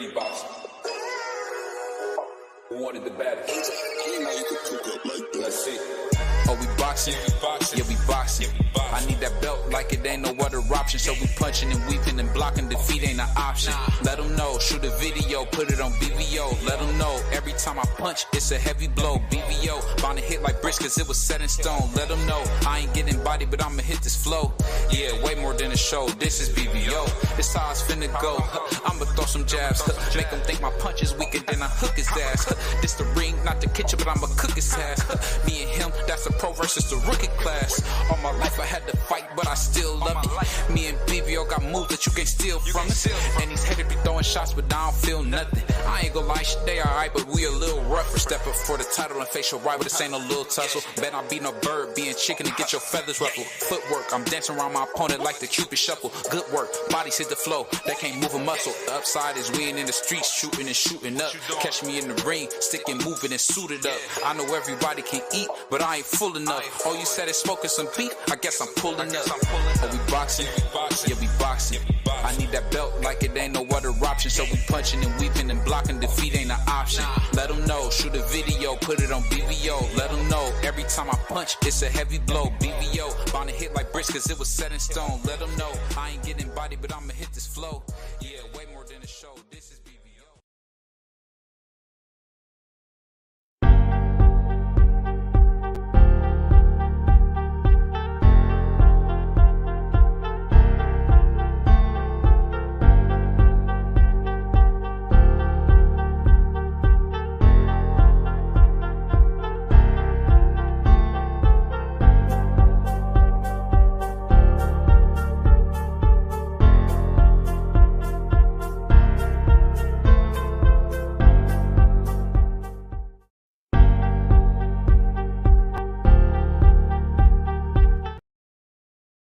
City boxing. Who wanted the baddest? Let's see. Oh, we boxing? Yeah, we boxing. I need that belt like it ain't no other option. So we punching and weaving and blocking. Defeat ain't an option. Let them know. Shoot a video. Put it on BVO. Let them know. Every time I punch, it's a heavy blow. BVO. Bound to hit like bricks cause it was set in stone. Let them know. I ain't getting body, but I'ma hit this flow. Yeah, way more than a show. This is BVO. This how it's finna go. I'ma throw some jabs. Make them think my punch is weaker than I hook his ass. This the ring, not the kitchen, but I'ma cook his ass. Me and him, that's a pro versus the rookie class. All my life I had to fight, but I still love it. Me and BVO got moves that you can't steal from us. And these haters be throwing shots, but I don't feel nothing. I ain't gonna lie, shit, they alright, but we a little rougher. Step up for the title and face your rival, this ain't no little tussle. Bet I be no bird, being chicken to get your feathers ruffled. Footwork, I'm dancing around my opponent like the Cupid shuffle. Good work, bodies hit the flow, that can't move a muscle. The upside is we ain't in the streets, shooting and shooting up. Catch me in the ring, sticking, moving and suited up. I know everybody can eat, but I ain't full enough. Oh, you said it's smoking some beef? I guess I'm pulling up. Oh, we boxing? Yeah, we boxing. I need that belt like it ain't no other option. So we punching and weaving and blocking. Defeat ain't an option. Let them know. Shoot a video. Put it on BVO. Let them know. Every time I punch, it's a heavy blow. BVO. Bound to hit like bricks cause it was set in stone. Let them know. I ain't getting body, but I'ma hit this flow. Yeah, way more than a show. This is BVO.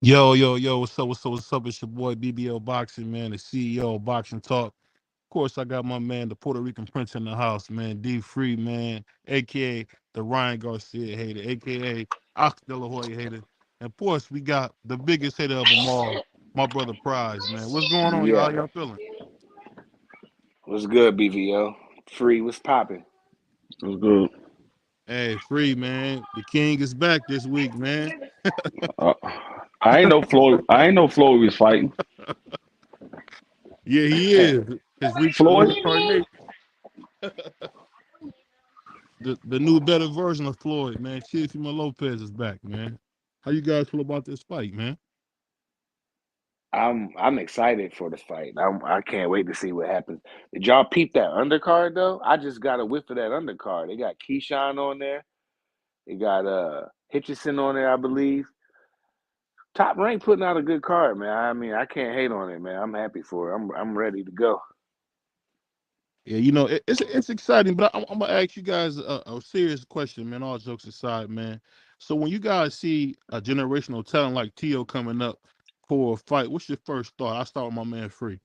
Yo, what's up? It's your boy BVO Boxing, man, the CEO of Boxing Talk. Of course, I got my man, the Puerto Rican Prince in the house, man, D Free, man, a.k.a. the Ryan Garcia hater, a.k.a. Oscar De La Hoya hater. And of course, we got the biggest hater of them all, my brother Prize, man. What's going on, y'all? How y'all feeling? What's good, BVO? Free, what's popping? What's good? Hey, Free, man, the king is back this week, man. I ain't know Floyd. I ain't know Floyd was fighting. Yeah, he is. His Floyd. reincarnation. The new better version of Floyd, man. Teofimo Lopez is back, man. How you guys feel about this fight, man? I'm excited for the fight. I can't wait to see what happens. Did y'all peep that undercard though? I just got a whiff of that undercard. They got Keyshawn on there. They got Hitchison on there, I believe. Top Rank putting out a good card, man. I mean, I can't hate on it, man. I'm happy for it. I'm ready to go. Yeah, you know, it's exciting, but I'm gonna ask you guys a serious question, man. All jokes aside, man. So when you guys see a generational talent like Tio coming up for a fight, what's your first thought? I start with my man Free.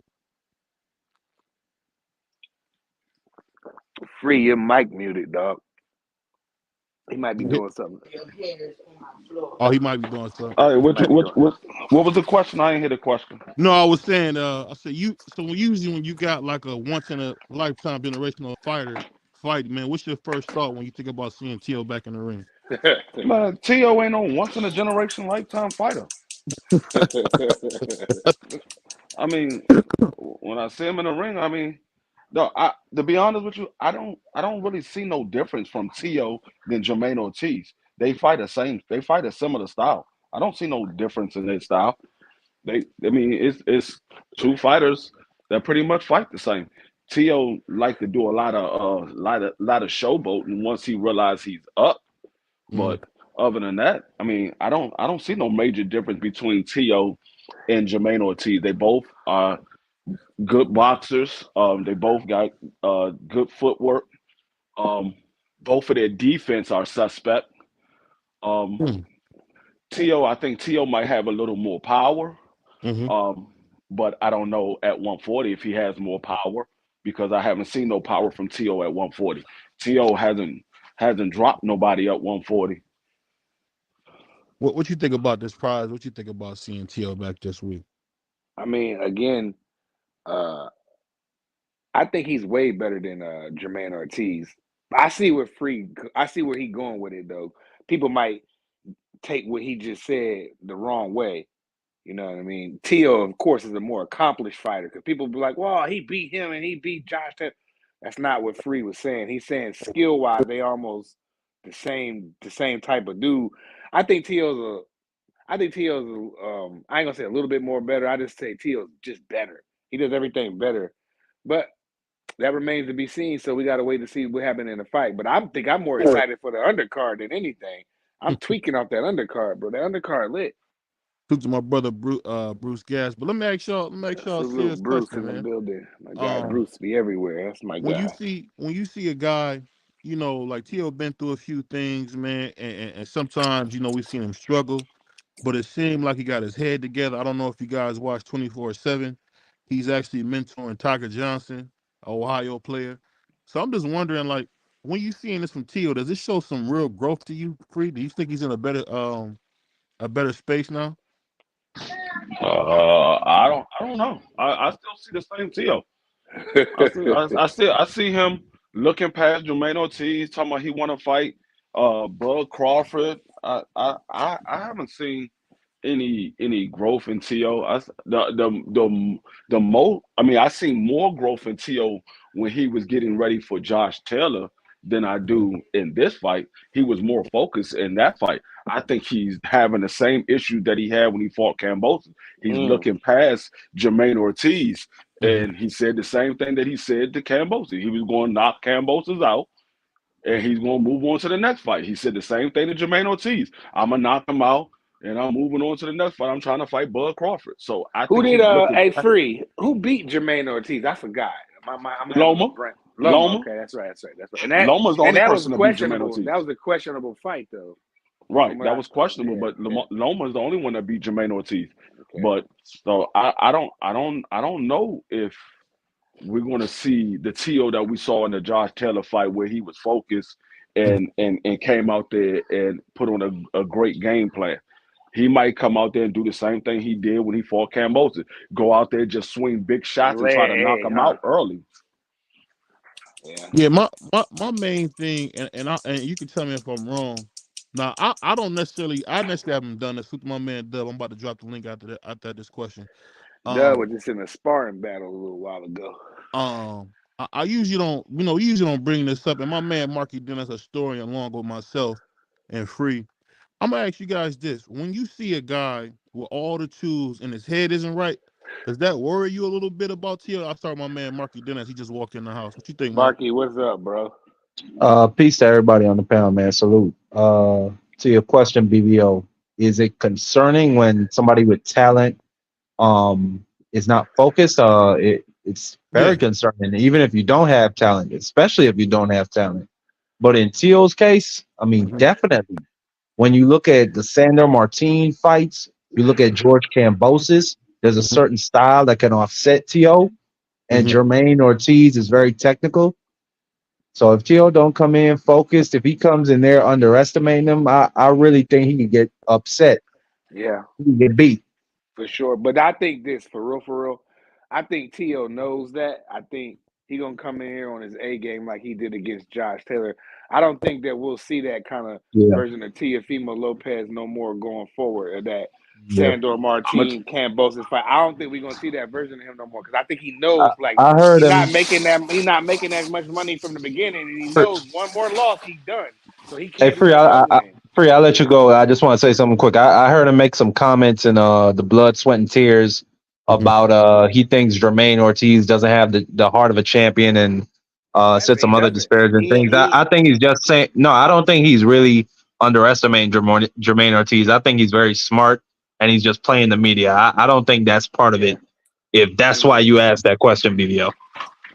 Free, your mic muted, dog. He might be doing something. Oh, he might be doing something. All right, what was the question? I didn't hear the question. No, I was saying, I said you. So usually when you got like a once in a lifetime generational fight, man, what's your first thought when you think about seeing Tio back in the ring? Man, Tio ain't no once in a generation lifetime fighter. I mean, when I see him in the ring, I mean, no. To be honest with you, I don't really see no difference from Tio than Jermaine Ortiz. They fight the same. They fight a similar style. I don't see no difference in their style. I mean, it's two fighters that pretty much fight the same. Tio like to do a lot of showboating once he realizes he's up. But other than that, I mean, I don't see no major difference between Tio and Jermaine Ortiz. They both are good boxers. They both got good footwork. Both of their defense are suspect. Tio, I think Tio might have a little more power. But I don't know at 140 if he has more power because I haven't seen no power from Tio at 140. Tio hasn't dropped nobody at 140. What you think about this Prize? What you think about seeing Tio back this week? I mean, again, I I think he's way better than Jermaine Ortiz. I see where he's going with it though. People might take what he just said the wrong way. You know what I mean? Tio, of course, is a more accomplished fighter because people be like, "Well, he beat him and he beat Josh." That's not what Free was saying. He's saying skill wise, they almost the same type of dude. I think Tio's I ain't gonna say a little bit more better. I just say Tio's just better. He does everything better, but that remains to be seen. So we got to wait to see what happened in the fight. But I'm more excited for the undercard than anything. I'm tweaking off that undercard, bro. That undercard lit. Talk to my brother Bruce Gas. But let me ask y'all a Salute serious Bruce question, in the man. building. My guy Bruce be everywhere. That's my When guy. you see a guy, like Tio been through a few things, man, and sometimes we've seen him struggle, but it seemed like he got his head together. I don't know if you guys watch 24/7. He's actually mentoring Tucker Johnson, a Ohio player. So I'm just wondering, like, when you seeing this from Tio, does this show some real growth to you, Free? Do you think he's in a better space now? I don't know. I still see the same Tio. I see him looking past Jermaine Ortiz, talking about he want to fight Bud Crawford. I haven't seen any growth in T.O. The most, I mean, I seen more growth in T.O. when he was getting ready for Josh Taylor than I do in this fight. He was more focused in that fight. I think he's having the same issue that he had when he fought Cambosos. He's looking past Jermaine Ortiz, and he said the same thing that he said to Cambosos. He was going to knock Cambosos out, and he's going to move on to the next fight. He said the same thing to Jermaine Ortiz. I'm going to knock him out, and I'm moving on to the next fight. I'm trying to fight Bud Crawford. So I Who think did he's looking a past Free? Who beat Jermaine Ortiz? I forgot. I'm having a Loma. brain. Loma. Loma. Okay, that's right. Loma's the And only that was person to beat Jermaine questionable. Ortiz. That was a questionable fight though. Right, that was questionable, Yeah, but yeah. Loma's the only one that beat Jermaine Ortiz. Okay. But so I don't know if we're going to see the T.O. that we saw in the Josh Taylor fight where he was focused and came out there and put on a great game plan. He might come out there and do the same thing he did when he fought Cambosos. Go out there, just swing big shots and Lay try an to knock egg, him huh? out early. Yeah. Yeah, my main thing, and you can tell me if I'm wrong. Now, I don't necessarily, I necessarily haven't done this with my man Dub. I'm about to drop the link after this question. Dub Um, was just in a sparring battle a little while ago. I usually don't, usually don't bring this up. And my man Marky Dennis, a historian, along with myself and Free. I'm gonna ask you guys this: when you see a guy with all the tools and his head isn't right, does that worry you a little bit about Tio? I start my man Marky Dennis. He just walked in the house. What you think, Mark? Marky, what's up, bro? Peace to everybody on the panel, man. Salute. To your question, BVO, is it concerning when somebody with talent is not focused? It's Yeah. very concerning, even if you don't have talent, especially if you don't have talent. But in Teal's case, I mean, definitely. When you look at the Sandor Martin fights, you look at George Kambosos, there's a certain style that can offset Teal, and Jermaine Ortiz is very technical. So if Tio don't come in focused, if he comes in there underestimating him, I really think he can get upset. Yeah, He can get beat. for sure. But I think this, for real, I think Tio knows that. I think he gonna come in here on his A game like he did against Josh Taylor. I don't think that we'll see that kind of Yeah, version of Teofimo Lopez no more going forward, or that yeah. Sandor Martin Cambosos fight. I don't think we're gonna see that version of him no more because I think he I, knows like I heard him. he's not making that much money from the beginning, and he knows one more loss he's done, so he Hey, can't Free, lose again. Free, I'll let you go. I just want to say something quick. I heard him make some comments in the Blood, Sweat, and Tears about he thinks Jermaine Ortiz doesn't have the heart of a champion and said He some other doesn't. disparaging things. I think he's just saying no. I don't think he's really underestimating Jermaine Ortiz. I think he's very smart and he's just playing the media. I don't think that's part of Yeah. it. If that's why you asked that question, BBO.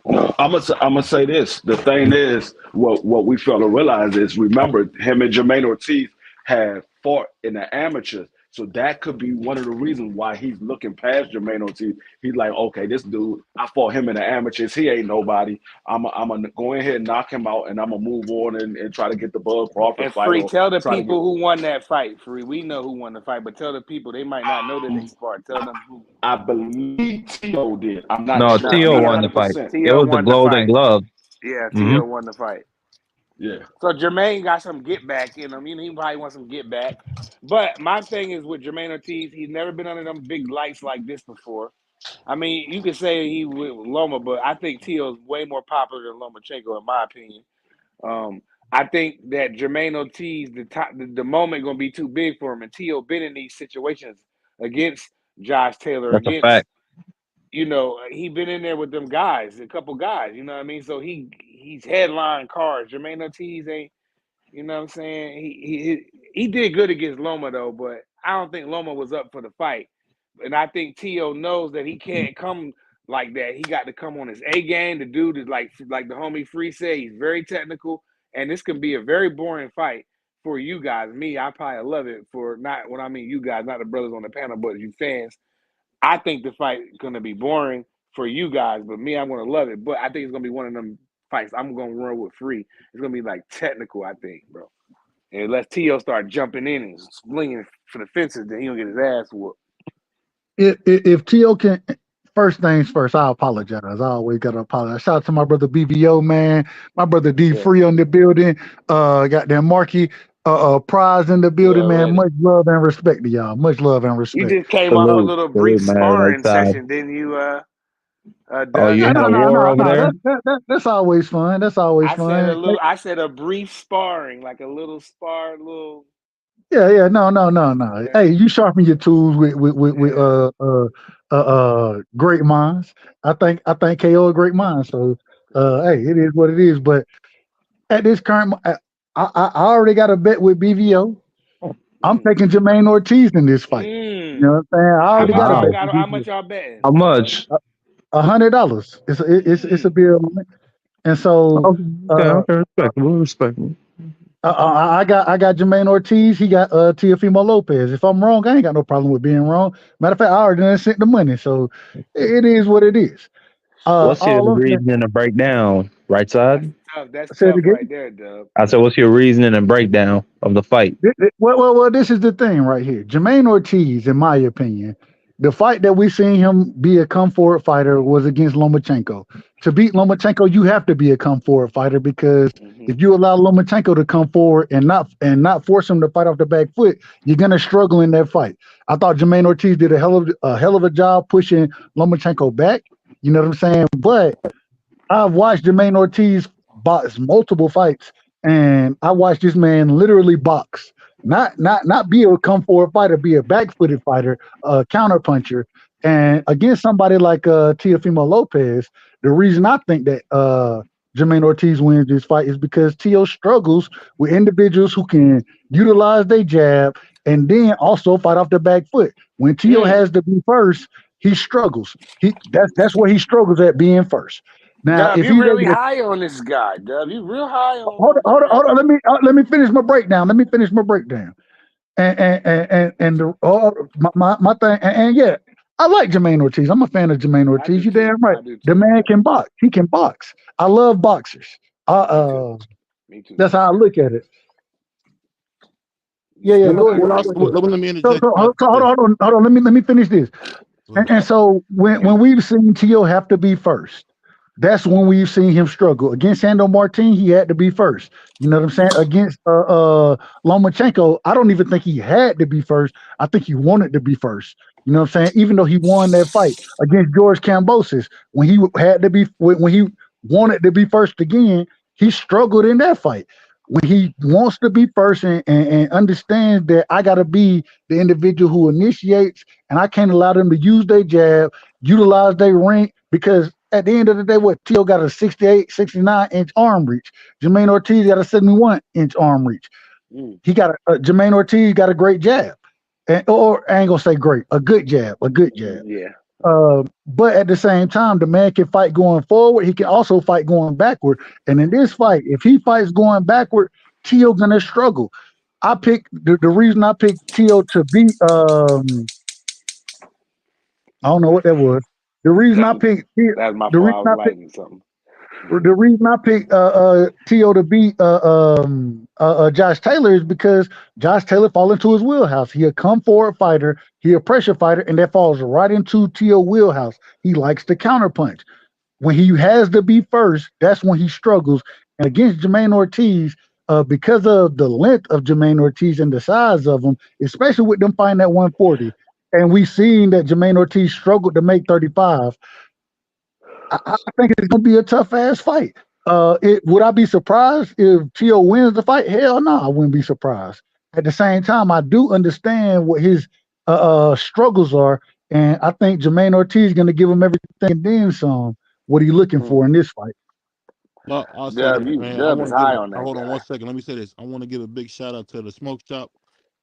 No, I'm gonna say this. The thing is, what we fail to realize is, remember, him and Jermaine Ortiz had fought in the amateurs. So that could be one of the reasons why he's looking past Jermaine Ortiz. He's like, okay, this dude, I fought him in the amateurs. He ain't nobody. I'm gonna go ahead and knock him out, and I'm gonna move on and try to get the Bud Crawford And fight. Free, Or tell the try to people who won that fight. Free, we know who won the fight, but tell the people they might not know that they sparred. Tell them who. I believe T.O. did. I'm not No, sure. I'm Tio not won the fight. 100%. It T.O. was the won the Golden fight. Glove. Yeah, Mm-hmm. T.O. won the fight. Yeah. So Jermaine got some get back in him. You know, he probably wants some get back. But my thing is with Jermaine Ortiz, he's never been under them big lights like this before. I mean, you could say he with Loma, but I think T.O. is way more popular than Lomachenko, in my opinion. I think that Jermaine Ortiz, the moment gonna be too big for him, and T.O. been in these situations against Josh Taylor, That's a against, fact. you know, he been in there with them guys, a couple guys, you know what I mean? So he's headline cards. Jermaine Ortiz ain't, you know what I'm saying? He did good against Loma though, but I don't think Loma was up for the fight. And I think T.O. knows that he can't come like that. He got to come on his A game. The dude is like the homie Free said, he's very technical, and this can be a very boring fight for you guys. Me, I probably love it for not when I mean you guys, not the brothers on the panel, but you fans. I think the fight is gonna be boring for you guys, but me, I'm gonna love it. But I think it's gonna be one of them fights. I'm gonna run with Free. It's gonna be like technical, I think, bro. And unless T.O. start jumping in and swinging for the fences, then he'll get his ass whooped. If T.O. can, first things first, I apologize. I always got to apologize. Shout out to my brother BVO, man. My brother D Free on the building. Goddamn Marky Prize in the building, man. Much love and respect to y'all. Much love and You respect. just came off a little brief sparring session, didn't you? Oh, you had a war over there? That's always fun. That's always fun. I said a brief sparring, like a little spar, little. Yeah. No. Hey, you sharpen your tools with great minds. I think KO a great mind. So hey, it is what it is. But at this current, I already got a bet with BVO. I'm taking Jermaine Ortiz in this fight. You know what I'm saying? I already got a bet. How much y'all betting? How much? $100. It's a bill, and so Okay, respectable. I got Jermaine Ortiz. He got Teofimo Lopez. If I'm wrong, I ain't got no problem with being wrong. Matter of fact, I already done sent the money, so it is what it is. What's your reasoning and breakdown? Right side? That's tough right there, Dub. I said, what's your reasoning and breakdown of the fight? Well, this is the thing right here. Jermaine Ortiz, in my opinion, the fight that we seen him be a come forward fighter was against Lomachenko. To beat Lomachenko, you have to be a come forward fighter because if you allow Lomachenko to come forward and not force him to fight off the back foot, you're gonna struggle in that fight. I thought Jermaine Ortiz did a hell of a job pushing Lomachenko back. You know what I'm saying? But I've watched Jermaine Ortiz box multiple fights, and I watched this man literally box. Not be a come forward fighter, be a back-footed fighter, a counter puncher. And against somebody like Teofimo Lopez, the reason I think that Jermaine Ortiz wins this fight is because Teo struggles with individuals who can utilize their jab and then also fight off the back foot. When Teo has to be first, he struggles. That's where he struggles at being first. Now, Dub, if you really high on this guy, Dub. You real high on. Hold on. Let me finish my breakdown. And my thing. And yeah, I like Jermaine Ortiz. I'm a fan of Jermaine Ortiz. You damn right. The man can box. He can box. I love boxers. Me too. That's how I look at it. Yeah. Let me interject. Hold on. Let me finish this. And so when we've seen Teo have to be first, that's when we've seen him struggle. Against Sandor Martin, he had to be first. You know what I'm saying? Against Lomachenko, I don't even think he had to be first. I think he wanted to be first. You know what I'm saying? Even though he won that fight against George Kambosos, when he wanted to be first again, he struggled in that fight. When he wants to be first and understands that I got to be the individual who initiates and I can't allow them to use their jab, utilize their rank, because at the end of the day, Teo got a 68, 69-inch arm reach. Jermaine Ortiz got a 71-inch arm reach. Jermaine Ortiz got a great jab. Or I ain't going to say great, a good jab. Yeah. But at the same time, the man can fight going forward. He can also fight going backward. And in this fight, if he fights going backward, Teo gonna struggle. I picked the reason I picked Tio to beat I don't know what that was. The reason I picked That's my the fault. reason I I was picked lighting something. the reason I picked Tio to beat Josh Taylor is because Josh Taylor fall into his wheelhouse. He a come forward fighter, he a pressure fighter, and that falls right into Tio wheelhouse. He likes to counterpunch. When he has to be first, that's when he struggles. And against Jermaine Ortiz, because of the length of Jermaine Ortiz and the size of him, especially with them fighting at 140, and we seen that Jermaine Ortiz struggled to make 35. I think it's gonna be a tough ass fight. Would I be surprised if Tio wins the fight? Hell no, I wouldn't be surprised. At the same time, I do understand what his struggles are, and I think Jermaine Ortiz is gonna give him everything and then some. What are you looking for in this fight? Well, I'll say this, man. I Dub want is to give high a on that hold on guy. 1 second. Let me say this. I want to give a big shout out to the smoke shop.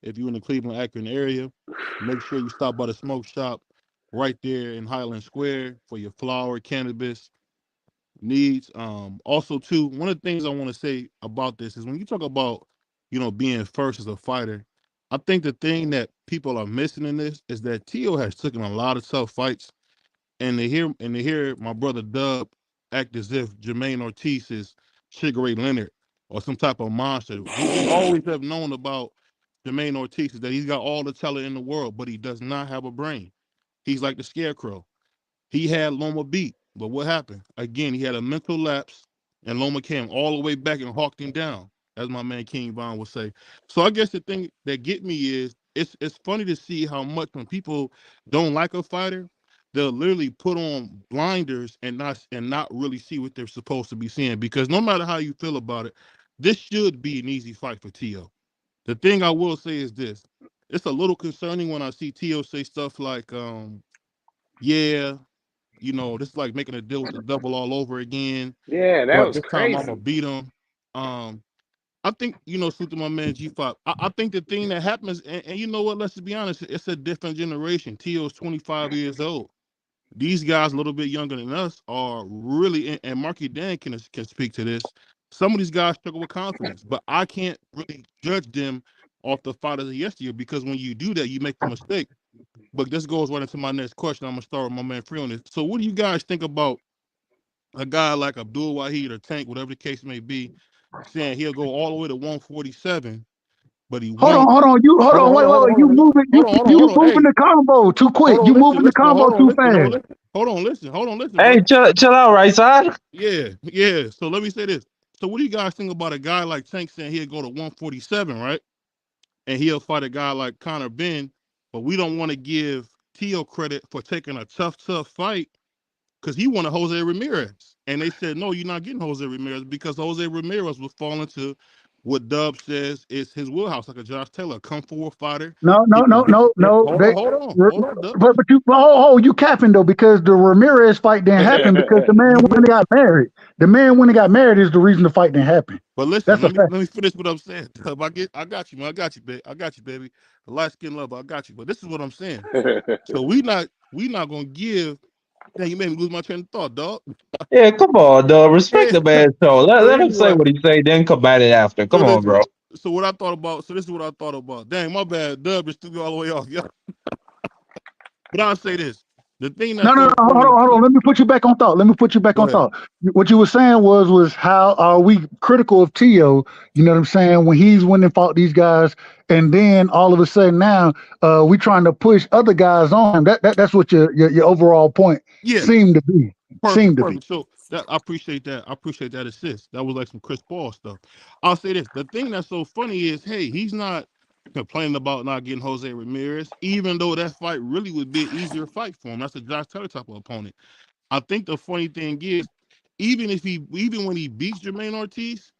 If you're in the Cleveland Akron area, make sure you stop by the smoke shop right there in Highland Square for your flower, cannabis needs. Also, too, one of the things I want to say about this is when you talk about, being first as a fighter, I think the thing that people are missing in this is that Tio has taken a lot of tough fights, and to hear my brother Dub act as if Jermaine Ortiz is Sugar Ray Leonard or some type of monster. What we always have known about Jermaine Ortiz is that he's got all the talent in the world, but he does not have a brain. He's like the scarecrow. He had Loma beat, but what happened? Again, he had a mental lapse, and Loma came all the way back and hawked him down, as my man King Von would say. So I guess the thing that get me is it's funny to see how much when people don't like a fighter, they'll literally put on blinders and not really see what they're supposed to be seeing. Because no matter how you feel about it, this should be an easy fight for Tio. The thing I will say is this: it's a little concerning when I see Tio say stuff like, "Yeah, this is like making a deal with the devil all over again. Yeah, that But was this time I'm gonna crazy. beat him." I think salute to my man G5. I think the thing that happens, and you know what? Let's just be honest. It's a different generation. Tio's 25 years old. These guys, a little bit younger than us, are really. And Marky Dan can speak to this. Some of these guys struggle with confidence, but I can't really judge them off the fighters of yesteryear because when you do that, you make a mistake. But this goes right into my next question. I'm gonna start with my man Free on this. So, what do you guys think about a guy like Abdul Wahid or Tank, whatever the case may be, saying he'll go all the way to 147, but he Hold on, won't? hold on, Hold on, hold wait, on, hold on, wait, hold on, you hold on. moving Hey, the combo too hold quick. on, You listen, moving the listen, combo too fast. hold on, listen, Hey, bro. chill out, right side. Yeah, yeah. So let me say this. So what do you guys think about a guy like Tank saying he'll go to 147, right? And he'll fight a guy like Conor Ben, but we don't want to give Tio credit for taking a tough fight because he wanted Jose Ramirez. And they said, no, you're not getting Jose Ramirez because Jose Ramirez was falling to what Dub says is his wheelhouse, like a Josh Taylor, a come forward fighter. No, He no, can no, get no, yeah, no. hold on, Dub. But you capping though because the Ramirez fight didn't happen because the man You when missed. he got married. The man when he got married is the reason the fight didn't happen. But listen, That's a let me fact. let me finish what I'm saying. Dub, I got you, man. I got you, baby. The light skin lover, I got you. But this is what I'm saying. So we not gonna give. Dang, you made me lose my train of thought, dog. Yeah, come on, dog. Respect Yeah. the man show. Let, So let him say anyway, what he say, then combat it after. so Come on, listen. bro. So what I thought about. So this is what I thought about. Dang, my bad. Dub is still all the way off. Yeah. But I'll say this: the thing No, that's no, no. so funny. Hold on. Let me put you back on thought. Go ahead. What you were saying was how are we critical of Tio? You know what I'm saying? When he's winning, fought these guys, and then all of a sudden now we trying to push other guys on him. That's what your overall point Yeah. seemed to be. Perfect, perfect. So that I appreciate that. I appreciate that assist. That was like some Chris Paul stuff. I'll say this: the thing that's so funny is, hey, he's not complaining about not getting Jose Ramirez, even though that fight really would be an easier fight for him. That's a Josh Taylor type of opponent. I think the funny thing is, even when he beats Jermaine Ortiz,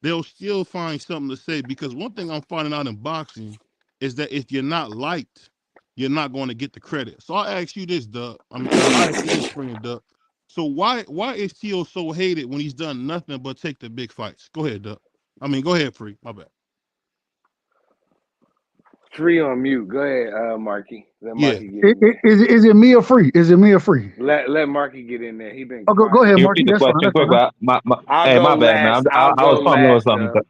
they'll still find something to say because one thing I'm finding out in boxing is that if you're not liked, you're not going to get the credit. So I ask you this, Doug. I ask you this, friend, Doug. So why is Tio so hated when he's done nothing but take the big fights? Go ahead, Doug. Go ahead, Free. My bad. Free on mute. Go ahead, Marky. Let Yeah. Marky get in there. Is it me or free? Is it me or free? Let Marky get in there. He been Oh, go quiet. ahead, You Marky. repeat the That's fine. question That's quick, fine. but I'll hey, go my bad, man. last. I'll I was go fumbling with last, something. Dub.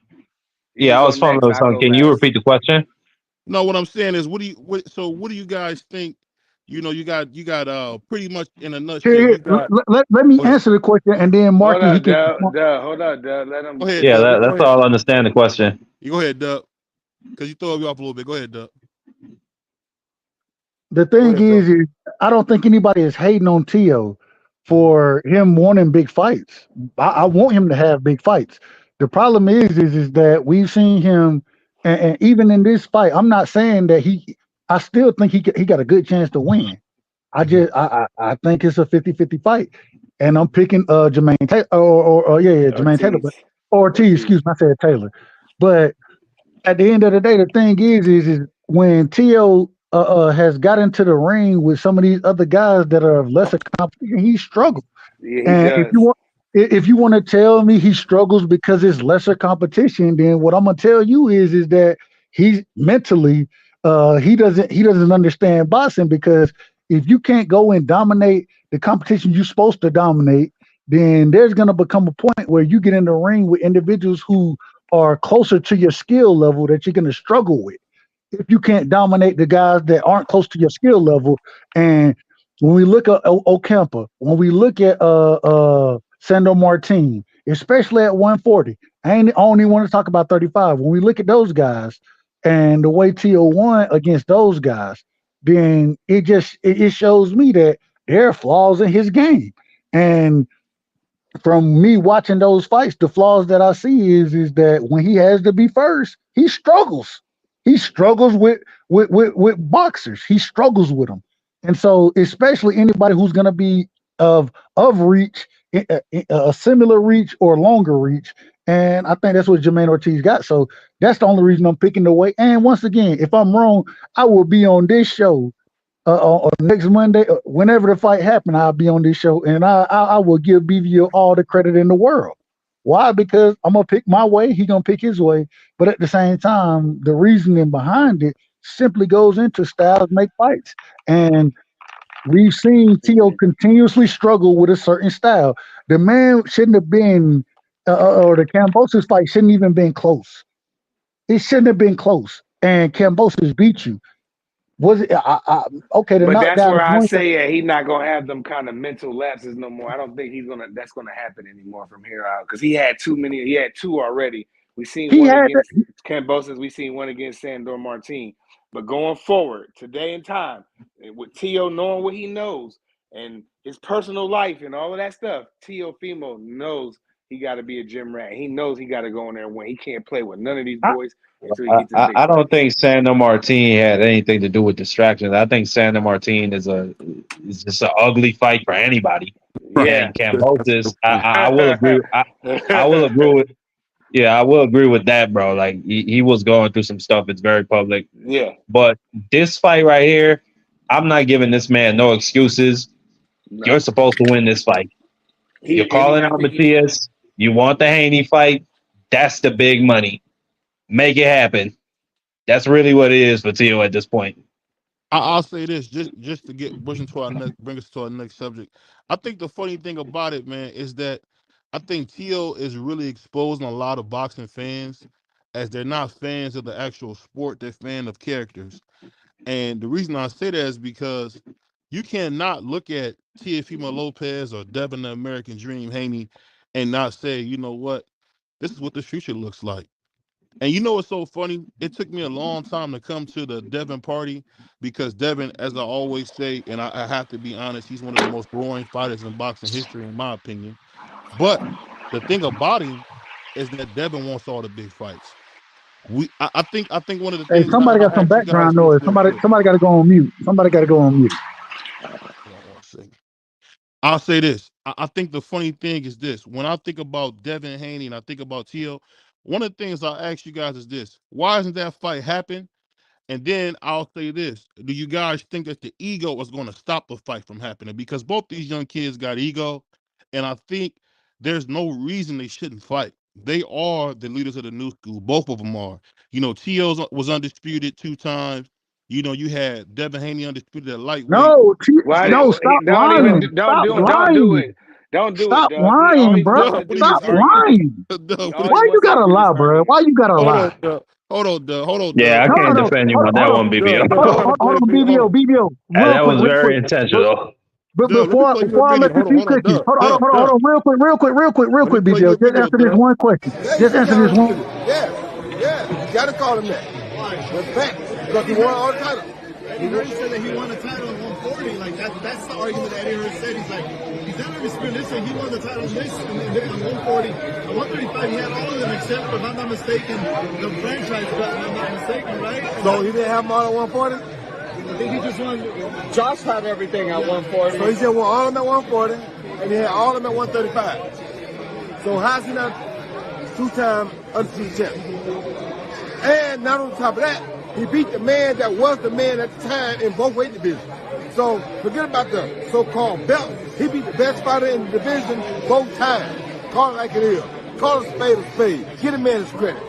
You can Yeah, I go was following next. those I'll on. go Can you last. repeat the question? No, what I'm saying is, what do you guys think? You got pretty much in a nutshell. Here, You got. let me Go ahead. answer the question, and then Hold Marky he up, can. Dub. Hold up, Dub. Let Go him. ahead, Yeah, Dub. Go that's ahead. all. I understand the question. You go ahead, Dub, because you throw me off a little bit. Go ahead, Dub. The Go thing ahead, bro. is I don't think anybody is hating on Tio Mhm. for him wanting big fights. I want him to have big fights. The problem is that we've seen him, and even in this fight, I'm not saying that he. I still think he got a good chance to win. Mhm. I think it's a 50-50 fight, and I'm picking Jermaine Taylor or yeah Jermaine Taylor, Ortiz. but Ortiz. Ortiz. Excuse me, I said Taylor, but at the end of the day, the thing is when Tio has got into the ring with some of these other guys that are of lesser competition, he struggles. Yeah, he And does. if you want to tell me he struggles because it's lesser competition, then what I'm gonna tell you is that he's mentally he doesn't understand boxing, because if you can't go and dominate the competition you're supposed to dominate, then there's gonna become a point where you get in the ring with individuals who are closer to your skill level that you're gonna struggle with if you can't dominate the guys that aren't close to your skill level. And when we look at Ocampa, when we look at Sandor Martin, especially at 140, I only want to talk about 35. When we look at those guys and the way Tio won against those guys, then it shows me that there are flaws in his game. And from me watching those fights, the flaws that I see is that when he has to be first, he struggles. He struggles with boxers. He struggles with them, and so especially anybody who's going to be of reach, a similar reach or longer reach. And I think that's what Jermaine Ortiz got. So that's the only reason I'm picking the weight. And once again, if I'm wrong, I will be on this show on next Monday, whenever the fight happen, I'll be on this show, and I will give BVO all the credit in the world. Why? Because I'm gonna pick my way, he gonna pick his way, but at the same time, the reasoning behind it simply goes into styles make fights, and we've seen Tio Mhm. continuously struggle with a certain style. The man shouldn't have been, or the Cambosis fight shouldn't even been close. It shouldn't have been close, and Cambosis beat you. Was it? Okay, the But that's knockdown where is I one thing. say he's not gonna have them kind of mental lapses no more. I don't think he's gonna. That's gonna happen anymore from here out because he had too many. He had two already. We seen He one had that. against Cambosis. We seen one against Sandor Martin. But going forward, today and time, with Tio knowing what he knows and his personal life and all of that stuff, Teofimo knows he got to be a gym rat. He knows he got to go in there and win. He can't play with none of these I, boys until he gets his big I don't fights. think Sandor Martin had anything to do with distractions. I think Sandor Martin is just an ugly fight for anybody. Right. Yeah. And That's a good Cambosis, point. I will agree. I will agree with. Yeah, I will agree with that, bro. Like he was going through some stuff. It's very public. Yeah. But this fight right here, I'm not giving this man no excuses. No. You're supposed to win this fight. You're calling I out think he. Matias. You want the Haney fight. That's the big money. Make it happen. That's really what it is for Tio at this point. I'll say this just to get bring us to our next subject. I think the funny thing about it, man, is that I think Tio is really exposing a lot of boxing fans as they're not fans of the actual sport; they're fan of characters. And the reason I say that is because you cannot look at Teofimo Lopez or Devin the American Dream Haney and not say, you know what, this is what the future looks like. And you know what's so funny? It took me a long time to come to the Devin party because Devin, as I always say, and I have to be honest, he's one of the most boring fighters in boxing history, in my opinion. But the thing about him is that Devin wants all the big fights. I think one of the Hey, things somebody I'll got some ask you guys background this noise. real Somebody quick. somebody got to go on mute. Somebody got to go on mute. Hold on one second. I'll say this. I think the funny thing is this. When I think about Devin Haney and I think about Tio, one of the things I'll ask you guys is this. Why isn't that fight happen? And then I'll say this. Do you guys think that the ego is going to stop the fight from happening? Because both these young kids got ego. And I think there's no reason they shouldn't fight. They are the leaders of the new school. Both of them are. You know, Tio was undisputed 2 times. You know, you had Devin Haney undisputed at lightweight. No, Why? no, stop Don't even. lying. Stop Don't do lying. it. Don't do it, Stop Doug. He lying, always bro. wants to Doug, what do are you this Stop doing? argument. lying. Doug, He what are always Why you you wants to gotta do lie, this bro? argument. Why you gotta Hold on, lie? Doug. Hold on, Doug. Hold on, Yeah, Doug. I No, Hold no, can't on, no. defend you Hold on on, that hold one, on. BBO. Doug, you trying to Hold play on, me? Hold on, BBO, Hey, that was real very quick. intentional. But Doug. Let me play you a before I video. let you keep Hold on, cooking, Doug, Doug, hold Doug. on, real Let me quick, play you BBO. a Just video, answer this Doug. one question. Yeah, Just you answer challenge this him one. to it. Yeah. You gotta call him that. Respect. Because he won all the titles. Eddie Hearn said that he won the title at 140. Like that's the argument that Eddie Hearn said. He's like, he's not undisputed. This saying he won the title on this and then on 140. At 135, he had all of them except, if I'm not mistaken, the franchise belt. If I'm not mistaken, right? So he didn't have them all at 140? I think he just won. Josh had everything at 140. So he just won all of them at 140, and he had all of them at 135. So how's he not two-time undisputed champion? And not on top of that, he beat the man that was the man at the time in both weight divisions. So forget about the so-called belt. He beat the best fighter in the division both times. Call it like it is. Call a spade. Get a man his credit.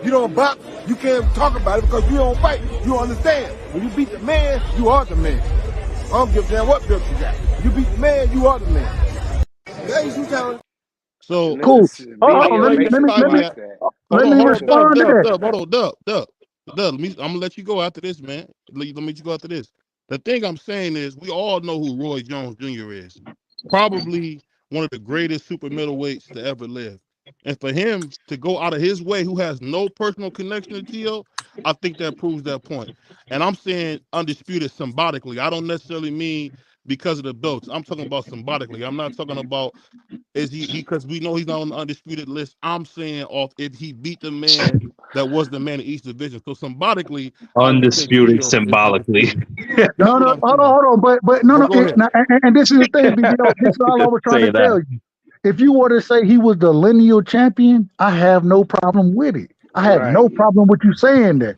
You don't box, you can't talk about it because you don't fight. You understand. When you beat the man, you are the man. I don't give a damn what belt you got. You beat the man, you are the man. That is you telling. So, Cool. I BBO, Let played make that sure fight you we watch had. that. Hold Make on, sure you Doug, respond to watch Doug, that. Doug, hold on, Doug. I'm gonna let you go after this, man. Let me let you go after this. The thing I'm saying is, we all know who Roy Jones Jr. is. Probably one of the greatest super middleweights to ever live. And for him to go out of his way, who has no personal connection to Tio, I think that proves that point. And I'm saying undisputed symbolically. I don't necessarily mean because of the belts. I'm talking about symbolically. I'm not talking about is he because we know he's not on the undisputed list. I'm saying off if he beat the man that was the man in each division. So symbolically, I would say Undisputed Tio is symbolically. undisputed. That's No, what no, I'm saying. hold on. But no, But no. go ahead. And this is the thing, BBO. This is all I was trying Say to that. tell you. If you were to say he was the lineal champion, I have no problem with it. I have Right. no problem with you saying that.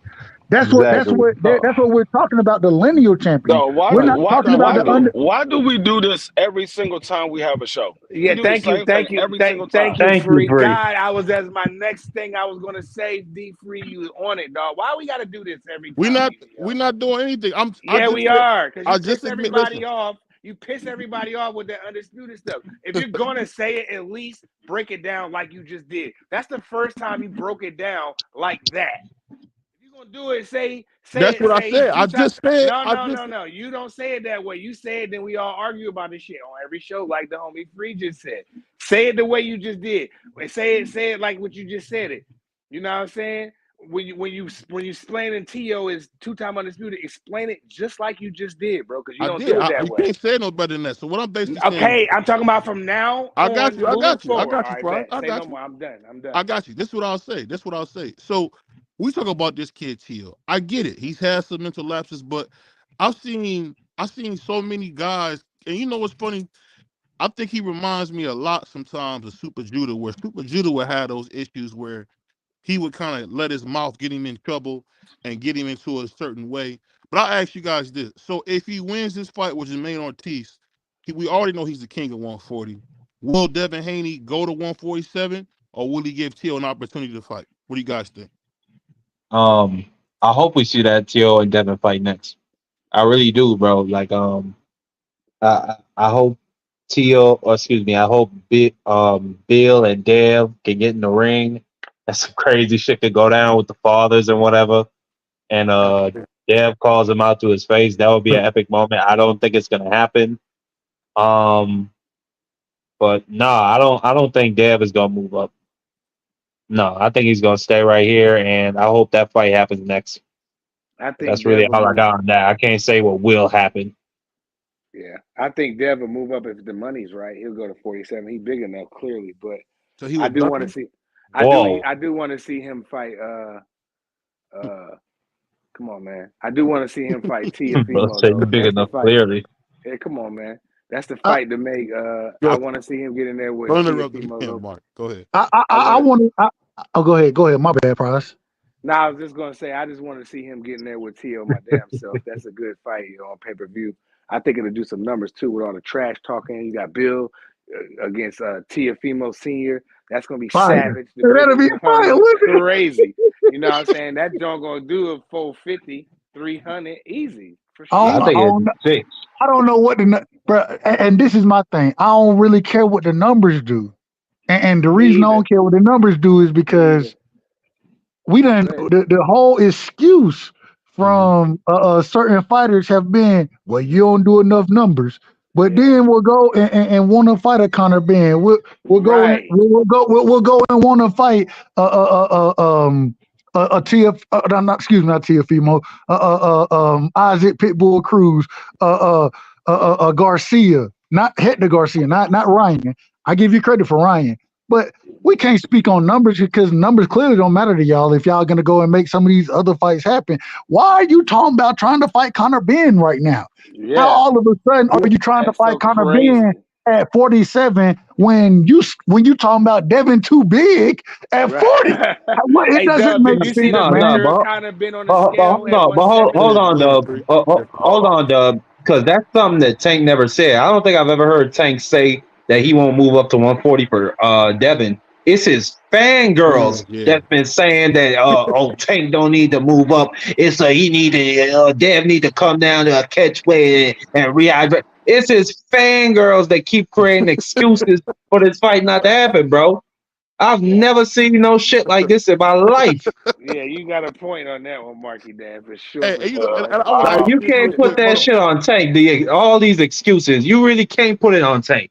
Exactly. That's what we're talking about. The lineal champion. No, why We're do Right. not What you why talking trying to about why the figure do out? under. why do we do this every single time we have a show? We Yeah, do the thank you, same thing every single thank time. you, Thank you, Free. Free. God, I was that's my next thing I was gonna say. D Free, you on it, dog. Why we gotta do this every We time, not BBO? we not doing anything. I Yeah, just we said are, because I you just piss admit. Listen, everybody off. You piss everybody off with that undisputed stuff. If you're gonna say it, at least break it down like you just did. That's the first time you broke it down like that. If you're gonna do it, that's what I say he's said. I two times. just said No, I no, just no, no. You don't say it that way. You say it, then we all argue about this shit on every show, like the homie Free just said. Say it the way you just did. Say it like what you just said it. You know what I'm saying? When you explaining Tio is two-time undisputed, explain it just like you just did, bro, because you I don't did. do it that You way. can't say no better than that. So what I'm basically saying is Okay, I'm talking about from now I got on, you. I moving got you. I forward. got All you, right, Pride. bet. I Say got no you. more. I'm done. I'm done. I got you. This is what I'll say. This is what I'll say. So we talk about this kid Teal. I get it. He's had some mental lapses, but I've seen so many guys, and you know what's funny? I think he reminds me a lot sometimes of Super Judah, where Super Judah would have those issues where he would kind of let his mouth get him in trouble and get him into a certain way. But I'll ask you guys this. So if he wins this fight with Jermaine Ortiz, we already know he's the king of 140. Will Devin Haney go to 147, or will he give Teal an opportunity to fight? What do you guys think? I hope we see that Tio and Devin fight next. I really do, bro. Like, I hope Tio, or excuse me, I hope Bill and Dev can get in the ring. That's some crazy shit could go down with the fathers and whatever. And Dev calls him out to his face. That would be an epic moment. I don't think it's gonna happen. Um, but no, I don't think Dev is gonna move up. No, I think he's gonna stay right here, and I hope that fight happens next. I think That's really Dev will all I move. got on that. I can't say what will happen. Yeah, I think Dev will move up if the money's right. He'll go to 47. He's big enough, clearly, but So he I would do duck want to him? see. Whoa, I do want to see him fight. Come on, man. I do want to see him fight bro, Teofimo say he's though. big That's the enough. fight. Clearly, Yeah, come on, man. That's the I fight to make. I Go. want to see him get in there with Don't interrupt the Teofimo man, though. Mark. Go ahead. I I want to. want to. Oh, go ahead. Go ahead. My bad, Price. Now I was just gonna say I just want to see him get in there with Tio my damn self. That's a good fight, on pay per view. I think it'll do some numbers too with all the trash talking. You got Bill against Teofimo Senior. That's gonna be Fire. savage. The That'll British, be you know what I fire. mean? Listen. Crazy. You know what I'm saying? That joint gonna do a 450, 300, easy. For I I don't, I think sure. don't, it's 6. I don't know what bro. And this is my thing. I don't really care what the numbers do. And the Me reason I either. don't care what the numbers do is Me either. because we done Go ahead. the whole excuse Mm-hmm. from certain fighters have been, well, you don't do enough numbers. But Yeah. then we'll go and want to fight a Conor Ben. We'll go and Right. we'll go and want to fight a TF not excuse me, not Teofimo, Isaac Pitbull Cruz, Garcia, not Hector Garcia, not Ryan. I give you credit for Ryan, but we can't speak on numbers because numbers clearly don't matter to y'all if y'all gonna go and make some of these other fights happen. Why are you talking about trying to fight Conor Ben right now? How Yeah. all of a sudden are you trying to That's so fight Conor Ben crazy. at 47 when you talking about Devin too big at Right. 40? It Hey, doesn't Dub, make did you see sense, the No, no, man. picture of but Conor been on the but scale hold at on, but hold 170? on, Go ahead, Dub. Free. Yeah. Hold on, Dub, because that's something that Tank never said. I don't think I've ever heard Tank say that he won't move up to 140 for Devin. It's his fangirls Fans, yeah. that's been saying that oh Tank don't need to move up. It's he need to Dev need to come down to a catch weight and rehydrate. It's his fangirls that keep creating excuses for this fight not to happen, bro. I've Yeah. never seen no shit like this in my life. Yeah, you got a point on that one, Marky Dan, for sure, Hey, for and, you know, sure. and That's I want to Like, wild. ask you this real can't put quick. that Hold on. shit on Tank. All these excuses, you really can't put it on Tank.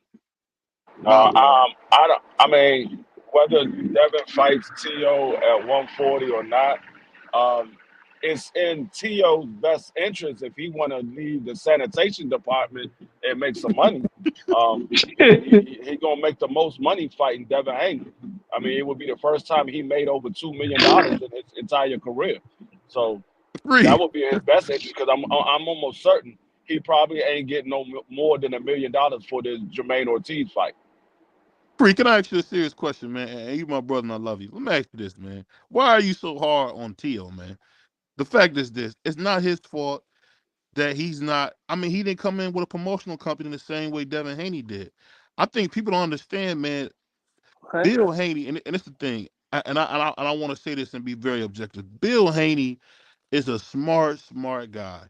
No. Yeah. I don't. I mean, whether Devin fights To at 140 or not, um, it's in To's best interest if he want to leave the sanitation department and make some money. He gonna make the most money fighting Devin Haney. I mean, it would be the first time he made over $2 million in his entire career. So that Free. would be in his best interest because I'm almost certain he probably ain't getting no more than $1 million for this Jermaine Ortiz fight. Free, can I ask you a serious question, man? And you my brother and I love you. Let me ask you this, man. Why are you so hard on Tio, man? The fact is this. It's not his fault that he's not. I mean, he didn't come in with a promotional company the same way Devin Haney did. I think people don't understand, man. What? Bill Haney, and it's the thing, and I want to say this and be very objective. Bill Haney is a smart guy.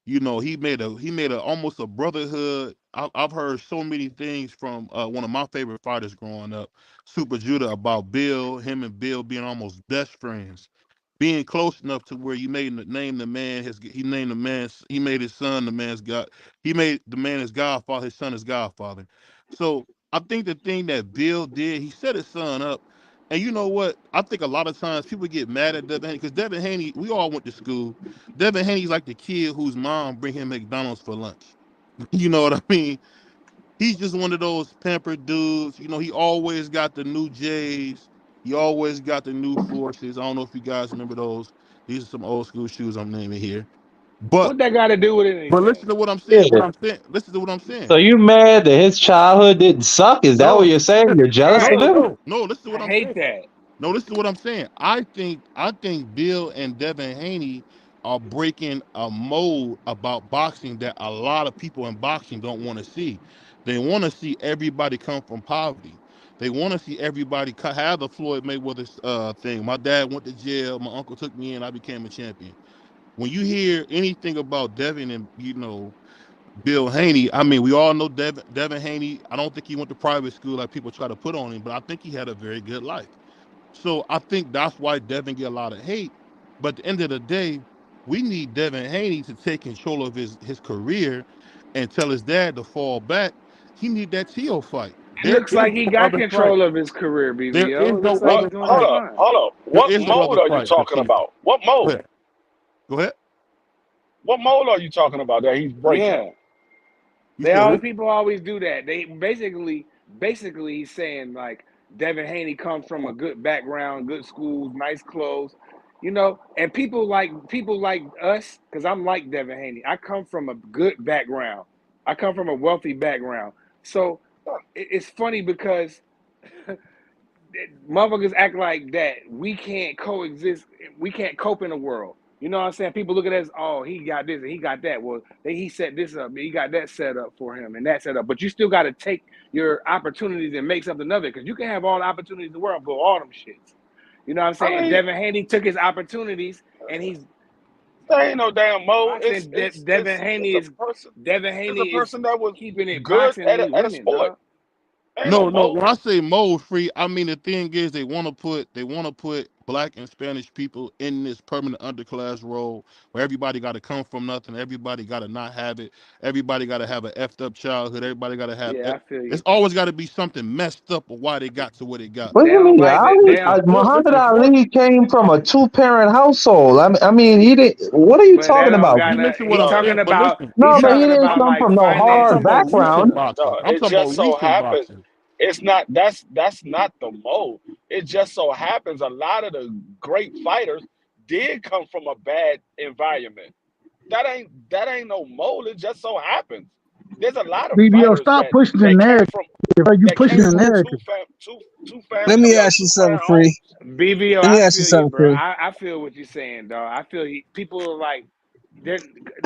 You know, he made a almost a brotherhood. I've heard so many things from one of my favorite fighters growing up, Super Judah, about Bill, him and Bill being almost best friends, being close enough to where you made name the man he named the man, he made his son the man's god, he made the man his godfather, his son his godfather. So I think the thing that Bill did, he set his son up. And you know what? I think a lot of times people get mad at Devin Haney because Devin Haney, we all went to school. Devin Haney's like the kid whose mom bring him McDonald's for lunch. You know what I mean? He's just one of those pampered dudes. You know, he always got the new J's. He always got the new Forces. I don't know if you guys remember those. These are some old school shoes I'm naming here. But What that got to do with listen anything? to what I'm saying. Yeah. Listen to what I'm saying. So you mad that his childhood didn't suck? Is that what No, you're saying? You're jealous of Right. him? no. Listen to I what I'm hate saying. that. No, this is what I'm saying. I think Bill and Devin Haney are breaking a mold about boxing that a lot of people in boxing don't want to see. They want to see everybody come from poverty. They want to see everybody have the Floyd Mayweather thing. My dad went to jail. My uncle took me in. I became a champion. When you hear anything about Devin and Bill Haney, I mean, we all know Devin Haney. I don't think he went to private school like people try to put on him, but I think he had a very good life. So I think that's why Devin get a lot of hate. But at the end of the day, we need Devin Haney to take control of his career and tell his dad to fall back. He need that Tio fight. It There looks is like he no got other fight. control of his career, There BVO. is It no looks like he's other doing Hold just fight. up, fine. hold up. There What is no mode other are you fight for talking Tio. about? What Go mode? ahead. Go ahead. What mode are you talking about that he's breaking? Yeah. You said who? People always do that. They basically he's saying like Devin Haney comes from a good background, good schools, nice clothes, and people like us, because I'm like Devin Haney. I come from a good background. I come from a wealthy background. So it's funny because motherfuckers act like that. We can't coexist. We can't cope in the world. You know what I'm saying? People look at us, oh, he got this and he got that. Well, he set this up. He got that set up for him and that set up. But you still got to take your opportunities and make something of it, because you can have all the opportunities in the world, but all them shits. You know what I'm I saying? And mean, Devin Haney took his opportunities and he's There ain't no damn mold. Boxing, Devin Haney It's a person. Devin It's Haney a is person that was keeping it good boxing and he at a winning, sport. dog. Ain't no No. mold. When I say mold free, I mean the thing is they want to put black and Spanish people in this permanent underclass role where everybody got to come from nothing, everybody got to not have it, everybody got to have an effed up childhood, everybody got to have. Yeah, I feel It's you. always got to be something messed up of why they got to where they got. What do They you don't mean? like that. They don't, This Muhammad is what. Ali came from a 2-parent household. I mean, he didn't. What are you but that talking don't about? got You nothing. listen what He I'm No, saying, talking but about. listen, He No, but he talking didn't about come like from no I'm hard talking finances. about recent background. boxing. no. I'm It talking just about so recent happens. boxing. It's not. That's not the mold. It just so happens a lot of the great fighters did come from a bad environment. That ain't no mold. It just so happens. There's a lot of BBO, fighters stop that pushing the that came narrative. from Are you that pushing came the from narrative? two Let family me ask you two something, parent Free. homes. BVO, Let me I ask you feel you, something, bro. Free. I feel what you're saying, dog. I feel people are like they're.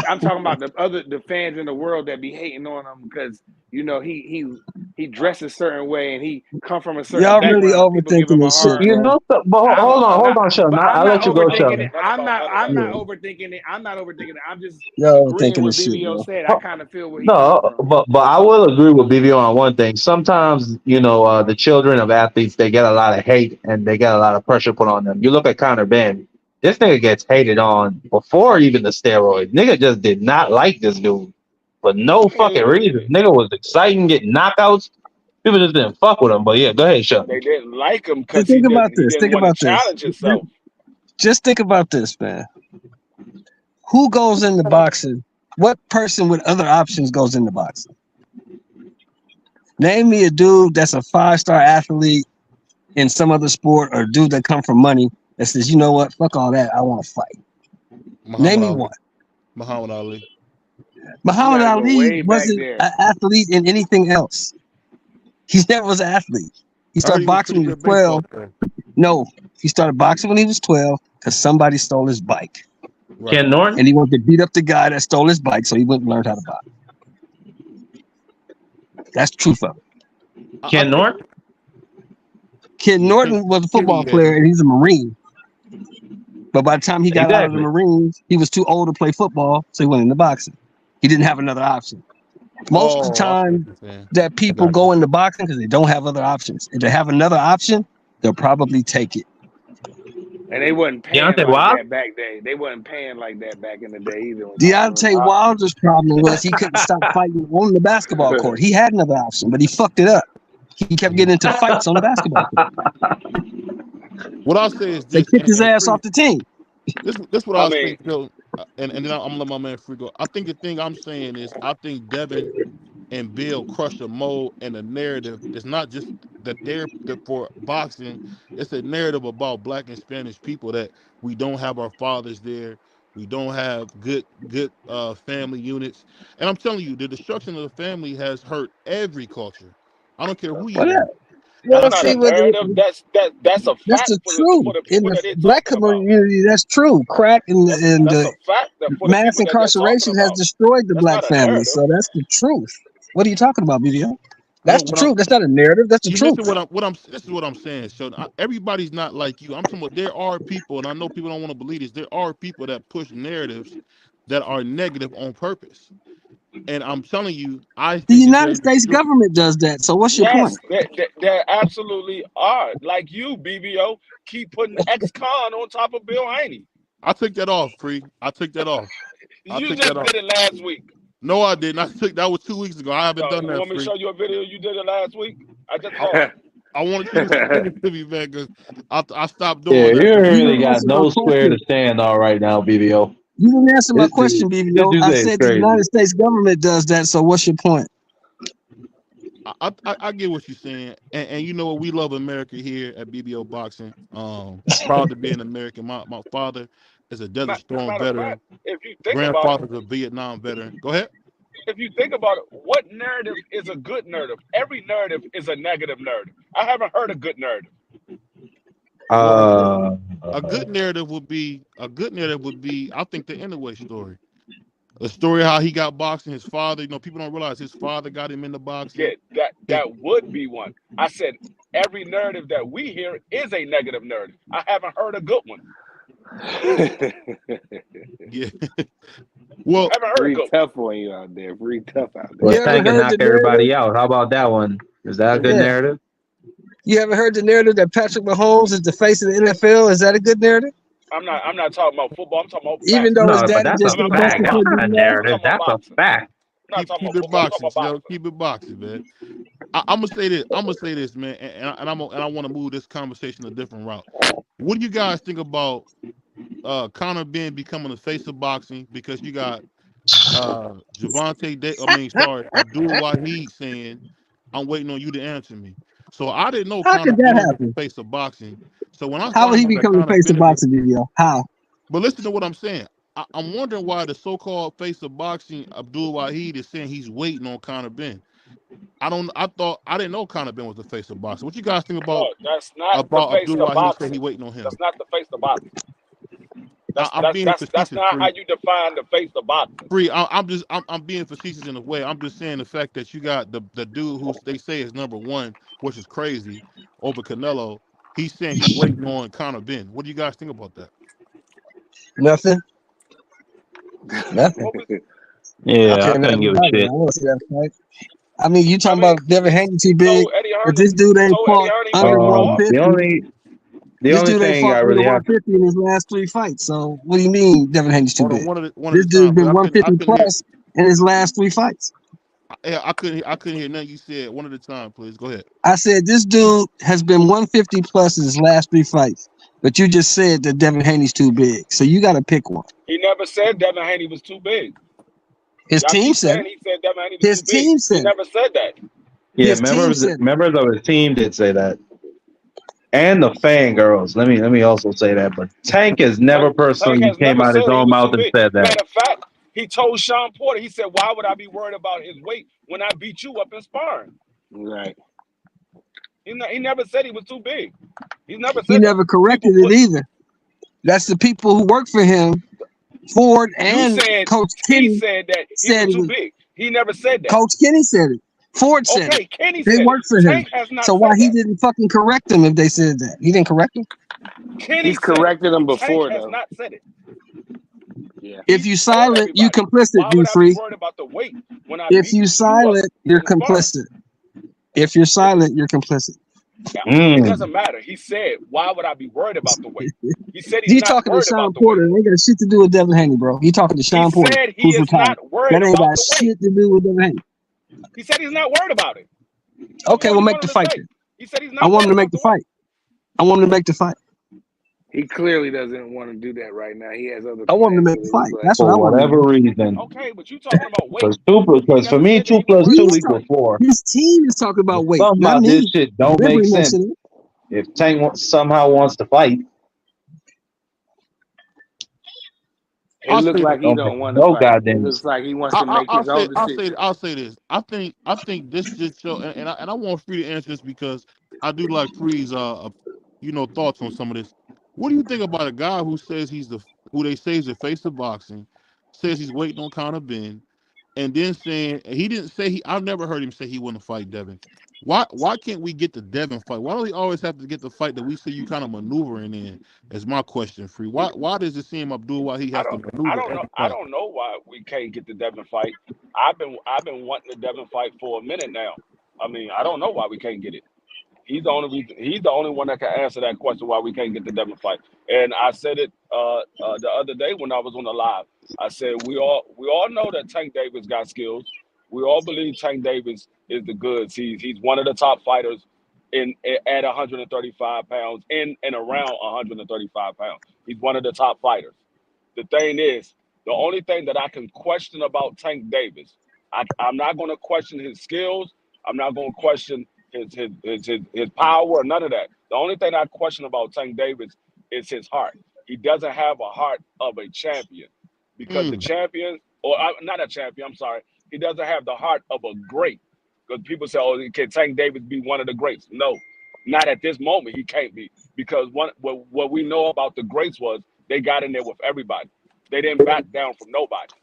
I'm talking about the fans in the world that be hating on him because he dressed a certain way and he come from a certain Y'all really background and people give overthinking him a this shit, hard. You bro. know, but I'm hold on, Sheldon. but I'm I'll not let you go, overthinking Sheldon. it. Nothing about none of I'm that. not Yeah. overthinking it. I'm not overthinking it. I'm just Y'all agreeing overthinking with this shit, BVO bro. said. I kind of feel where he coming No, from. but I will agree with BBO on one thing. Sometimes, the children of athletes, they get a lot of hate and they get a lot of pressure put on them. You look at Conor Ben. This nigga gets hated on before even the steroids. Nigga just did not like this dude for no fucking reason. Nigga was exciting, getting knockouts. People just didn't fuck with him. But yeah, go ahead, Sheldon. They didn't like him Just because think about he this. didn't Think want to about this. challenge himself. Just think about this, man. Who goes into boxing? What person with other options goes into boxing? Name me a dude that's a 5-star athlete in some other sport or a dude that come from money that says, you know what, fuck all that, I want to fight. Name Muhammad me Ali. one. Muhammad Ali. You got Muhammad to go Ali way back wasn't there. an athlete in anything else. He never was an athlete. He I heard started he was a boxing pretty when he was good baseball 12. player. No, he started boxing when he was 12 because somebody stole his bike. Right. Ken Norton? And he wanted to beat up the guy that stole his bike, so he went and learned how to box. That's the truth of it. I Ken think Norton? Ken Norton was a football Kenny had player and he's a Marine. But by the time he got out of the Exactly. Marines, he was too old to play football, so he went into boxing. He didn't have another option. Most of the I see what time you're saying. that I people got you. go into boxing because they don't have other options. If they have another option, they'll probably take it. And they wasn't paying Deontay like Wilder? that back then. They wasn't paying like that back in the day either. When you Deontay Wilder's problem was he couldn't stop fighting on the basketball court. He had another option, but he fucked it up. He kept getting into fights on the basketball court. What I'll say is They this, kicked his and ass free. off the team. This what I I'll mean, say, Phil, and then I'm gonna let my man free go. I think the thing I'm saying is I think Devin and Bill crush a mold and a narrative. It's not just that for boxing. It's a narrative about black and Spanish people that we don't have our fathers there. We don't have good family units. And I'm telling you, the destruction of the family has hurt every culture. I don't care who Well, you are. And that's I well, not see a think what narrative. That's a that's fact the for truth. the In people the that they're black talking about. community, that's true. Crack and That's the a fact that for the mass people that they're talking incarceration has about. destroyed the That's black not a family. narrative. So that's the truth. What are you talking about, BBO? no, That's the truth. That's not a narrative. That's the you truth. listen this is what I'm saying. So everybody's not like you. I'm talking about there are people, and I know people don't want to believe this. There are people that push narratives that are negative on purpose. And I'm telling you, I The think that United they're States destroyed. government does that. So what's your point? Yes, there absolutely are. Like you, BBO, keep putting ex-con on top of Bill Haney. I took that off, Free. I took that off. I You took that just off. did it last week. No, I didn't. I took that was 2 weeks ago. I haven't done You that, want me to Free. show you a video you did it last week? I just saw it. I wanted you to send it to me, man, because I stopped Yeah, doing you that. 'Cause You really didn't got answer my no square to question. stand on right now, BBO. You didn't answer my This question, dude, this BBO. dude I is said the crazy. United States government does that. So what's your point? I get what you're saying, and you know what? We love America here at BBO Boxing. Proud to be an American. My father is a Desert Storm Matter of fact, veteran. if you think about it, Grandfather's a Vietnam veteran. Go ahead. what narrative is a good narrative? Every narrative is a negative narrative. I haven't heard a good narrative. Well, Uh, a good narrative would be I think the Inouye story. A story how he got boxing. His father, people don't realize his father got him into boxing. Yeah, that would be one. I said every narrative that we hear is a negative narrative. I haven't heard a good one. Yeah. Well, I haven't heard a Free good tough on you out there. Free tough out Well, You there. ever Tank can heard knock the narrative? everybody out. How about that one? Is that a good Yeah. narrative? You ever heard the narrative that Patrick Mahomes is the face of the NFL? Is that a good narrative? I'm not talking about football. I'm talking about Even though his basketball. No, but daddy that's a just I'm got talking fact. busted about That's for not a boxing. I'm narrative. DUI. talking about That's a boxing. fact. I'm not talking keep about it football. I'm boxing, talking about yo. boxing. Keep it boxing, man. I'm gonna say this. I'm gonna say this, man, and I want to move this conversation a different route. What do you guys think about Conor Ben becoming the face of boxing? Because you got Abdul Wahid saying, "I'm waiting on you to answer me." So I didn't know How Conor could that Ben was the happen? face of boxing. So when I How would found he out that become the Conor face of Ben, boxing, video? How? but listen to what I'm saying. I'm wondering why the so-called face of boxing, Abdul Wahid, is saying he's waiting on Conor Ben. I didn't know Conor Ben was the face of boxing. What you guys think No, that's not the face Abdul of Wahid saying he boxing. waiting on him? That's not the face of boxing. I'm being That's facetious, not how Free. you define the face of boxing. Free. I'm being facetious in a way. I'm just saying the fact that you got the dude who they say is number one, which is crazy, over Canelo. He's saying he's waiting on Conor Ben. What do you guys think about that? Nothing. Nothing. What was I Yeah, I couldn't couldn't nothing give a about it. I shit. want to see that fight. I mean, you I talking mean? about Devin Haney too big, So Eddie but Hearn, this dude ain't so Eddie fought Hearn ain't under waiting it off. The 150. only This dude ain't thing fought I under really have to 150 in his last 3 fights. So what do you mean Devin Haney's too Hold on, big? one at This a dude's time, been because I 150 couldn't hear. plus in his last 3 fights. I couldn't hear nothing you said. One at a time, please. Go ahead. I said this dude has been 150 plus in his last 3 fights, but you just said that Devin Haney's too big. So you got to pick one. He never said Devin Haney was too big. His Y'all team keep said saying it. he said Devin Haney was His too big. team He said it. never said that. Yeah, His team said it. members of his team did say that, and the fangirls. Let me also say that. But Tank has never Tank personally has came never out his said he own was mouth too and big. said that. Matter of fact, he told Sean Porter, he said, "Why would I be worried about his weight when I beat you up in sparring?" Right. He never said he was too big. He's never He said that. never People corrected it put either. That's the people who work for him. Ford you and said Coach he Kenny said that he said was it too was. big. He never said that. Coach Kenny said it. Ford said it. Okay, Kenny They said it. work for him. Tank has not So why said he that. didn't fucking correct them if they said that? He didn't correct them. Kenny He's said it. corrected him Tank before has though. not said it. Yeah. If He's you told silent, you everybody, complicit, "Why D would I be Free. worried about the weight when I If beat you you up silent, you're in sparring?" complicit. If you're silent, you're complicit. It Mm. doesn't matter. He said, "Why would I be worried about the weight?" He said he's You not talking to worried Sean about the weight. Porter? It ain't got shit to do with Devin Haney, bro. You talking to He Sean Porter, said he who's is retired. not worried That ain't about got the weight. shit to do with Devin Haney. He said he's not worried about it. That's Okay, what we'll he make the wanted to fight say. then. He said he's I not want him worried to make about the the weight. fight. I want him to make the fight. He clearly doesn't want to do that right now. He has other I want him to plans. make So the it's fight. like, That's what For I want him to whatever do. reason, Okay, but you talking about weight. He because for never me, said that two he was plus worried two about the equals weight. four. His team is talking about weight, not Somehow me. this shit don't They make bring that sense. shit up. If Tank somehow wants to fight, it I'll looks say this. like he don't make don't want to no fight. It goddamn looks sense. like he wants to make his own decision. I'll say this. I think this just show, and I want Free to answer this because I do like Free's thoughts on some of this. What do you think about a guy who says who they say is the face of boxing, says he's waiting on Conor Ben, and then saying he didn't say I've never heard him say he wouldn't fight Devin. Why can't we get the Devin fight? Why do we always have to get the fight that we see you kind of maneuvering in? Is my question, Free. Why does it seem Abdul why he has to maneuver every I fight? don't know why we can't get the Devin fight. I've been wanting the Devin fight for a minute now. I mean, I don't know why we can't get it. He's the only reason. He's the only one that can answer that question why we can't get the Devin fight. And I said it the other day when I was on the live. I said we all know that Tank Davis got skills. We all believe Tank Davis is the goods. He's one of the top fighters at 135 pounds and around 135 pounds. He's one of the top fighters. The thing is, the only thing that I can question about Tank Davis, I'm not going to question his skills. I'm not going to question his power or none of that. The only thing I question about Tank Davis is his heart. He doesn't have a heart of a champion because the Mm. champion, or not a champion, I'm sorry, he doesn't have the heart of a great. Because people say, "Oh, can Tank Davis be one of the greats?" No, not at this moment. He can't be because what we know about the greats was they got in there with everybody. They didn't back down from nobody.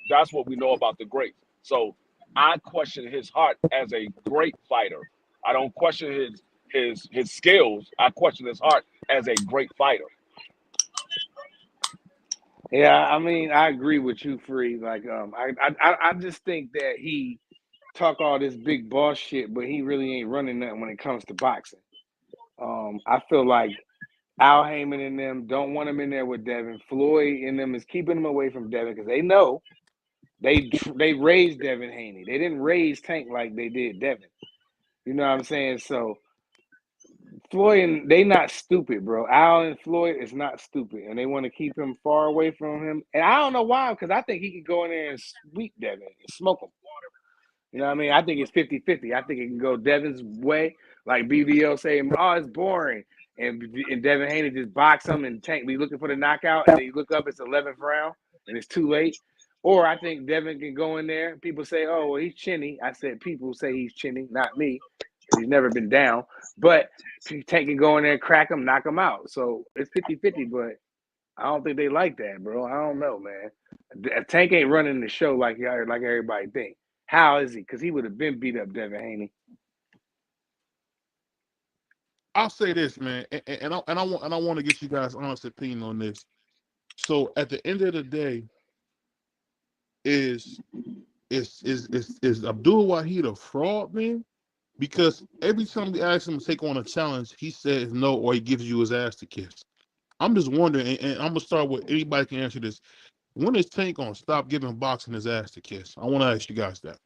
That's what we know about the greats. So I question his heart as a great fighter. I don't question his skills. I question his heart as a great fighter. Yeah, I mean, I agree with you, Free. Like, I just think that he talk all this big boss shit, but he really ain't running nothing when it comes to boxing. I feel like Al Heyman and them don't want him in there with Devin. Floyd and them is keeping him away from Devin because they know they raised Devin Haney. They didn't raise Tank like they did Devin. You know what I'm saying? So Floyd and they not stupid, bro. Al and Floyd is not stupid, and they want to keep him far away from him. And I don't know why, because I think he could go in there and sweep Devin and smoke him. You know what I mean? I think it's 50-50. I think it can go Devin's way, like BVO saying, "Oh, it's boring," and Devin Haney just box him and Tank be looking for the knockout, and then you look up, it's 11th round, and it's too late. Or I think Devin can go in there. People say, "Oh, well, he's chinny." I said, "People say he's chinny, not me, because he's never been down." But Tank can go in there, crack him, knock him out. So it's 50-50, but I don't think they like that, bro. I don't know, man. Tank ain't running the show like everybody think. How is he? Because he would have been beat up Devin Haney. I'll say this, man, and I want to get you guys' honest opinion on this. So at the end of the day, is Abdul Wahid a fraud, man? Because every time we ask him to take on a challenge, he says no, or he gives you his ass to kiss. I'm just wondering, and I'm gonna start with anybody can answer this. When is Tank gonna stop giving boxing his ass to kiss? I want to ask you guys that.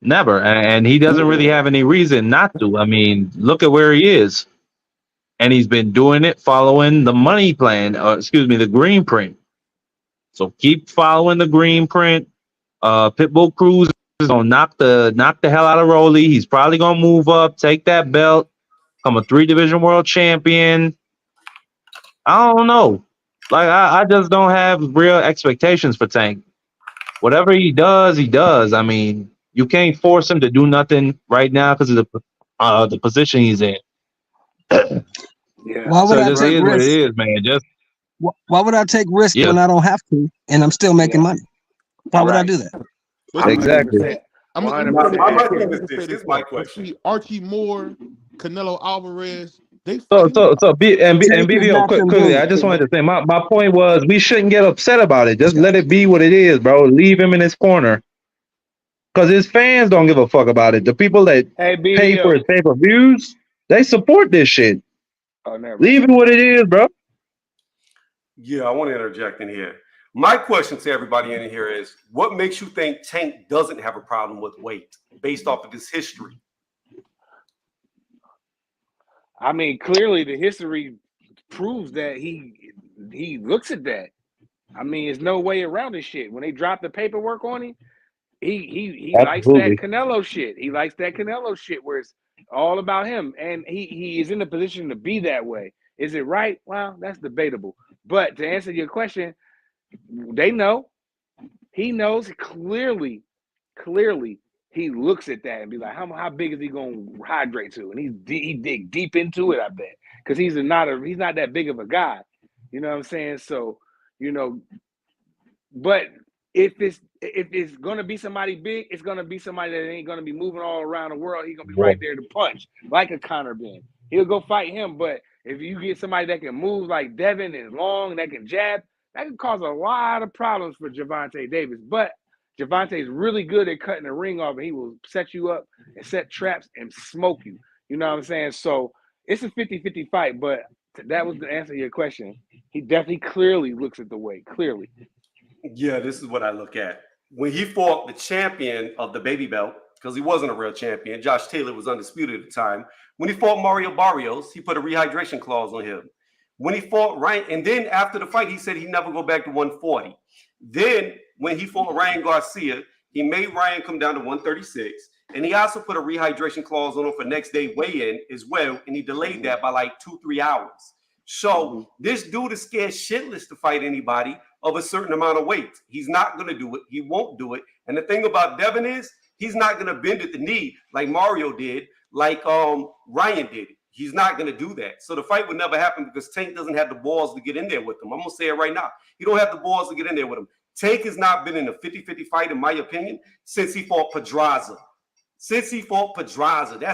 Never, and he doesn't really have any reason not to. I mean, look at where he is, and he's been doing it following the money plan, the green print. So keep following the green print. Pitbull Cruz is gonna knock the hell out of Rolly. He's probably gonna move up, take that belt, become a 3-division world champion. I don't know. Like I just don't have real expectations for Tank. Whatever he does, he does. I mean, you can't force him to do nothing right now because of the position he's in. Yeah. Why would So I just take is what it risks? is, man. Just Why would I take risks yeah, when I don't have to and I'm still making money? Why would I do that? exactly. I'm My thing is this. Here's my question. See, Archie Moore, Canelo Alvarez, they So fight. Tank is BVO not them quickly. I dudes. just wanted to say my point was we shouldn't get upset about it. Just let it be what it is, bro. Leave him in his corner because his fans don't give a fuck about it. The people that Hey, pay for his BVO. pay-per-views, they support this shit. Oh, never mind. Leave it what it is, bro. Yeah, I want to interject in here. My question to everybody in here is, what makes you think Tank doesn't have a problem with weight based off of his history? I mean, clearly the history proves that he looks at that. I mean, there's no way around this shit. When they drop the paperwork on him, he likes that Absolutely. Canelo shit. He likes that Canelo shit where it's all about him, and he is in a position to be that way. Is it right? Well, that's debatable. But to answer your question, they know. He knows clearly. He looks at that and be like, how big is he going to hydrate to? And he dig deep into it, I bet, because he's not that big of a guy. You know what I'm saying? So, but if it's gonna be somebody big, it's gonna be somebody that ain't gonna be moving all around the world. He's gonna be right there to punch, like a Conor Ben. He'll go fight him. But if you get somebody that can move like Devin and long, that can jab, that can cause a lot of problems for Gervonta Davis. But Gervonta is really good at cutting the ring off, and he will set you up and set traps and smoke you. You know what I'm saying? So it's a 50-50 fight, but that was the answer to your question. He definitely clearly looks at the weight, clearly. Yeah, this is what I look at. When he fought the champion of the baby belt, because he wasn't a real champion, Josh Taylor was undisputed at the time. When he fought Mario Barrios, he put a rehydration clause on him. When he fought Ryan, and then after the fight, he said he'd never go back to 140. Then when he fought Ryan Garcia, he made Ryan come down to 136. And he also put a rehydration clause on him for next day weigh-in as well. And he delayed that by like 2-3 hours. So this dude is scared shitless to fight anybody of a certain amount of weight. He's not going to do it. He won't do it. And the thing about Devin is he's not going to bend at the knee like Mario did, like Ryan did. He's not going to do that. So the fight would never happen because Tank doesn't have the balls to get in there with him. I'm going to say it right now. He don't have the balls to get in there with him. Tank has not been in a 50-50 fight, in my opinion, since he fought Pedraza. That's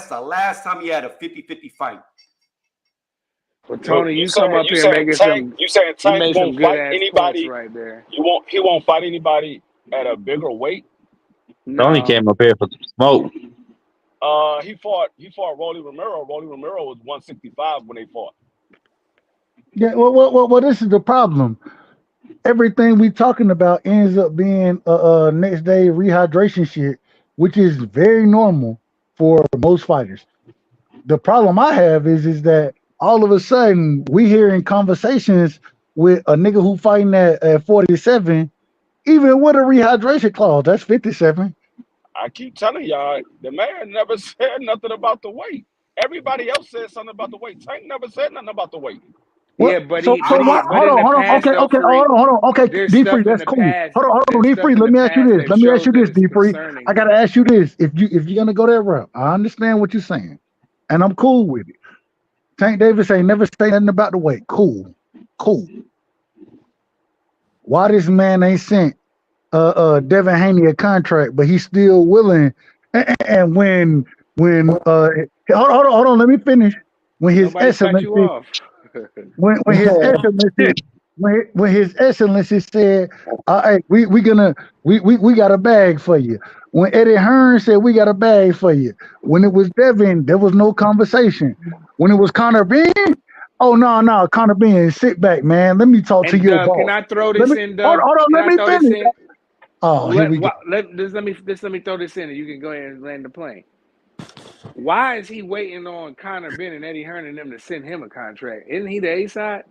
the last time he had a 50-50 fight. Well, Tony, You you come saying up here making some. you saying You Tank made some won't good fight ass points anybody? right there. He won't fight anybody at a bigger weight. Tony No, came up here for some smoke. He fought Rolly Romero. Rolly Romero was 165 when they fought. Yeah, well, this is the problem. Everything we talking about ends up being next day rehydration shit, which is very normal for most fighters. The problem I have is that all of a sudden we hearing conversations with a nigga who fighting at 47, even with a rehydration clause, that's 57. I keep telling y'all, the man never said nothing about the weight. Everybody else said something about the weight. Tank never said nothing about the weight. Well, yeah, but so he, so but he, why, but in the hold on. past Okay, though, okay, Free, hold on. Okay, there's D Free, stuff in that's the cool. past. Hold on, There's D stuff Free. in Let the me ask you past this. that Let me ask shows you that this, it's D Free. concerning. I gotta ask you this. If you're gonna go that route, I understand what you're saying, and I'm cool with it. Tank Davis ain't never say nothing about the weight. Cool. Why this man ain't sent Devin Haney a contract, but he's still willing? And when hold on, let me finish. When his Nobody cut you excellency off. when his excellency when his excellency said, hey, we got a bag for you. When Eddie Hearn said we got a bag for you. When it was Devin, there was no conversation. When it was Connor Bean, oh no, Connor Bean, sit back, man. Let me talk to And your Dub, can boss. I throw Let this me in, Dub? hold on, Can let I me throw this finish. in? Oh, here we go. Let me throw this in, and you can go ahead and land the plane. Why is he waiting on Connor Ben and Eddie Hearn and them to send him a contract? Isn't he the A side?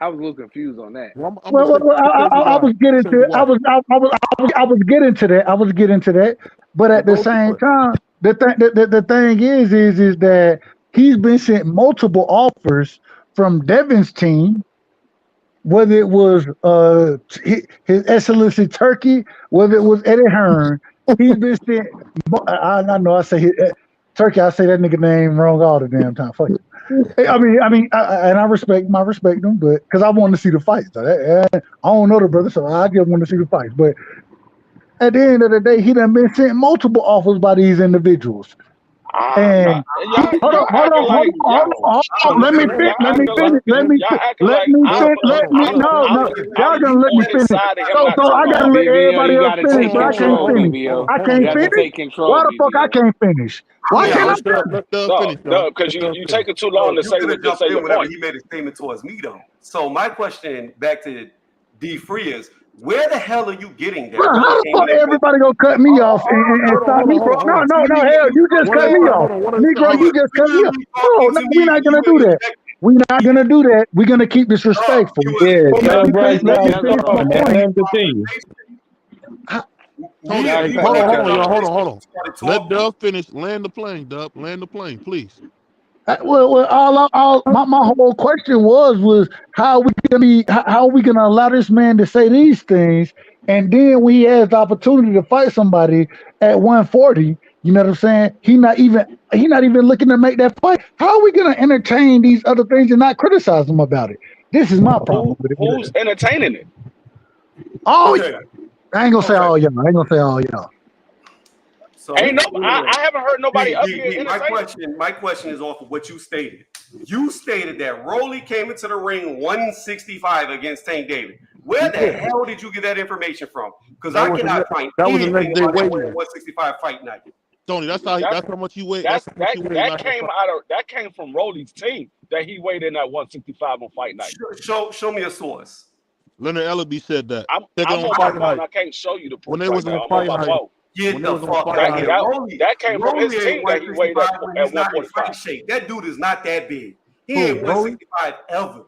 I was a little confused on that. Well, I'm Well, gonna tell you I why. was getting Tell you to why. I was getting to that. I was getting to that. But Well, at the go same through it. time, the thing is that he's been sent multiple offers from Devin's team, whether it was his excellency Turkey, whether it was Eddie Hearn. He's been sent. I know I say Turkey. I say that nigga name wrong all the damn time. Fuck it. And I respect him, but because I want to see the fights. So I don't know the brother, so I just want to see the fights. But at the end of the day, he done been sent multiple offers by these individuals. And Y'all acting like hold on. Let me finish. Let me finish. y'all acting like Let me. No. Y'all gonna let me on his finish. side of him So not I telling gotta y'all. let BVO, everybody you else got to finish, take but I can't control, finish. BVO. I You can't have to finish. take control, Why the fuck I BVO. can't finish? Why Hold on. can't I finish? Let Dub No, finish, y'all. because Let Dub you finish. taking too No, long to you could have jumped say in your whenever point. he made a statement towards me, though. So my question back to D Free is, where the hell are you getting that Bro, how Rolly the came fuck in there with? everybody gonna cut me off and Hold stop on, me hold from? on, hold Hold on. on. No, You need hell, you just One at cut a me time. off. Hold on. One at a time. Negro, Hold you on. just you cut me was off. talking No, to we're me not when you gonna were do that. interjecting. We're not gonna do that. We're gonna keep this respectful. You was Yeah, But tell let me Bryce finish. Let me Love Yeah, to that's finish talk, my wrong. man. point. Let him continue. Me Tony, and Y'all hey, you cut. hold got on, Y'all into hold cut on, him y'all. off. Hold on, conversation. hold We on. started Let talking. Dub finish. Land the plane, Dub. Land the plane, please. My whole question was how are we gonna allow this man to say these things, and then when he has the opportunity to fight somebody at 140, you know what I'm saying? He not even looking to make that fight. How are we gonna entertain these other things and not criticize him about it? This is my problem with Who's it. entertaining it? All Okay, I ain't gonna say okay. all y'all. I ain't gonna say all y'all. Ain't no. So anyway, I haven't heard nobody up here My entertaining. question is off of what you stated. You stated that Rolly came into the ring 165 against Tank David. Where the Yeah. hell did you get that information from? Because That I was cannot find that was the anything next day about that waiting. 165 fight night. Tony, that's That's how much you wait. that's That's how much that you waiting that out here. came from Rolly's team that he weighed in at 165 on fight night. Show me a source. Leonard Ellaby said that. Check it I'm on on my fight phone. night. I can't show you the When proof they right was now. on I'm on fight my night. phone. When Get they the was on fuck fight out of That night. here. that that came from his Rolly ain't team that he weighed 165 when at he's not in 145. fight shape. That dude is not that big. He Who? ain't Rolly? 165 ever.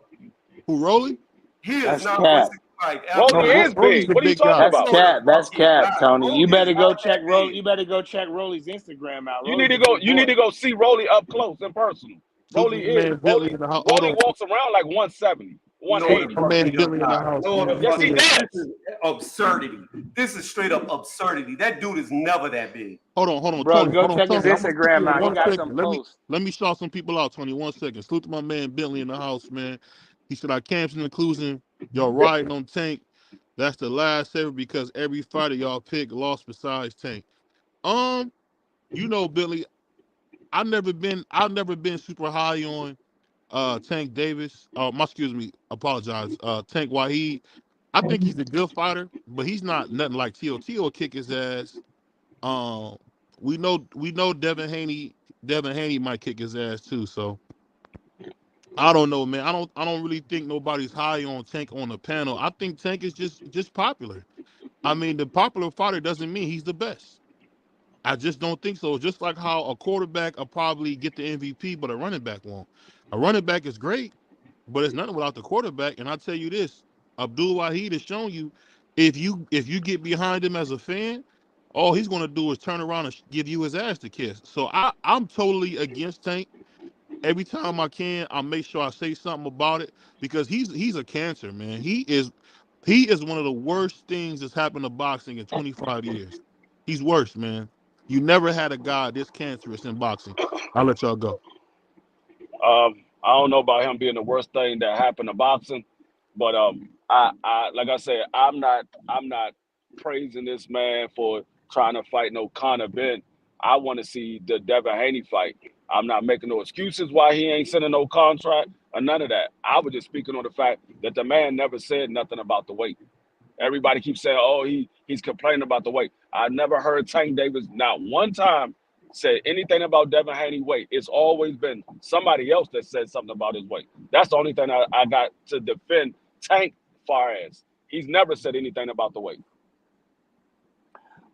Who, Rolly? He is That's not cap. 165 Rolly ever. is Rolly's big. a What are you big talking guy. That's about? No, the cap. fuck That's he's cap, not. Tony. You Rolly is better not go that check big. You better go check Rolly's Instagram out. You need Rolly's to a go. big You need boy. to go see Rolly up close and personal. Salute to my man Bentley in the house. Hold Rolly on. walks around like 170, No, the 180. My fuck he man does Bentley in the not. house, No, the man. Yes, fuck he he Bentley. does. does. This is absurdity. This is straight up absurdity. That dude is never that big. Hold on, Bro, Tony. go check his Tony. I'm gonna skip Instagram you in out. He one got some second. posts. Let me shout some people out, Tony. 1 second. Salute to my man Bentley in the house, man. He said, I camps in inclusion. Y'all riding on Tank. That's the last ever because every fighter y'all pick lost besides Tank. You know, Billy, I've never been super high on Tank Davis. Excuse me, apologize. Tank Wahid. I think he's a good fighter, but he's not nothing like Tio. Tio will kick his ass. Um, we know Devin Haney might kick his ass too. So I don't know, man. I don't really think nobody's high on Tank on the panel. I think Tank is just popular. I mean, the popular fighter doesn't mean he's the best. I just don't think so. Just like how a quarterback will probably get the MVP, but a running back won't. A running back is great, but it's nothing without the quarterback. And I'll tell you this, Abdul Wahid has shown you, if you get behind him as a fan, all he's going to do is turn around and give you his ass to kiss. So I'm totally against Tank. Every time I can, I make sure I say something about it because he's a cancer, man. He is one of the worst things that's happened to boxing in 25 years. He's worse, man. You never had a guy this cancerous in boxing. I'll let y'all go. I don't know about him being the worst thing that happened to boxing, but I like I said, I'm not praising this man for trying to fight no Conor Ben. I want to see the Devin Haney fight. I'm not making no excuses why he ain't sending no contract or none of that. I was just speaking on the fact that the man never said nothing about the weight. Everybody keeps saying, "Oh, he's complaining about the weight." I never heard Tank Davis not one time say anything about Devin Haney weight. It's always been somebody else that said something about his weight. That's the only thing I got to defend Tank far as. He's never said anything about the weight.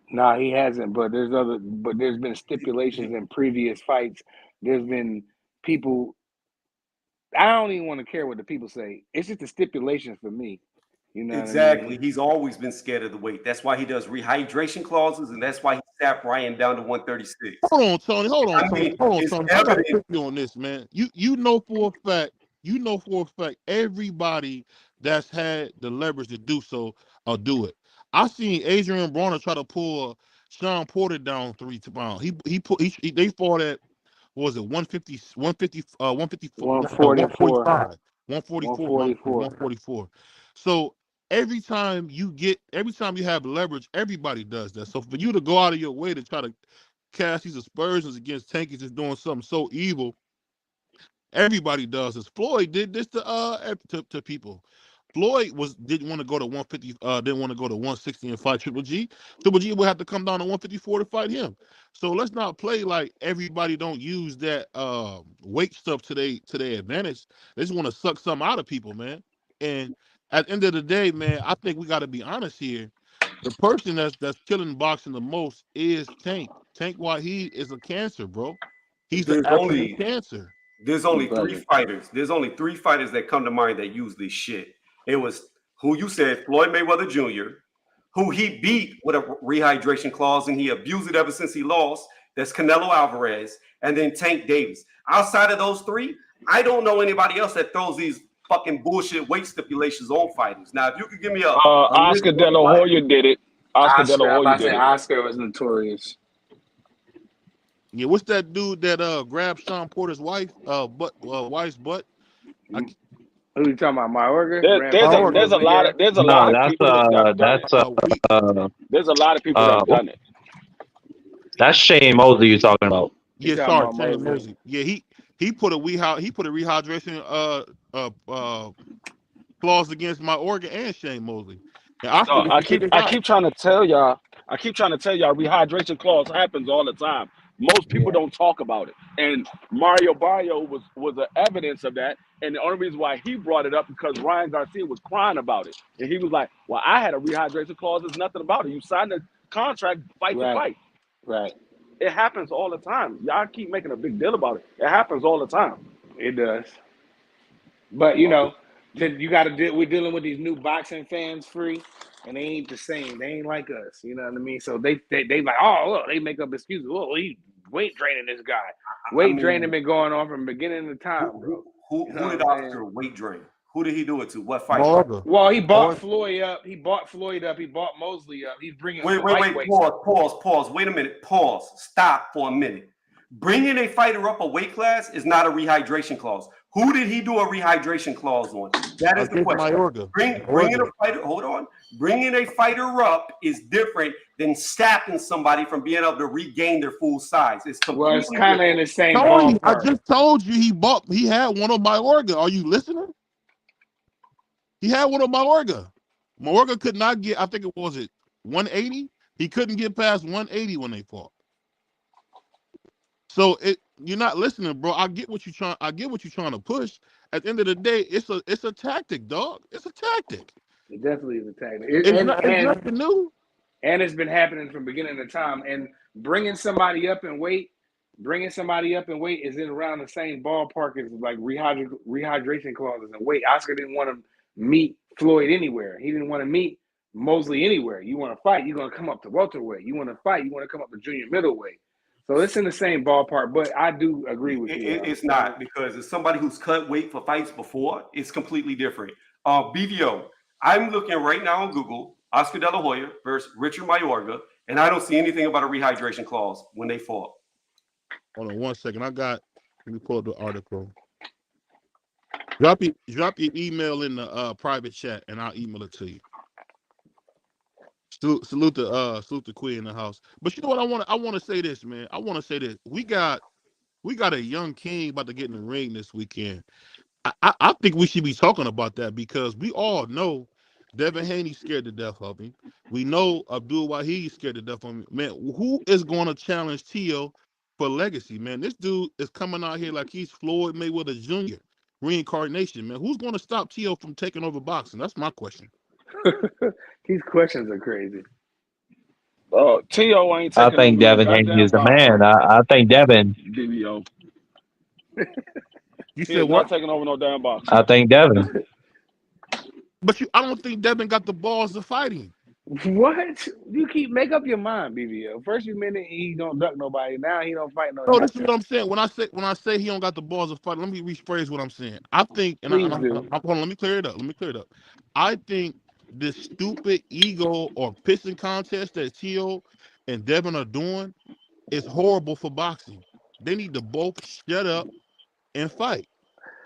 Nah, he hasn't. But there's been stipulations in previous fights. There's been people. I don't even want to care what the people say. It's just the stipulations for me. You know Exactly. what I mean? He's always been scared of the weight. That's why he does rehydration clauses, and that's why he sapped Ryan down to 136. Hold on, Tony. I mean, it's Tony. I gotta evident. put you on this, man. You know for a fact, everybody that's had the leverage to do so do it. I seen Adrian Broner try to pull Sean Porter down 3 pounds. They fought at, what was it, 150, 144. 145, 144, my bad, 144. 144. So every time you have leverage, everybody does that. So for you to go out of your way to try to cast these aspersions against Tank is just doing something so evil. Everybody does this. Floyd did this to people. Floyd didn't want to go to 150, didn't want to go to 160 and fight Triple G. Triple G would have to come down to 154 to fight him. So let's not play like everybody don't use that weight stuff to their advantage. They just want to suck something out of people, man. And at the end of the day, man, I think we got to be honest here. The person that's killing boxing the most is Tank. Tank Wahid is a cancer, bro. He's an absolute cancer. There's only three fighters. There's only 3 fighters that come to mind that use this shit. It was who you said, Floyd Mayweather Jr., who he beat with a rehydration clause, and he abused it ever since he lost. That's Canelo Alvarez, and then Tank Davis. Outside of those 3, I don't know anybody else that throws these fucking bullshit weight stipulations on fighters. Now, if you could give me Oscar De La Hoya did it. Oscar was notorious. Yeah, what's that dude that grabbed Sean Porter's wife's butt? Who you talking about? Mayorga? There's a lot of people that done it. That's Shane Mosley you're talking about. Yeah, sorry, Shane Mosley. Yeah, he put a rehydration clause against Mayorga and Shane Mosley. I keep trying to tell y'all, rehydration clause happens all the time. Most people don't talk about it. And Mario Barrio was the evidence of that. And the only reason why he brought it up because Ryan Garcia was crying about it. And he was like, well, I had a rehydration clause. There's nothing about it. You signed a contract, fight to fight. Right. It happens all the time. Y'all keep making a big deal about it. It happens all the time. It does. But, you know, you got to we're dealing with these new boxing fans, Free, and they ain't the same. They ain't like us. You know what I mean? So they like, oh, look, they make up excuses. Oh, he weight draining this guy. Weight draining been going on from the beginning of time, bro. Who did Oscar weight drain? Who did he do it to? What fight? Well, he bought Floyd up. He bought Mosley up. He's bringing wait. Pause. Wait a minute. Pause. Stop for a minute. Bringing a fighter up a weight class is not a rehydration clause. Who did he do a rehydration clause on? That is the question. Mayorga. Bringing a fighter, hold on. Bringing a fighter up is different than stopping somebody from being able to regain their full size. It's completely Well, it's kind of in the same Tony, I ballpark. just told you he had one of Mayorga. Are you listening? He had one of Mayorga. Mayorga could not get, I think it was 180. He couldn't get past 180 when they fought. So you're not listening, bro. I get what you're trying to push. At the end of the day, it's a tactic, dog. It's a tactic. It definitely is a tactic. It's nothing new. And it's been happening from beginning of time. And bringing somebody up in weight is in around the same ballpark as like rehydration clauses and weight. Oscar didn't want to meet Floyd anywhere. He didn't want to meet Mosley anywhere. You want to fight, you're going to come up to welterweight. You want to fight, you want to come up to junior middleweight. So it's in the same ballpark, but I do agree with you. It's not, because it's somebody who's cut weight for fights before. It's completely different. BVO, I'm looking right now on Google, Oscar De La Hoya versus Richard Mayorga, and I don't see anything about a rehydration clause when they fought. Hold on 1 second. Let me pull up the article. Drop your email in the private chat, and I'll email it to you. Salute the queen in the house. But you know what I want to say this, man. I want to say this. We got a young king about to get in the ring this weekend. I think we should be talking about that, because we all know Devin Haney's scared to death of him. We know Abdul Wahid's scared to death of him. Man, who is going to challenge Tio for legacy, man? This dude is coming out here like he's Floyd Mayweather Jr. reincarnation, man. Who's going to stop Tio from taking over boxing? That's my question. These questions are crazy. Tio ain't I taking think over Devin Haney is the boxing. man. I think Devin. BVO. You He said is what? not taking over no damn boxing. I think Devin. But I don't think Devin got the balls to fight him. What? You make up your mind, BVO. First you minute he don't duck nobody. Now he don't fight no. No, this is what I'm saying. When I say he don't got the balls to fight, let me rephrase what I'm saying. I think, hold on, let me clear it up. I think this stupid ego or pissing contest that Tio and Devin are doing is horrible for boxing. They need to both shut up and fight.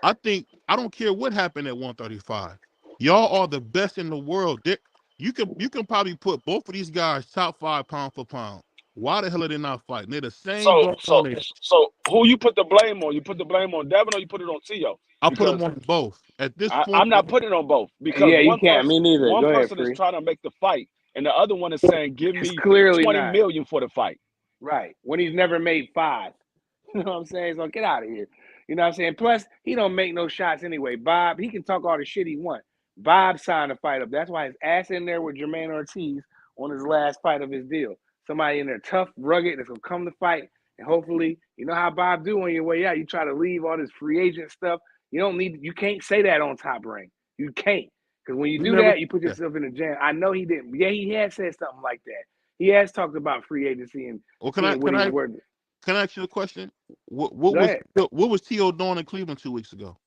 I don't care what happened at 135. Y'all are the best in the world. You can probably put both of these guys top 5 pound for pound. Why the hell are they not fighting? They're the same. So who you put the blame on? You put the blame on Devin, or you put it on Tio? I put them on both. At this point, I'm not putting it on both, because you can't. Me neither. One Go ahead, person is trying to make the fight, and the other one is saying, "Give me clearly $20 million for the fight." Right. When he's never made 5. You know what I'm saying? So get out of here. You know what I'm saying? Plus, he don't make no shots anyway. Bob, he can talk all the shit he wants. Bob signed a fight up. That's why his ass in there with Jermaine Ortiz on his last fight of his deal. Somebody in there tough, rugged, that's going to come to fight. And hopefully, you know how Bob do on your way out. You try to leave all this free agent stuff. You can't say that on Top Rank. You can't. Because when you do that, you put yourself in a jam. I know he didn't. Yeah, he had said something like that. He has talked about free agency and can I ask you a question? What was Tio doing in Cleveland 2 weeks ago?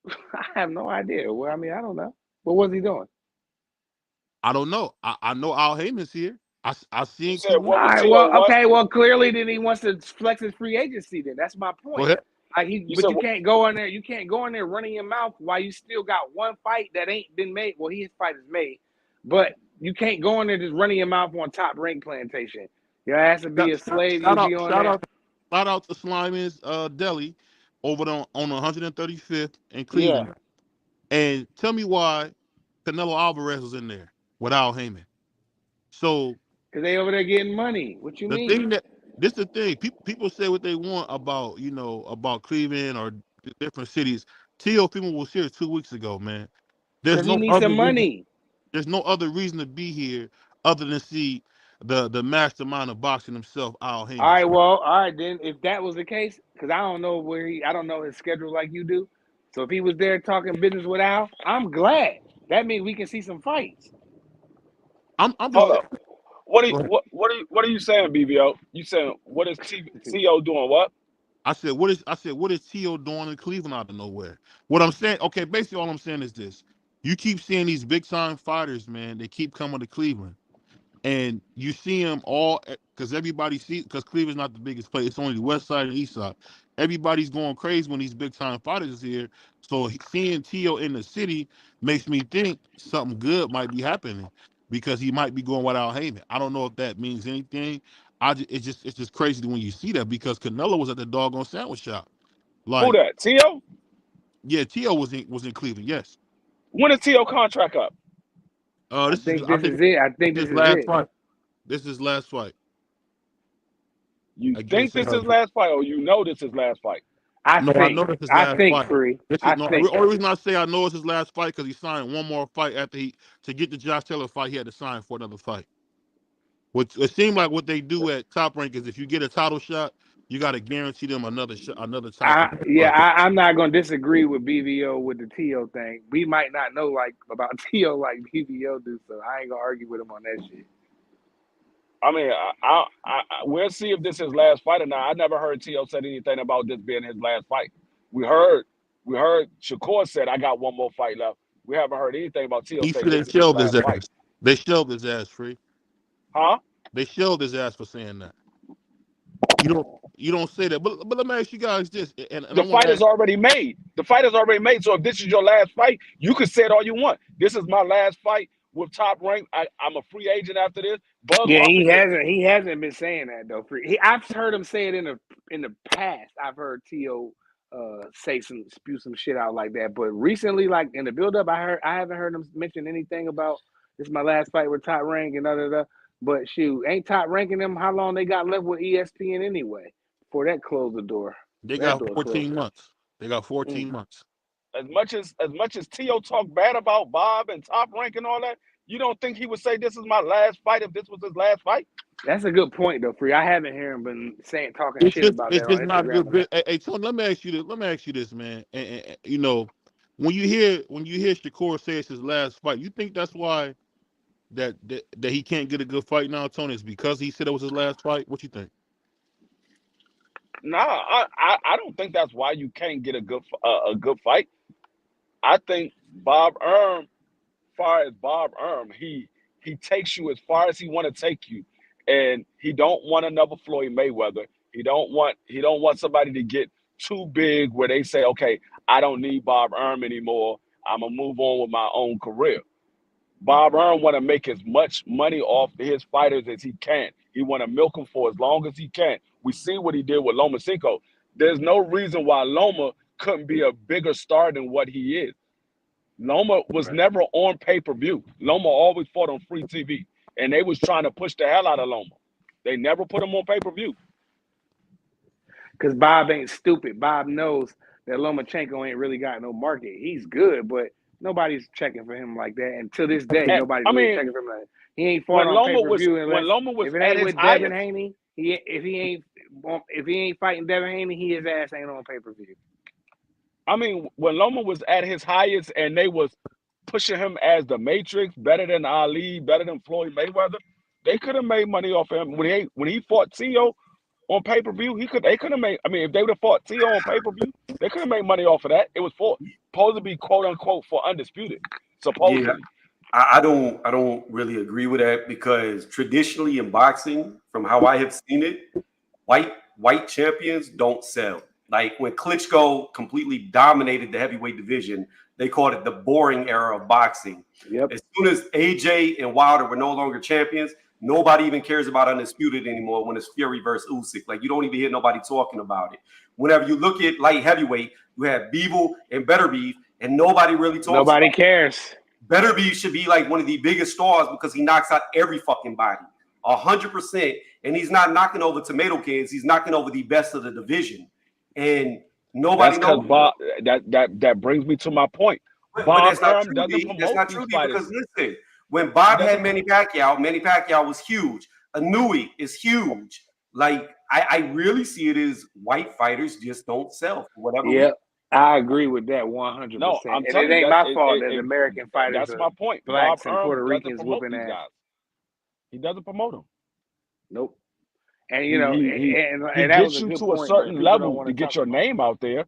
I have no idea. Well, I mean, I don't know. What was he doing? I don't know. I know Al Heyman's here. I see him. All right, well, clearly then he wants to flex his free agency. Then that's my point. Go ahead. You can't go in there. You can't go in there running your mouth while you still got one fight that ain't been made. Well, his fight is made, but you can't go in there just running your mouth on Top Rank Plantation. You know, it has to be a slave. Shout out to Slime's Deli over on 135th in Cleveland. Yeah. And tell me why Canelo Alvarez was in there with Al Heyman. So because they over there getting money. What you mean? This is the thing. People say what they want about about Cleveland or different cities. Teofimo was here 2 weeks ago, man. Because he needs some money. There's no other reason to be here other than see the mastermind of boxing himself, Al Heyman. All right, then if that was the case, because I don't know I don't know his schedule like you do. So if he was there talking business with Al, I'm glad. That means we can see some fights. Hold up. What are you saying, BVO? You saying what is Tio doing? What? I said what is Tio doing in Cleveland out of nowhere? What I'm saying, okay, basically all I'm saying is this. You keep seeing these big time fighters, man, they keep coming to Cleveland. And you see him all because everybody sees because Cleveland's not the biggest place. It's only the West Side and East Side. Everybody's going crazy when these big time fighters is here. So seeing Tio in the city makes me think something good might be happening because he might be going without Heyman. I don't know if that means anything. It's just crazy when you see that because Canelo was at the doggone sandwich shop. Who Like, that? Tio? yeah, Tio was in Cleveland. Yes. When is Tio contract up? I This is think this is it. I think this his is last it. fight. This is his last fight. You think Against this is last fight, or you know this is last fight? No, I know it's his I last think, fight. Free. This I is no. think. The only reason I say I know it's his last fight because he signed one more fight after to get the Josh Taylor fight. He had to sign for another fight. Which it seemed like what they do at Top Rank is if you get a title shot, you got to guarantee them another shot, another title. I'm not gonna disagree with BVO with the Tio thing. We might not know like about Tio like BVO do, so I ain't gonna argue with him on that shit. I mean, we'll see if this is his last fight or not. I never heard Tio said anything about this being his last fight. We heard Shakur said, "I got one more fight left." We haven't heard anything about Tio He saying said they this is his shelved his last ass. fight. They shelved his ass, Free. Huh? They shelved his ass for saying that. You don't say that, but let me ask you guys this, and The fight is already made. The fight is already made. So if this is your last fight, you can say it all you want. This is my last fight with Top Rank. I'm a free agent after this. Yeah, he hasn't been saying that though. I've heard him say it in the past. I've heard Tio spew some shit out like that. But recently, like in the build up, I haven't heard him mention anything about this is my last fight with Top Rank and da. But shoot, ain't Top Ranking them how long they got left with ESPN anyway? Before that closed the door. They got 14 months. They got 14 months. As much as Tio talked bad about Bob and Top Rank and all that, you don't think he would say this is my last fight if this was his last fight? That's a good point though, Free. I haven't heard him been talking shit about that on just not Instagram. good. Hey, Tony, let me ask you this, man. And you know, when you hear Shakur say it's his last fight, you think that's why that he can't get a good fight now, Tony? Is because he said it was his last fight? What you think? Nah, I don't think that's why you can't get a good fight. I think Bob Erm, far as Bob Erm, he takes you as far as he want to take you, and he don't want another Floyd Mayweather. He don't want somebody to get too big where they say, okay, I don't need Bob Erm anymore. I'm gonna move on with my own career. Bob Erm want to make as much money off his fighters as he can. He want to milk them for as long as he can. We see what he did with Lomachenko. There's no reason why Loma couldn't be a bigger star than what he is. Loma was never on pay-per-view. Loma always fought on free TV, and they was trying to push the hell out of Loma. They never put him on pay-per-view. Because Bob ain't stupid. Bob knows that Lomachenko ain't really got no market. He's good, but nobody's checking for him like that. And to this day, nobody's really checking for him like that. He ain't fought on pay-per-view if it ain't with Devin Haney. If he ain't fighting Devin Haney, his ass ain't on pay-per-view. I mean, when Loma was at his highest and they was pushing him as the Matrix, better than Ali, better than Floyd Mayweather, they could have made money off him. When he fought Tio on pay-per-view, they could have made, I mean, if they would have fought Tio on pay-per-view, they could have made money off of that. It was supposed to be quote unquote for undisputed. Supposedly. Yeah, I don't really agree with that because traditionally in boxing, from how I have seen it, white champions don't sell. Like when Klitschko completely dominated the heavyweight division, they called it the boring era of boxing. Yep. As soon as AJ and Wilder were no longer champions, nobody even cares about undisputed anymore when it's Fury versus Usyk. Like you don't even hear nobody talking about it. Whenever you look at light heavyweight, you have Beeble and Better Beef, and nobody really talks. Nobody cares. Better Beef should be like one of the biggest stars because he knocks out every fucking body, 100%. And he's not knocking over tomato cans. He's knocking over the best of the division. And nobody knows. Bob, that brings me to my point. But Bob that's not Erm true, doesn't D. promote That's not these true, D, fighters. because listen, when Bob had Manny Pacquiao was huge. Anui is huge. Like I really see it as white fighters just don't sell for whatever reason. I agree with that 100%. No, I'm and telling it ain't you, my fault that American fighters that's my point. blacks Bob and Erm Puerto doesn't Ricans promote whooping these ass. guys. He doesn't promote them. Nope. And you know, he that gets was a you good to point, a certain level to get talk your about. name out there,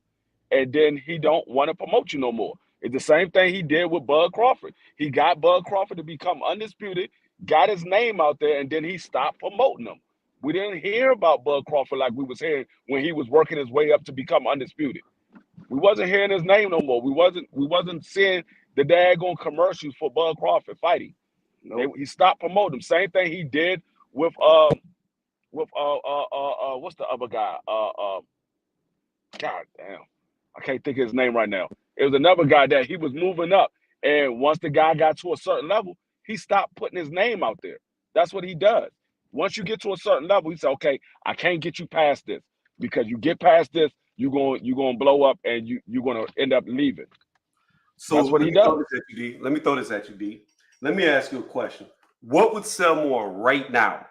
and then he don't want to promote you no more. It's the same thing he did with Bud Crawford. He got Bud Crawford to become undisputed, got his name out there, and then he stopped promoting him. We didn't hear about Bud Crawford like we was hearing when he was working his way up to become undisputed. We wasn't hearing his name no more. We wasn't seeing the daggone commercials for Bud Crawford fighting. Nope. He stopped promoting him. Same thing he did with what's the other guy? God damn, I can't think of his name right now. It was another guy that he was moving up, and once the guy got to a certain level, he stopped putting his name out there. That's what he does. Once you get to a certain level, he said, "Okay, I can't get you past this because you get past this, you're going to blow up, and you're going to end up leaving." So That's what let he me throw does. this at you, D. Let me throw this at you, D. Let me ask you a question. What would sell more right now,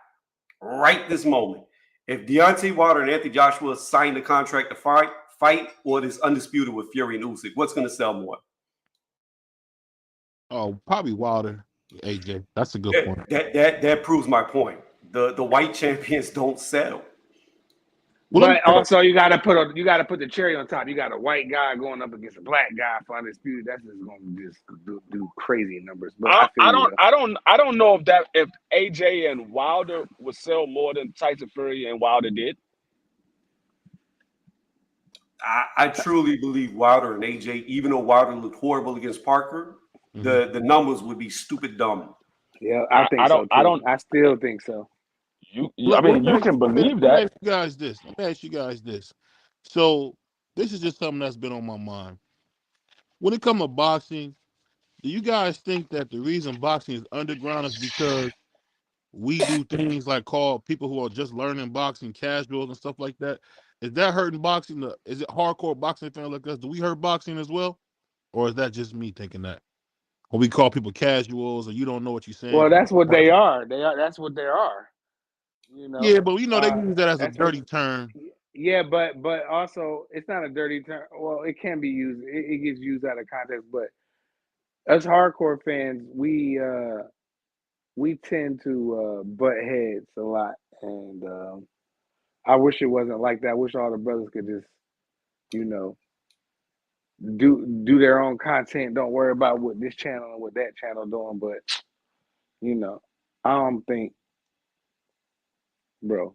right this moment, if Deontay Wilder and Anthony Joshua signed the contract to fight, or this undisputed with Fury and Usyk? What's going to sell more? Oh, probably Wilder, AJ. That's a good point. That proves my point. The white champions don't sell. Well, But also, you gotta put the cherry on top. You got a white guy going up against a black guy for undisputed. That's just going to just do crazy numbers. But I don't know if AJ and Wilder would sell more than Tyson Fury and Wilder did. I truly believe Wilder and AJ, even though Wilder looked horrible against Parker, the numbers would be stupid dumb. Yeah, I think so too. I still think so. I mean, you can believe that. Let me ask you guys this. So this is just something that's been on my mind. When it comes to boxing, do you guys think that the reason boxing is underground is because we do things like call people who are just learning boxing casuals and stuff like that? Is that hurting boxing? Is it hardcore boxing fans like us? Do we hurt boxing as well? Or is that just me thinking that? When we call people casuals or you don't know what you're saying? Well, that's what they are. That's what they are. You know. Yeah, but they use that as a dirty term. Yeah, but also it's not a dirty term. Well, it can be used. It gets used out of context. But us hardcore fans, we tend to butt heads a lot, and I wish it wasn't like that. I wish all the brothers could just, do their own content. Don't worry about what this channel and what that channel doing. But I don't think, bro.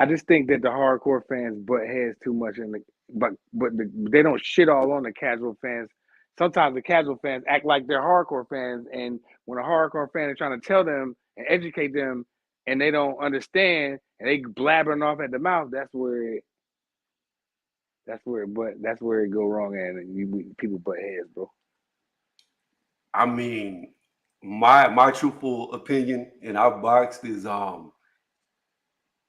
I just think that the hardcore fans butt heads too much they don't shit all on the casual fans. Sometimes the casual fans act like they're hardcore fans, and when a hardcore fan is trying to tell them and educate them, and they don't understand, and they blabbering off at the mouth, that's where it go wrong, and people butt heads, bro. I mean, my truthful opinion, and I've boxed, is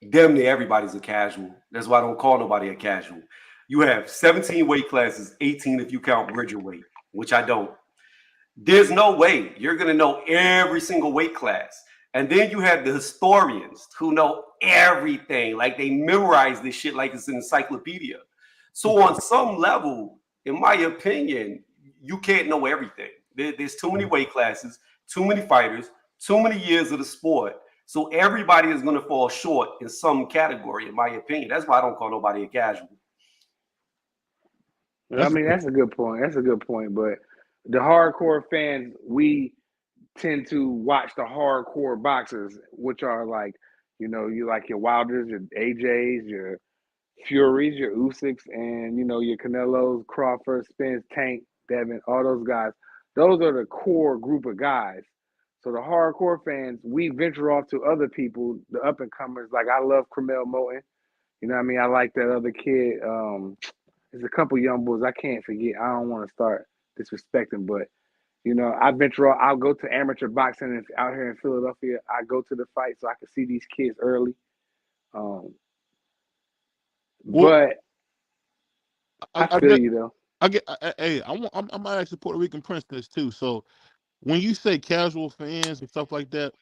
damn near everybody's a casual. That's why I don't call nobody a casual. You have 17 weight classes, 18 if you count Bridger weight, which I don't. There's no way you're going to know every single weight class. And then you have the historians who know everything. Like they memorize this shit like it's an encyclopedia. So on some level, in my opinion, you can't know everything. There's too many weight classes, too many fighters, too many years of the sport. So everybody is going to fall short in some category, in my opinion. That's why I don't call nobody a casual. I mean, that's a good point. But the hardcore fans, we tend to watch the hardcore boxers, which are like, you like your Wilders, your AJs, your Furies, your Usyks, and your Canelos, Crawford, Spence, Tank, Devin, all those guys. Those are the core group of guys. So the hardcore fans, we venture off to other people, the up and comers. Like I love Cromel Moten. You know what I mean? I like that other kid. There's a couple young boys I can't forget. I don't want to start disrespecting, but I venture off. I'll go to amateur boxing out here in Philadelphia. I go to the fight so I can see these kids early. But I feel you though. I'm actually Puerto Rican Prince this too. So when you say casual fans and stuff like that,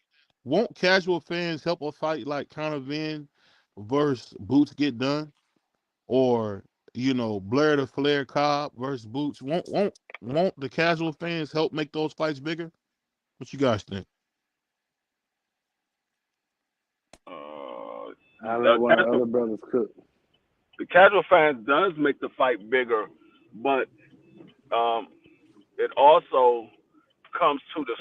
won't casual fans help a fight like Conor Benn versus Boots get done, or Blair the Flair Cobb versus Boots? Won't the casual fans help make those fights bigger? What you guys think? I let one of the other brothers cook. The casual fans does make the fight bigger, but it also comes to the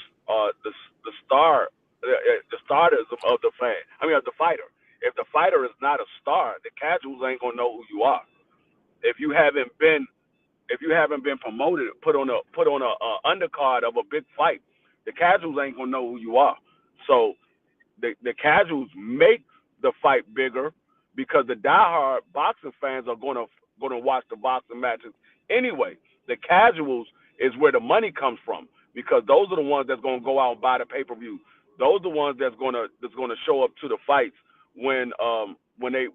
star the starters of the fan. I mean, of the fighter. If the fighter is not a star, the casuals ain't gonna know who you are. If you haven't been promoted, put on a undercard of a big fight, the casuals ain't gonna know who you are. So the casuals make the fight bigger because the diehard boxing fans are gonna watch the boxing matches anyway. The casuals is where the money comes from because those are the ones that's gonna go out and buy the pay-per-view. Those are the ones that's gonna show up to the fights when they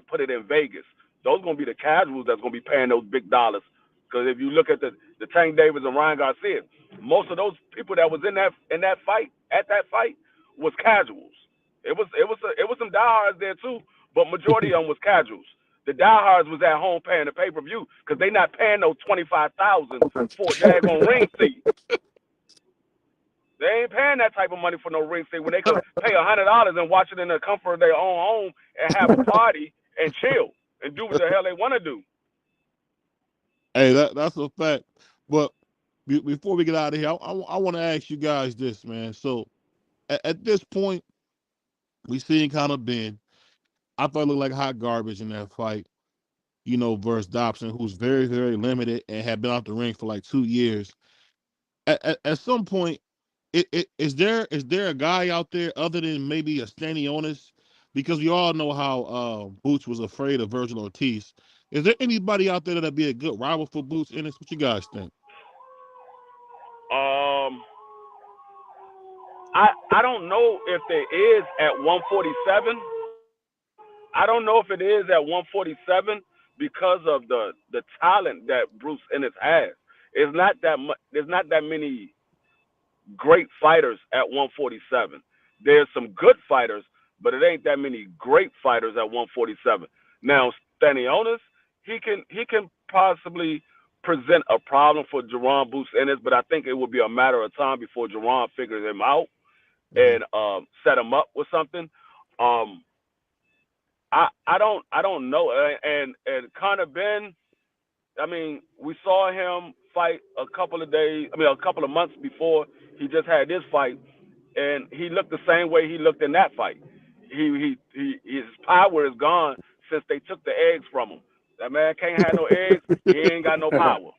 put it in Vegas. Those are gonna be the casuals that's gonna be paying those big dollars. Because if you look at the Tank Davis and Ryan Garcia, most of those people that was in that fight was casuals. It was some diehards there too, but majority of them was casuals. The diehards was at home paying the pay-per-view because they not paying no 25,000 for a daggone ring seat. They ain't paying that type of money for no ring seat when they could pay $100 and watch it in the comfort of their own home and have a party and chill and do what the hell they want to do. Hey, that's a fact. But before we get out of here, I want to ask you guys this, man. So at this point, we seen kind of Ben. I thought it looked like hot garbage in that fight, versus Dobson, who's very, very limited and had been out the ring for like 2 years. At some point, is there a guy out there other than maybe a Stanionis? Because we all know how Boots was afraid of Virgil Ortiz. Is there anybody out there that'd be a good rival for Boots in this? What you guys think? I don't know if there is at 147. I don't know if it is at 147 because of the talent that Bruce Ennis has. It's not that much. There's not that many great fighters at 147. There's some good fighters, but it ain't that many great fighters at 147. Now, Stanionis, he can possibly present a problem for Jerron Bruce Ennis, but I think it would be a matter of time before Jerron figures him out and set him up with something. I don't know. And Conor Ben, I mean, we saw him fight a couple of months before he just had this fight, and he looked the same way he looked in that fight. His power is gone since they took the eggs from him. That man can't have no eggs. He ain't got no power.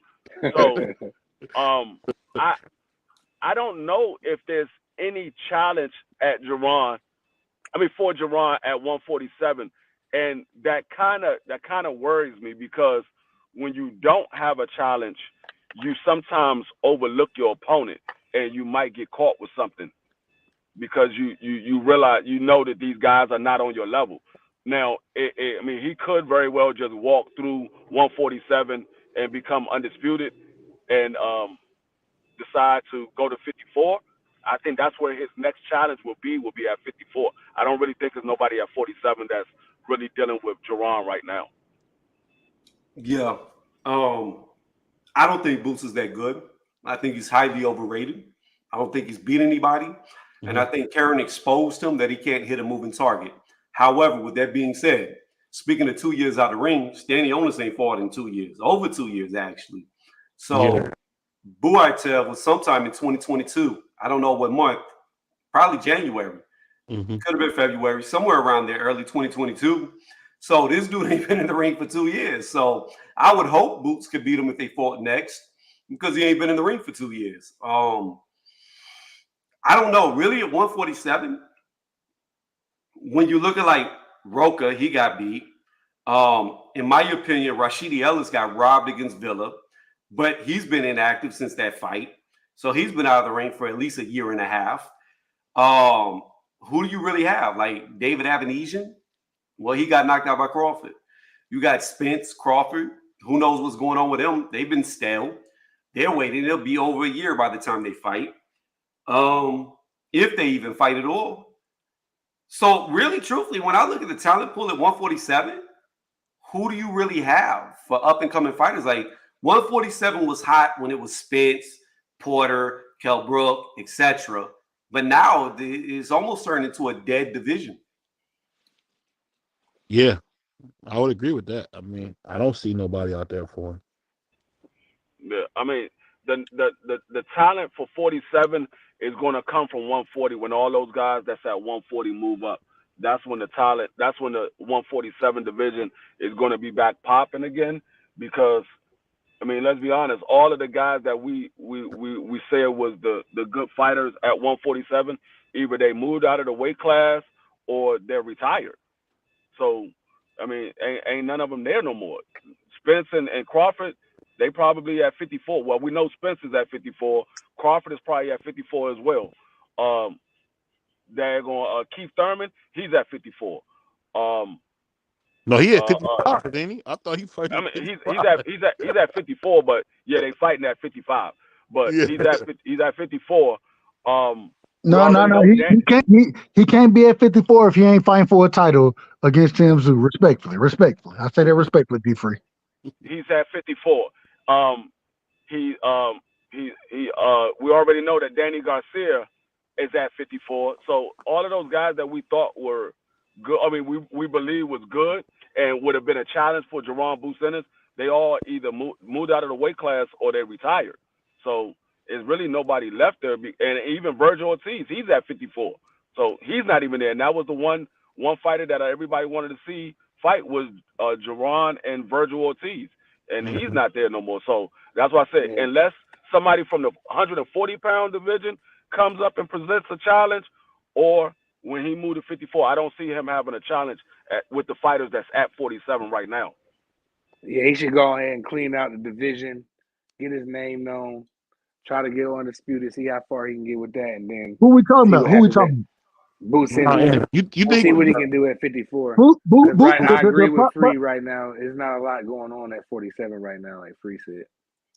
So, I don't know if there's any challenge for Jerron at 147, and that kind of worries me because when you don't have a challenge, you sometimes overlook your opponent, and you might get caught with something because you realize that these guys are not on your level. Now, he could very well just walk through 147 and become undisputed, and decide to go to 54. I think that's where his next challenge will be at 54. I don't really think there's nobody at 47 that's really dealing with Jerron right now. Yeah. I don't think Boots is that good. I think he's highly overrated. I don't think he's beat anybody. Mm-hmm. And I think Karen exposed him that he can't hit a moving target. However, with that being said, speaking of 2 years out of the ring, Stanionis ain't fought in 2 years. Over 2 years, actually. So Buitel was sometime in 2022. I don't know what month. Probably January. Mm-hmm. Could have been February. Somewhere around there, early 2022. So this dude ain't been in the ring for 2 years. So I would hope Boots could beat him if they fought next because he ain't been in the ring for 2 years. I don't know. Really, at 147, when you look at like Roca, he got beat. In my opinion, Rashidi Ellis got robbed against Villa, but he's been inactive since that fight. So he's been out of the ring for at least a year and a half. Who do you really have? Like David Avanesian? Well, he got knocked out by Crawford. You got Spence, Crawford. Who knows what's going on with them? They've been stale. They're waiting. It'll be over a year by the time they fight. If they even fight at all. So really, truthfully, when I look at the talent pool at 147, who do you really have for up-and-coming fighters? Like 147 was hot when it was Spence, Porter, Kell Brook, etc. But now it's almost turned into a dead division. Yeah, I would agree with that. I mean, I don't see nobody out there for him. Yeah, I mean, the talent for 47 is going to come from 140 when all those guys that's at 140 move up. That's when the talent. That's when the 147 division is going to be back popping again. Because I mean, let's be honest. All of the guys that we said was the good fighters at 147, either they moved out of the weight class or they're retired. So I mean, ain't none of them there no more. Spence and Crawford, they probably at 54. Well, we know Spence is at 54. Crawford is probably at 54 as well. Keith Thurman, he's at 54. No, he at 55, ain't he? I thought he fighting. I mean, he's at 54, but yeah, they fighting at 55. But Yeah. he's at 54. No. He can't be at 54 if he ain't fighting for a title against Tim Tszyu. Respectfully. I say that respectfully, D Free. He's at 54. We already know that Danny Garcia is at 54. So all of those guys that we thought were good, I mean, we believe was good and would have been a challenge for Jerome Bucenis, they all either moved out of the weight class or they retired. So there's really nobody left there. And even Virgil Ortiz, he's at 54. So he's not even there. And that was the one fighter that everybody wanted to see fight was Jerron and Virgil Ortiz. And he's not there no more. So that's why I said, unless somebody from the 140-pound division comes up and presents a challenge, or when he moved to 54, I don't see him having a challenge with the fighters that's at 47 right now. Yeah, he should go ahead and clean out the division, get his name known, try to get undisputed, see how far he can get with that, and then who we talking about? Bucenis. You think see what he can do at 54. I agree with Free right now. There's not a lot going on at 47 right now, like Free said.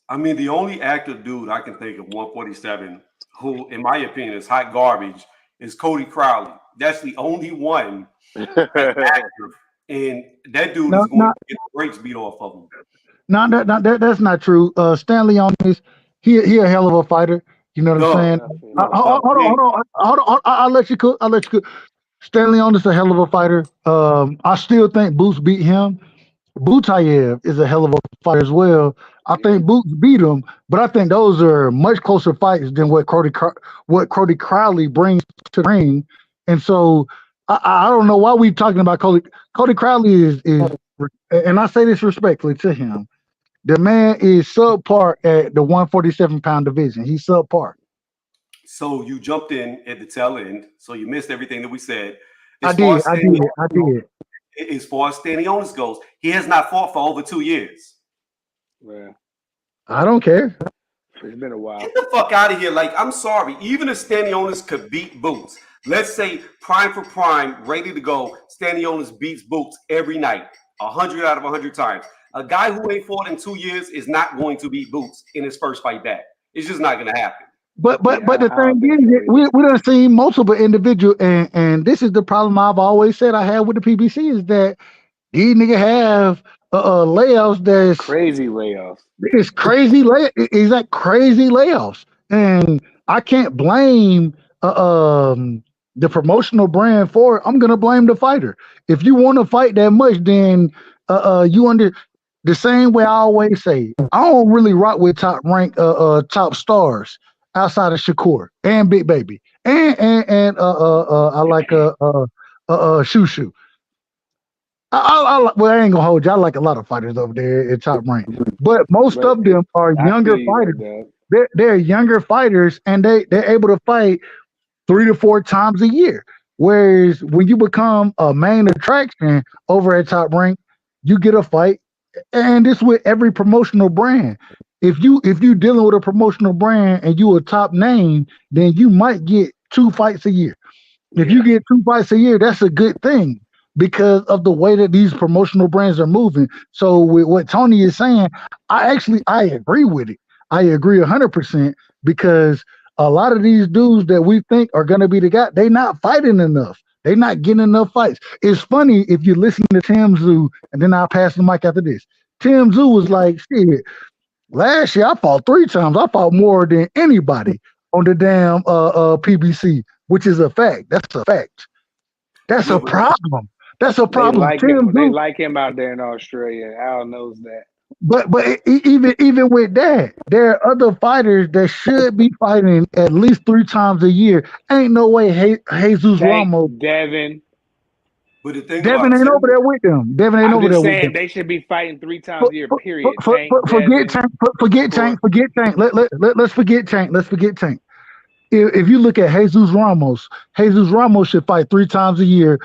I mean, the only active dude I can think of 147 who, in my opinion, is hot garbage is Cody Crowley. That's the only one that's active, and that dude is going to get the brakes beat off of him. No, that's not true. Stanley on this, he a hell of a fighter. You know what I'm saying? Hold on. I'll let you cook. Stanley on this a hell of a fighter. I still think Boots beat him. Butayev is a hell of a fighter as well. I think Boots beat him, but I think those are much closer fights than what Cody Crowley brings to the ring. And so I don't know why we talking about Cody. Cody Crowley is, and I say this respectfully to him, the man is subpar at the 147-pound division. He's subpar. So you jumped in at the tail end, so you missed everything that we said. I did. As far as Stanionis goes, he has not fought for over 2 years. Yeah. I don't care. It's been a while. Get the fuck out of here. Like, I'm sorry. Even if Stanionis could beat Boots, let's say prime for prime, ready to go, Stanionis beats Boots every night, 100 out of 100 times. A guy who ain't fought in 2 years is not going to beat Boots in his first fight back. It's just not going to happen. But the thing is, we done seen multiple individuals, and this is the problem I've always said I have with the PBC is that these niggas have layoffs that's crazy layoffs. It's crazy It's like crazy layoffs, and I can't blame the promotional brand for it. I'm gonna blame the fighter. If you want to fight that much, then you under the same way I always say. I don't really rock with top rank top stars outside of Shakur and Big Baby and I like Shushu. Well, I ain't gonna hold you. I like a lot of fighters over there at top rank, but most of them are younger fighters. They're younger fighters, and they're able to fight 3 to 4 times a year. Whereas when you become a main attraction over at top rank, you get a fight, and this with every promotional brand. If you dealing with a promotional brand and you a top name, then you might get 2 fights a year. If you get 2 fights a year, that's a good thing because of the way that these promotional brands are moving. So with what Tony is saying, I agree with it. I agree 100% because a lot of these dudes that we think are going to be the guy, they not fighting enough. They not getting enough fights. It's funny if you listen to Tim Tszyu, and then I'll pass the mic after this. Tim Tszyu was like, shit, last year I fought 3 times. I fought more than anybody on the damn PBC, which is a fact. That's a fact. That's a problem. That's a problem. They like him out there in Australia. Al knows that. Even with that, there are other fighters that should be fighting at least 3 times a year. Ain't no way Jesus Ramos. Devin. But the thing Devin about ain't over Tim, there with them. Devin ain't I'm over just there with saying them. they should be fighting 3 times a year. Period. Forget Devin. Tank. Forget Tank. Forget Tank. Let's forget Tank. Let's forget Tank. If you look at Jesus Ramos should fight 3 times a year.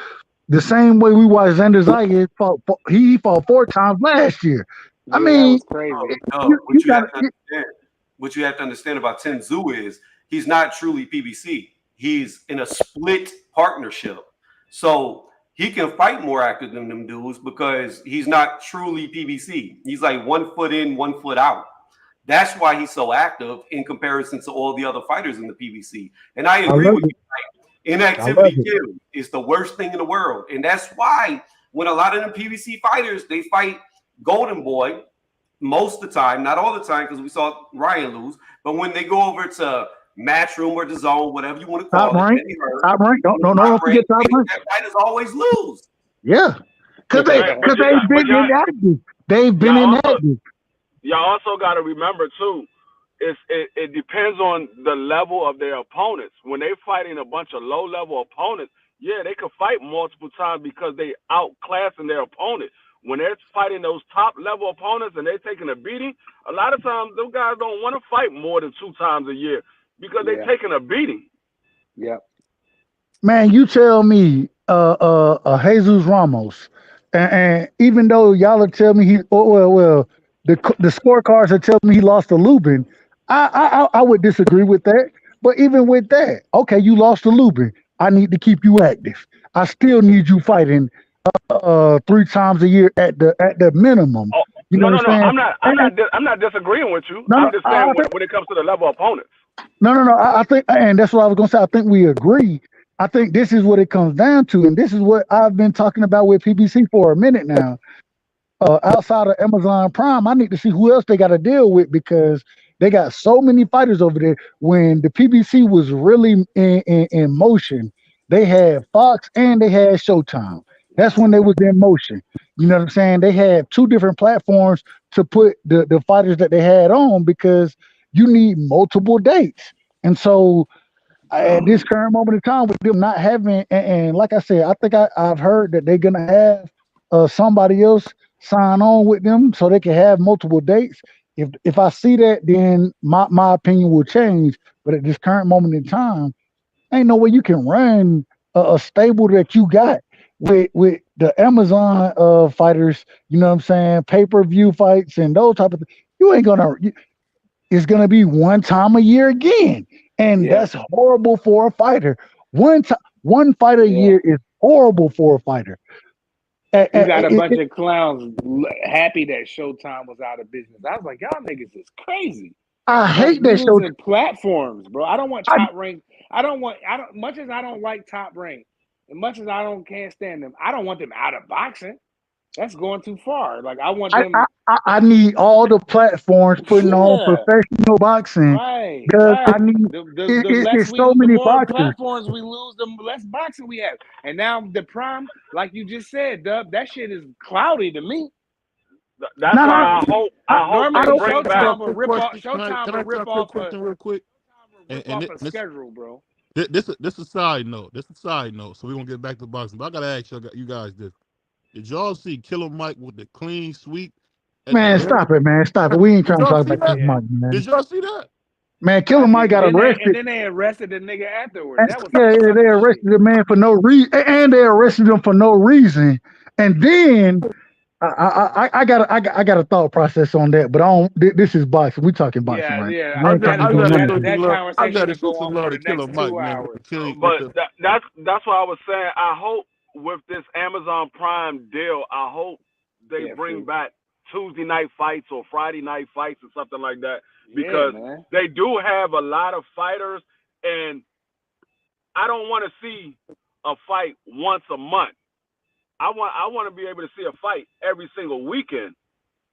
The same way we watched Xander Zayas fought. He fought 4 times last year. I Yeah, that mean, was crazy. you got what you have to understand about Tim Tszyu is he's not truly PBC. He's in a split partnership. So he can fight more active than them dudes because he's not truly PBC. He's like 1 foot in, 1 foot out. That's why he's so active in comparison to all the other fighters in the PBC. And I agree with you. Inactivity kills. It's the worst thing in the world. And that's why when a lot of them PBC fighters, they fight Golden Boy most of the time, not all the time, because we saw Ryan lose. But when they go over to Matchroom or the Zone, whatever you want to call top rank. Don't forget top rank. That fighters always lose. Yeah, because they've been inactive. They've been inactive. Y'all also got to remember too, it depends on the level of their opponents. When they fighting a bunch of low level opponents, yeah, they could fight multiple times because they outclassing their opponent. When they're fighting those top level opponents and they're taking a beating, a lot of times those guys don't want to fight more than 2 times a year because they're taking a beating. Yep. Man, you tell me, Jesus Ramos, and even though y'all will tell me the scorecards are telling me he lost to Lubin, I would disagree with that. But even with that, okay, you lost to Lubin. I need to keep you active. I still need you fighting 3 times a year at the minimum. Oh, you know what I'm saying? I'm not disagreeing with you. No, I'm just saying when it comes to the level of opponents. No. I think, and that's what I was gonna say. I think we agree. I think this is what it comes down to, and this is what I've been talking about with PBC for a minute now. Outside of Amazon Prime, I need to see who else they got to deal with because they got so many fighters over there. When the PBC was really in motion, they had Fox and they had Showtime. That's when they was in motion. You know what I'm saying? They had 2 different platforms to put the fighters that they had on because you need multiple dates. And so at this current moment in time, with them not having, and like I said, I think I've heard that they're gonna have somebody else sign on with them so they can have multiple dates. If I see that, then my opinion will change. But at this current moment in time, ain't no way you can run a stable that you got with the Amazon fighters. You know what I'm saying? Pay-per-view fights and those type of things. You ain't gonna. It's gonna be 1 time a year again, and that's horrible for a fighter. One fight a year is horrible for a fighter. You got a bunch of clowns happy that Showtime was out of business. I was like, y'all niggas is crazy. I hate that Showtime platforms, bro. I don't want Top Rank. Much as I don't like Top Rank, and much as can't stand them, I don't want them out of boxing. That's going too far. Like I want them. I need all the platforms putting on professional boxing. Right. I need it's so many boxers. Platforms we lose, the less boxing we have. And now the Prime, like you just said, Dub, that shit is cloudy to me. That's why I hope normally they bring back. Showtime will rip off. Showtime will rip off real quick. And the schedule, bro. This is a side note. So we're gonna get back to boxing. But I gotta ask you guys this. Did y'all see Killer Mike with the clean sweep? Man, stop it, man. Stop it. We ain't trying to talk about Killer Mike, man. Did y'all see that? Man, Killer Mike got arrested. And then they arrested the nigga afterwards. They arrested the man for no reason. And they arrested him for no reason. And then I got a thought process on that, but I don't. This is boxing. We talking boxing, right? Yeah. I got to show some love to Killer Mike, man. But that's what I was saying. I hope with this Amazon Prime deal, I hope they bring back Tuesday night fights or Friday night fights or something like that because they do have a lot of fighters, and I don't want to see a fight once a month. I want to be able to see a fight every single weekend.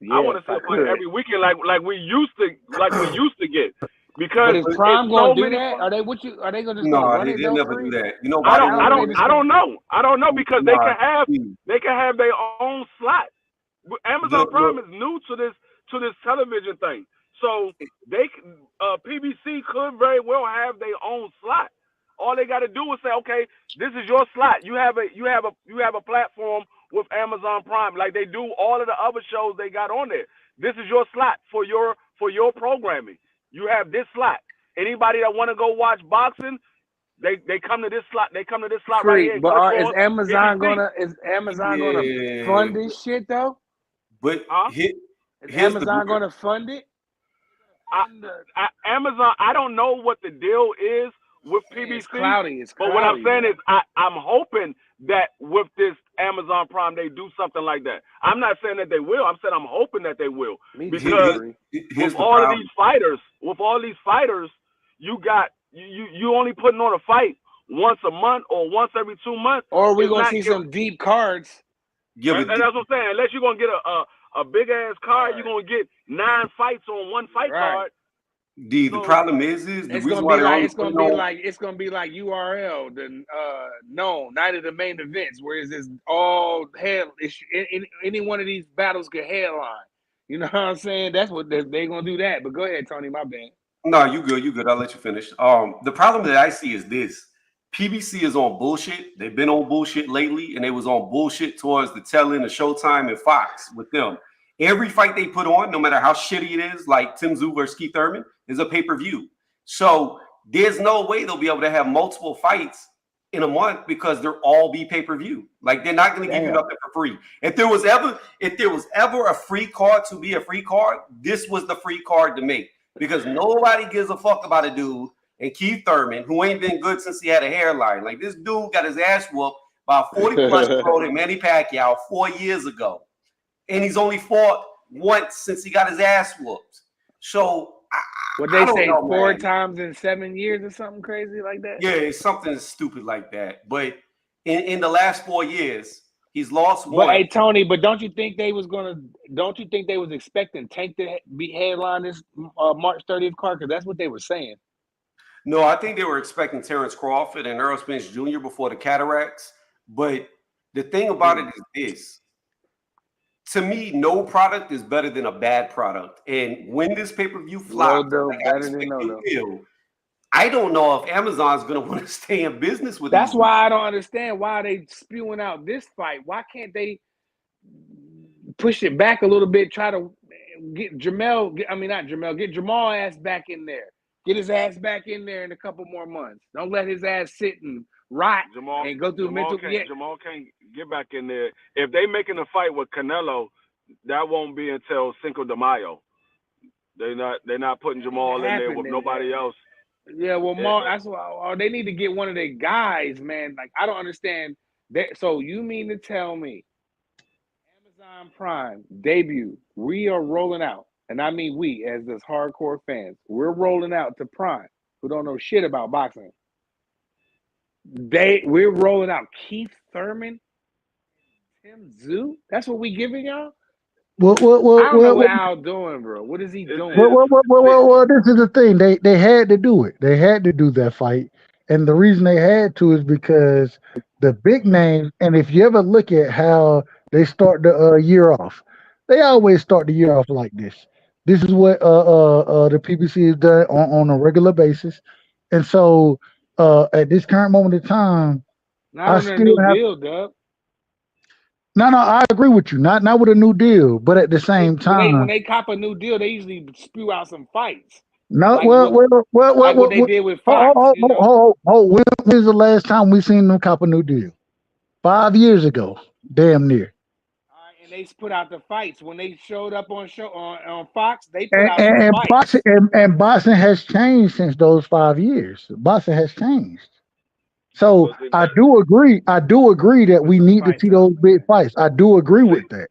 I want to see a fight every weekend like we used to get. Because is Prime going to do that? Are they going to just no? They never do that. You know, I don't know. I don't know because they can have their own slot. Amazon Prime is new to this television thing, so they PBC could very well have their own slot. All they got to do is say, okay, this is your slot. You have a platform with Amazon Prime, like they do all of the other shows they got on there. This is your slot for your programming. You have this slot. Anybody that want to go watch boxing, they come to this slot. They come to this slot right here. But is Amazon gonna fund this shit though? But is Amazon gonna fund it? Amazon, I don't know what the deal is with PBC. It's cloudy. But what I'm saying is, I'm hoping that with this Amazon Prime, they do something like that. I'm not saying that they will. I'm saying I'm hoping that they will. Because with all these fighters, you only putting on a fight once a month or once every 2 months. Or we're gonna see some deep cards. And that's what I'm saying. Unless you're gonna get a big ass card, you're gonna get 9 fights on one fight card. The problem is the reason why it's gonna be like URL, the known night of the main events, where it's this all hell. Any one of these battles could headline. You know what I'm saying? That's what they're gonna do that. But go ahead, Tony. My bad. No, you good. I'll let you finish. The problem that I see is this: PBC is on bullshit. They've been on bullshit lately, and they was on bullshit towards the telling of Showtime and Fox with them. Every fight they put on, no matter how shitty it is, like Tim Tszyu versus Keith Thurman, is a pay-per-view. So there's no way they'll be able to have multiple fights in a month because they'll all be pay-per-view. Like they're not going to give you nothing for free. If there was ever a free card to be a free card, this was the free card to make. Because nobody gives a fuck about a dude and Keith Thurman, who ain't been good since he had a hairline. Like this dude got his ass whooped by a 40-plus-year-old Manny Pacquiao 4 years ago. And he's only fought once since he got his ass whooped. So what they say, 4 times in 7 years or something crazy like that? Yeah, it's something stupid like that. But in the last 4 years, he's lost one. But hey, Tony, don't you think they was expecting Tank to be headline this March 30th card? Because that's what they were saying. No, I think they were expecting Terrence Crawford and Earl Spence Jr. before the cataracts. But the thing about it is this. To me, no product is better than a bad product. And when this pay-per-view flops, I don't know if Amazon's going to want to stay in business with That's why I don't understand why they spewing out this fight. Why can't they push it back a little bit, try to get Jamal ass back in there. Get his ass back in there in a couple more months. Don't let his ass sit and rot and go through mental. Jamal can't get back in there. If they making a fight with Canelo, that won't be until Cinco de Mayo. They're not putting Jamal in there with nobody else. Yeah, well, Mark, that's why they need to get one of their guys, man. Like I don't understand that. So you mean to tell me Amazon Prime debut? We are rolling out, and I mean we as this hardcore fans, we're rolling out to Prime, who don't know shit about boxing. We're rolling out Keith Thurman, Tim Tszyu. That's what we giving y'all. I don't know what Al doing, bro. What is he doing? Well, this is the thing. They had to do it. They had to do that fight, and the reason they had to is because the big names. And if you ever look at how they start the year off, they always start the year off like this. This is what the PBC has done on a regular basis, and so at this current moment in time, not on a new deal, Doug. No, I agree with you. Not with a new deal, but at the same time, when they cop a new deal, they usually spew out some fights. No, like what they did with Fox. When's the last time we seen them cop a new deal? 5 years ago, damn near. And they put out the fights when they showed up on Fox. They put out some fights. Boxing has changed since those 5 years. Boxing has changed. So I do agree that we need to see those big fights. I do agree with that.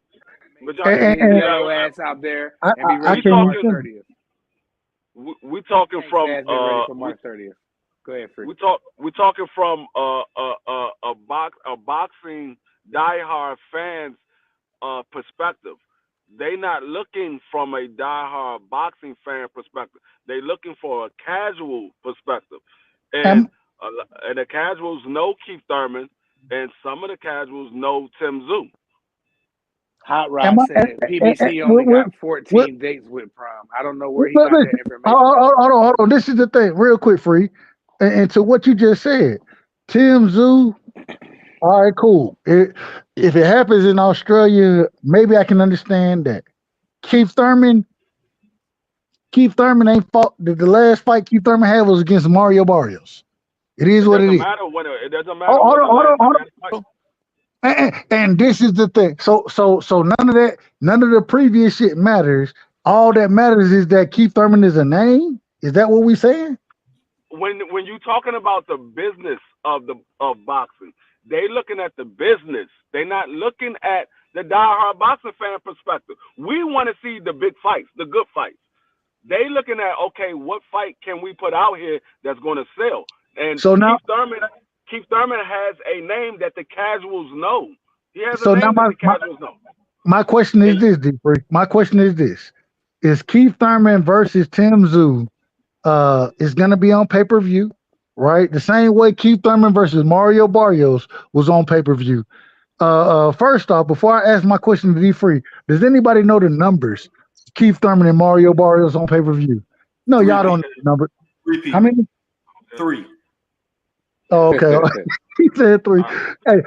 And your ass out there and be ready for March 30th. We're talking from March 30th. Go ahead, Freak. We're talking from a boxing diehard fans perspective. They not looking from a diehard boxing fan perspective. They looking for a casual perspective. And the casuals know Keith Thurman, and some of the casuals know Tim Tszyu. Hot Rod Am I? said PBC only got 14 dates with Prime. I don't know where he got that information. Hold on. This is the thing, real quick, Free. And to what you just said, Tim Zoo. All right, cool. If it happens in Australia, maybe I can understand that. Keith Thurman ain't fought. The last fight Keith Thurman had was against Mario Barrios. It is what it is. It doesn't matter when the last fight. And this is the thing. So none of the previous shit matters. All that matters is that Keith Thurman is a name. Is that what we saying? When you talking about the business of boxing, they looking at the business. They're not looking at the diehard boxing fan perspective. We want to see the big fights, the good fights. They looking at, okay, what fight can we put out here that's going to sell? And so now, Keith Thurman has a name that the casuals know. He has so a name now that the casuals know. My question is this, D-Free. My question is this. Is Keith Thurman versus Tim Zoo is going to be on pay-per-view, right? The same way Keith Thurman versus Mario Barrios was on pay-per-view. First off, before I ask my question to D-Free, does anybody know the numbers? Keith Thurman and Mario Barrios on pay-per-view. No, y'all don't know the number. How many? 3. Oh, okay. He said 3. Hey,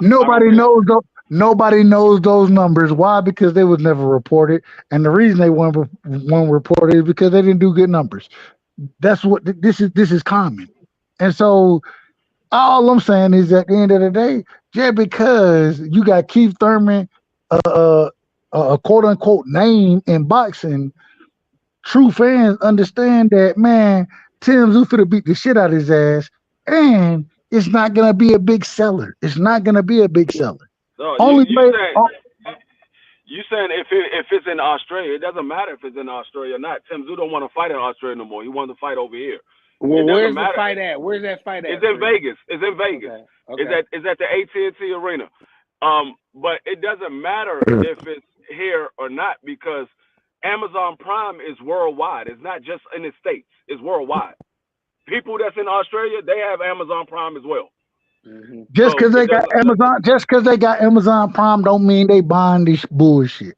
nobody knows those numbers. Why? Because they was never reported. And the reason they weren't reported is because they didn't do good numbers. That's what this is common. And so all I'm saying is at the end of the day, just because you got Keith Thurman, a quote unquote name in boxing, true fans understand that, man, Tim Zoo finna beat the shit out of his ass, and it's not gonna be a big seller. It's not gonna be a big seller. No, you saying if it's in Australia, it doesn't matter if it's in Australia or not. Tim Zoo don't want to fight in Australia no more. He wants to fight over here. Well, where's the fight at? Where's that fight at? It's in Vegas. It's in Vegas. Okay. It's at the AT&T Arena. But it doesn't matter if it's here or not, because Amazon Prime is worldwide. It's not just in the States. It's worldwide. People that's in Australia, they have Amazon Prime as well. Mm-hmm. Just because they got Amazon Prime don't mean they buying this bullshit.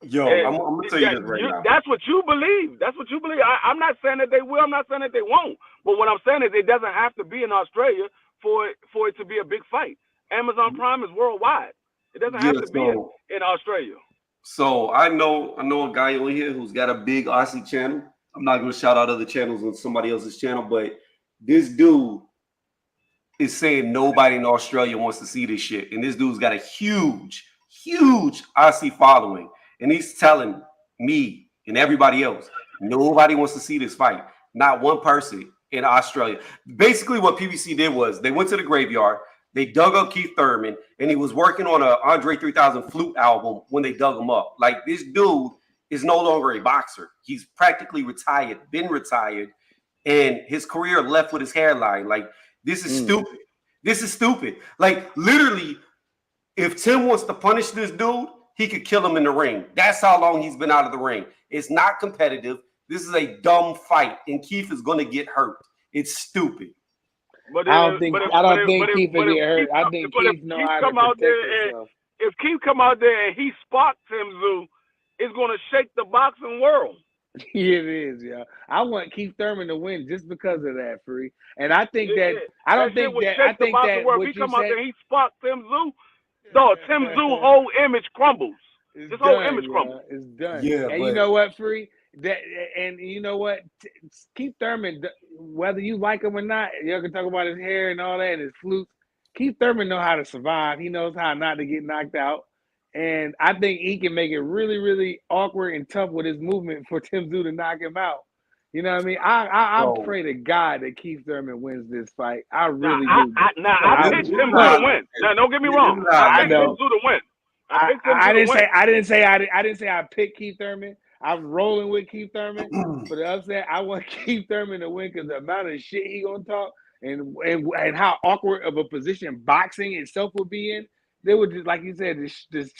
Yo, I'm gonna tell you this right now. That's what you believe. That's what you believe. I'm not saying that they will. I'm not saying that they won't. But what I'm saying is it doesn't have to be in Australia for it to be a big fight. Amazon Prime is worldwide. It doesn't have to be in Australia. So I know a guy over here who's got a big Aussie channel. I'm not gonna shout out other channels on somebody else's channel, but this dude is saying nobody in Australia wants to see this shit. And this dude's got a huge Aussie following. And he's telling me and everybody else, nobody wants to see this fight. Not one person in Australia. Basically, what PBC did was they went to the graveyard, they dug up Keith Thurman, and he was working on a Andre 3000 flute album when they dug him up. Like, this dude is no longer a boxer. He's practically retired, been retired, and his career left with his hairline. Like, this is stupid. This is stupid. Like, literally, if Tim wants to punish this dude, he could kill him in the ring. That's how long he's been out of the ring. It's not competitive. This is a dumb fight, and Keith is going to get hurt. It's stupid. But I don't think Keith will get hurt. I think Keith knows how to protect himself. If Keith come out there and he spots Tim Zoo, it's going to shake the boxing world. It is, yeah. I want Keith Thurman to win just because of that, Free. And I think that what he come out there and he spots Tim Zoo. No, Tim Zoo whole image crumbles. His whole image crumbles. It's done. Yeah, and you know what, Free? You know what? Keith Thurman, whether you like him or not, you can talk about his hair and all that and his flutes. Keith Thurman knows how to survive. He knows how not to get knocked out. And I think he can make it really, really awkward and tough with his movement for Tim Zoo to knock him out. You know what I mean? I pray to God that Keith Thurman wins this fight. I really do. I picked Tim Zoo to win. Now, don't get me wrong. I picked Tim Zoo to win. I didn't say I picked Keith Thurman. I'm rolling with Keith Thurman. For the upset, I want Keith Thurman to win because the amount of shit he gonna talk and how awkward of a position boxing itself will be in. They would just, like you said, this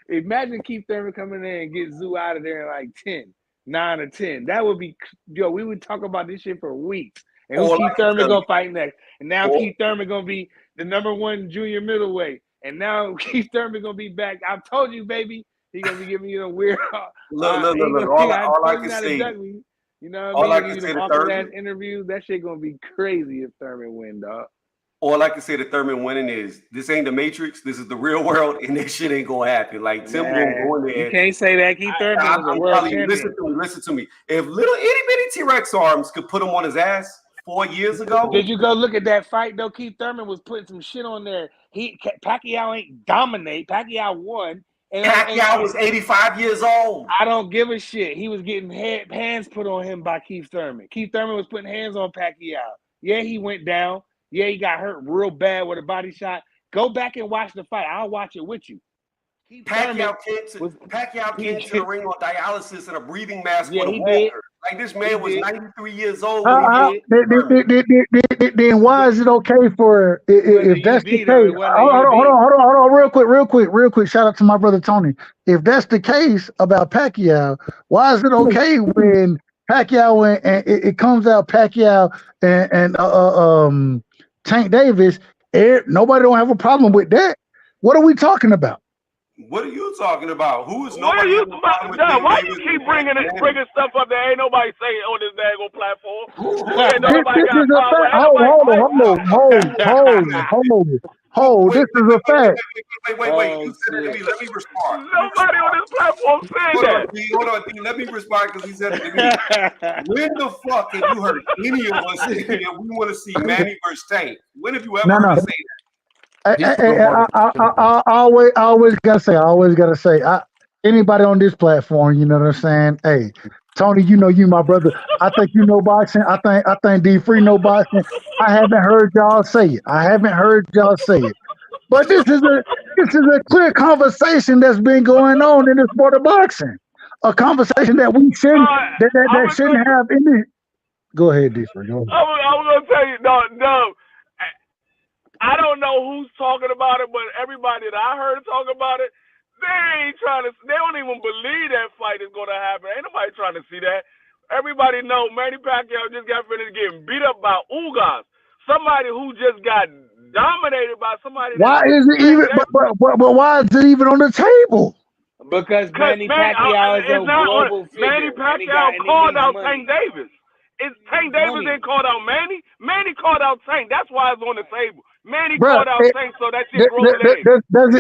imagine Keith Thurman coming in and get Zoo out of there in like 9 or 10. That would be, we would talk about this shit for weeks. And who Keith Thurman gonna fight next? And now Keith Thurman gonna be the #1 junior middleweight. And now Keith Thurman gonna be back. I told you, baby, he gonna be giving you the weird. Look. I All I told you can not to say, duck me. You know what I all mean? I Give can you say them to awkward ass Thurman, interviews. That shit gonna be crazy if Thurman win, dog. all I can say to Thurman winning is this ain't the Matrix. This is the real world, and that shit ain't gonna happen. Like Tim gonna go in You there. can't say that. Keith Thurman was a I'm world telling you, champion. listen to me. If little itty bitty T-Rex arms could put him on his ass 4 years ago, Did you go look at that fight though? Keith Thurman was putting some shit on there. Pacquiao ain't dominate. Pacquiao won. Pacquiao was 85 years old. I don't give a shit. He was getting hands put on him by Keith Thurman. Keith Thurman was putting hands on Pacquiao. Yeah, he went down. Yeah, he got hurt real bad with a body shot. Go back and watch the fight. I'll watch it with you. Pacquiao came to the ring on dialysis and a breathing mask with a he walker. did. Like this man was 93 years old. Then why is it okay for if that's the case? Hold on, real quick. Shout out to my brother Tony. If that's the case about Pacquiao, why is it okay when Pacquiao and it comes out Pacquiao and Tank Davis? Nobody don't have a problem with that. What are we talking about? What are you talking about? Who is What are nobody? you about? Why you keep bringing stuff up that ain't nobody saying on this daggone platform? Ain't nobody got Hold. This is a fact. Wait. You said it to me. Let me respond. Nobody on this platform said that. Hold on, D. Let me respond because he said it to me. When the fuck have you heard any of us say that we want to see Manny versus Tank? When have you ever heard us say that? I always gotta say. Anybody on this platform, you know what I'm saying? Hey, Tony, you know you my brother. I think you know boxing. I think D Free know boxing. I haven't heard y'all say it. But this is a clear conversation that's been going on in the sport of boxing. A conversation that we shouldn't that shouldn't have any. Go ahead, D Free. Go ahead. I was gonna tell you, no. I don't know who's talking about it, but everybody that I heard talk about it, they don't even believe that fight is going to happen. Ain't nobody trying to see that. Everybody know Manny Pacquiao just got finished getting beat up by Ugas, somebody who just got dominated by somebody. Why is it even? But why is it even on the table? Because Manny Pacquiao is a global figure. Manny Pacquiao called out Tank Davis. Tank Davis didn't call out Manny. Manny called out Tank. That's why it's on the table. Manny called out Tank, so that shit grew legs.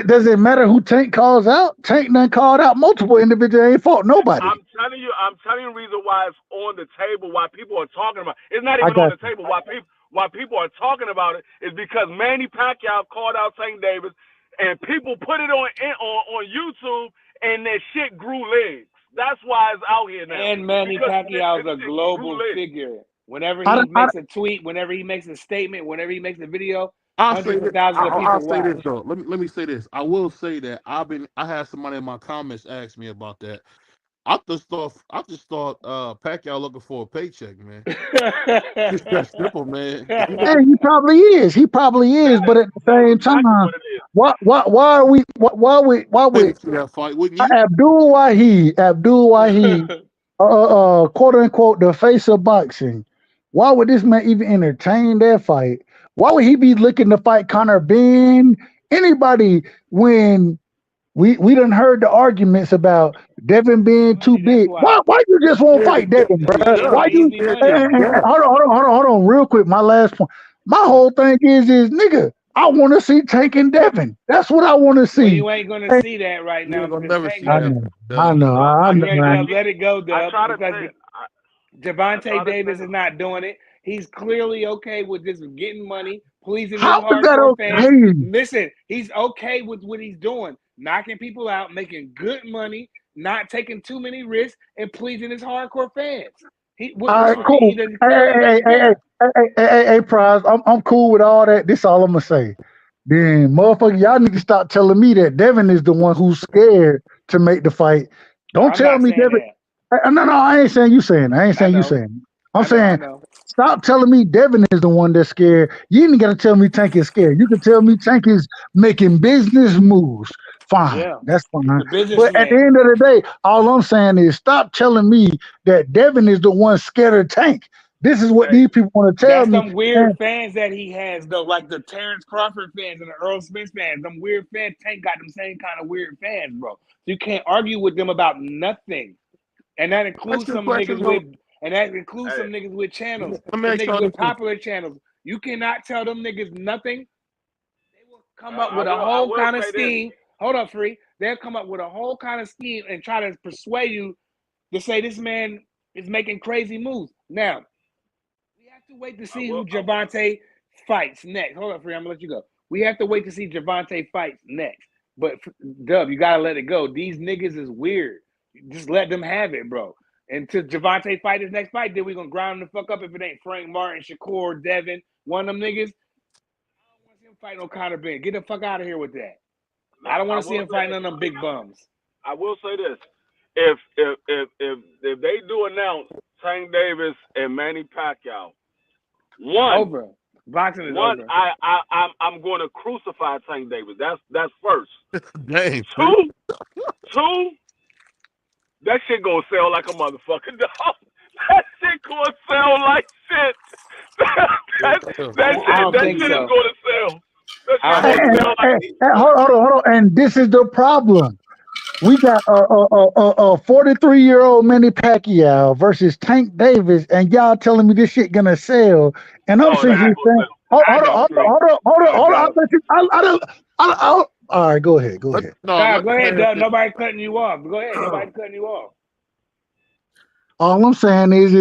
Does it matter who Tank calls out? Tank done called out multiple individuals. Ain't fought nobody. I'm telling you the reason why it's on the table, why people are talking about it. It's not even on the table. Why people are talking about it is because Manny Pacquiao called out Tank Davis, and people put it on YouTube, and that shit grew legs. That's why it's out here now. And Manny Pacquiao is a global figure. Whenever he makes a tweet, whenever he makes a statement, whenever he makes a video, hundreds of thousands of people watch. This though. Let me say this. I will say that I had somebody in my comments ask me about that. I just thought Pacquiao looking for a paycheck, man. It's that simple, man. Yeah, he probably is. But at the same time, why are we that fight, wouldn't you? Abdul Wahid, quote unquote, the face of boxing. Why would this man even entertain that fight? Why would he be looking to fight Conor Ben? Anybody when we done heard the arguments about Devin being too big. Why you just won't fight Devin, bro? Why you? Hold on, real quick. My last point. My whole thing is nigga, I want to see Tank and Devin. That's what I want to see. Well, you ain't gonna see that right now. I know. Let it go, Dub. Because Gervonta Davis is not doing it. He's clearly okay with just getting money, pleasing his hardcore fans. Listen, he's okay with what he's doing, knocking people out, making good money, not taking too many risks, and pleasing his hardcore fans. All right, cool. Hey, Prize, I'm cool with all that. This is all I'm gonna say. Then, motherfucker, y'all need to stop telling me that Devin is the one who's scared to make the fight. Don't tell me Devin. No, I ain't saying you saying. I'm saying stop telling me Devin is the one that's scared. You ain't got to tell me Tank is scared. You can tell me Tank is making business moves. Fine, that's fine. But at the end of the day, all I'm saying is stop telling me that Devin is the one scared of Tank. This is what these people want to tell That's me. some weird fans that he has, though, like the Terrence Crawford fans and the Earl Smith fans. Them weird fans, Tank got them same kind of weird fans, bro. So you can't argue with them about nothing, and that includes some niggas some niggas with channels, some niggas with popular channels. You cannot tell them niggas nothing. They will come up with a whole kind of scheme. Hold up, Free. They'll come up with a whole kind of scheme and try to persuade you to say this man is making crazy moves. Now, we have to wait to see who Gervonta fights next. Hold up, Free. I'm going to let you go. We have to wait to see Gervonta fights next. But, Dub, you got to let it go. These niggas is weird. Just let them have it, bro. Until Gervonta fight his next fight, then we going to ground him the fuck up if it ain't Frank Martin, Shakur, Devin, one of them niggas. I don't want to see him fight no Conor Ben. Get the fuck out of here with that. I don't want to see him fight none of them big bums. I will say this: if they do announce Tank Davis and Manny Pacquiao, boxing is over. I'm going to crucify Tank Davis. That's first. Dang. Two, that shit gonna sell like a motherfucking dog. That shit gonna sell like shit. that shit is gonna sell. Hold on. And this is the problem. We got a 43-year-old Manny Pacquiao versus Tank Davis, and y'all telling me this shit gonna sell. And I'm sitting here saying, hold on. All right, go ahead. Go ahead, Doug. Nobody's cutting you off. Go ahead. Nobody's cutting you off. All I'm saying is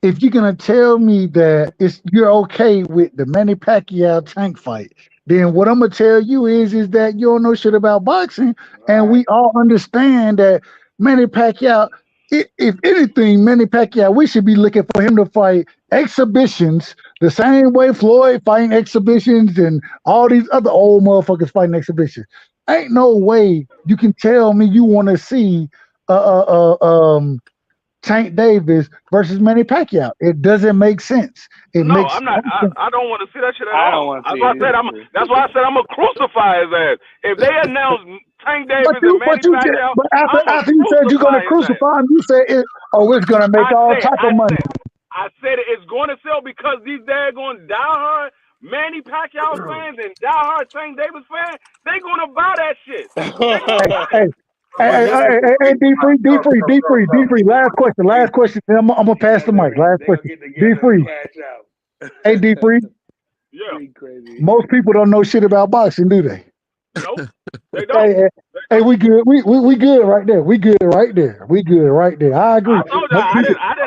if you're gonna tell me that you're okay with the Manny Pacquiao Tank fight, then what I'm gonna tell you is that you don't know shit about boxing, and we all understand that Manny Pacquiao, if anything, Manny Pacquiao, we should be looking for him to fight exhibitions the same way Floyd fighting exhibitions and all these other old motherfuckers fighting exhibitions. Ain't no way you can tell me you want to see Tank Davis versus Manny Pacquiao. It doesn't make sense. I'm not. I don't want to see that shit at all. I don't want to see it. That's why I said I'm gonna crucify his ass. If they announce Tank Davis and Manny Pacquiao, but after you said you're gonna crucify him, you said it's gonna make all type of money. I said it's going to sell because these daggone diehard Manny Pacquiao fans and diehard Tank Davis fans, they gonna buy that shit. Hey, D-Free. Last question. I'm gonna pass the mic. Last question. D-Free. Hey, D-Free. Yeah. Most people don't know shit about boxing, do they? Nope. They don't. Hey, we good. We good right there. We good right there. I agree.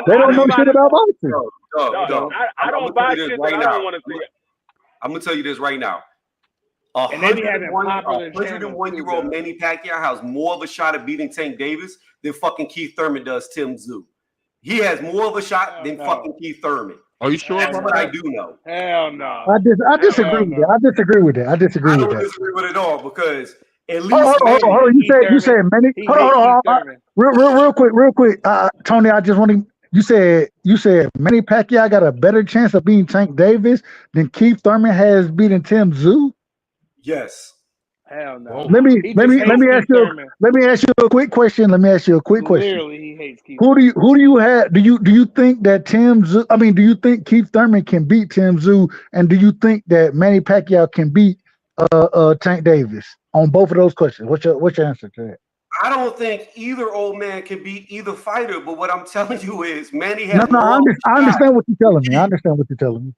They don't know shit about boxing. I don't buy shit that I don't want to see. I'm gonna tell you this right now. A 101-year-old Manny Pacquiao has more of a shot at beating Tank Davis than fucking Keith Thurman does Tim Tszyu. He has more of a shot than fucking Keith Thurman. Are you sure? That's what I do know. Hell no. I disagree with that. I disagree with that. I don't disagree with it at all because at least hold on. You said Manny. Hold on. Real quick. Tony, I just want to. You said Manny Pacquiao got a better chance of beating Tank Davis than Keith Thurman has beating Tim Tszyu? Yes. Hell no. Let me ask you a quick question. Clearly, he hates Keith. Who do you have? Do you think that do you think Keith Thurman can beat Tim Tszyu, and do you think that Manny Pacquiao can beat Tank Davis? On both of those questions, what's your answer to that? I don't think either old man can beat either fighter, but what I'm telling you is Manny has I understand what you're telling me.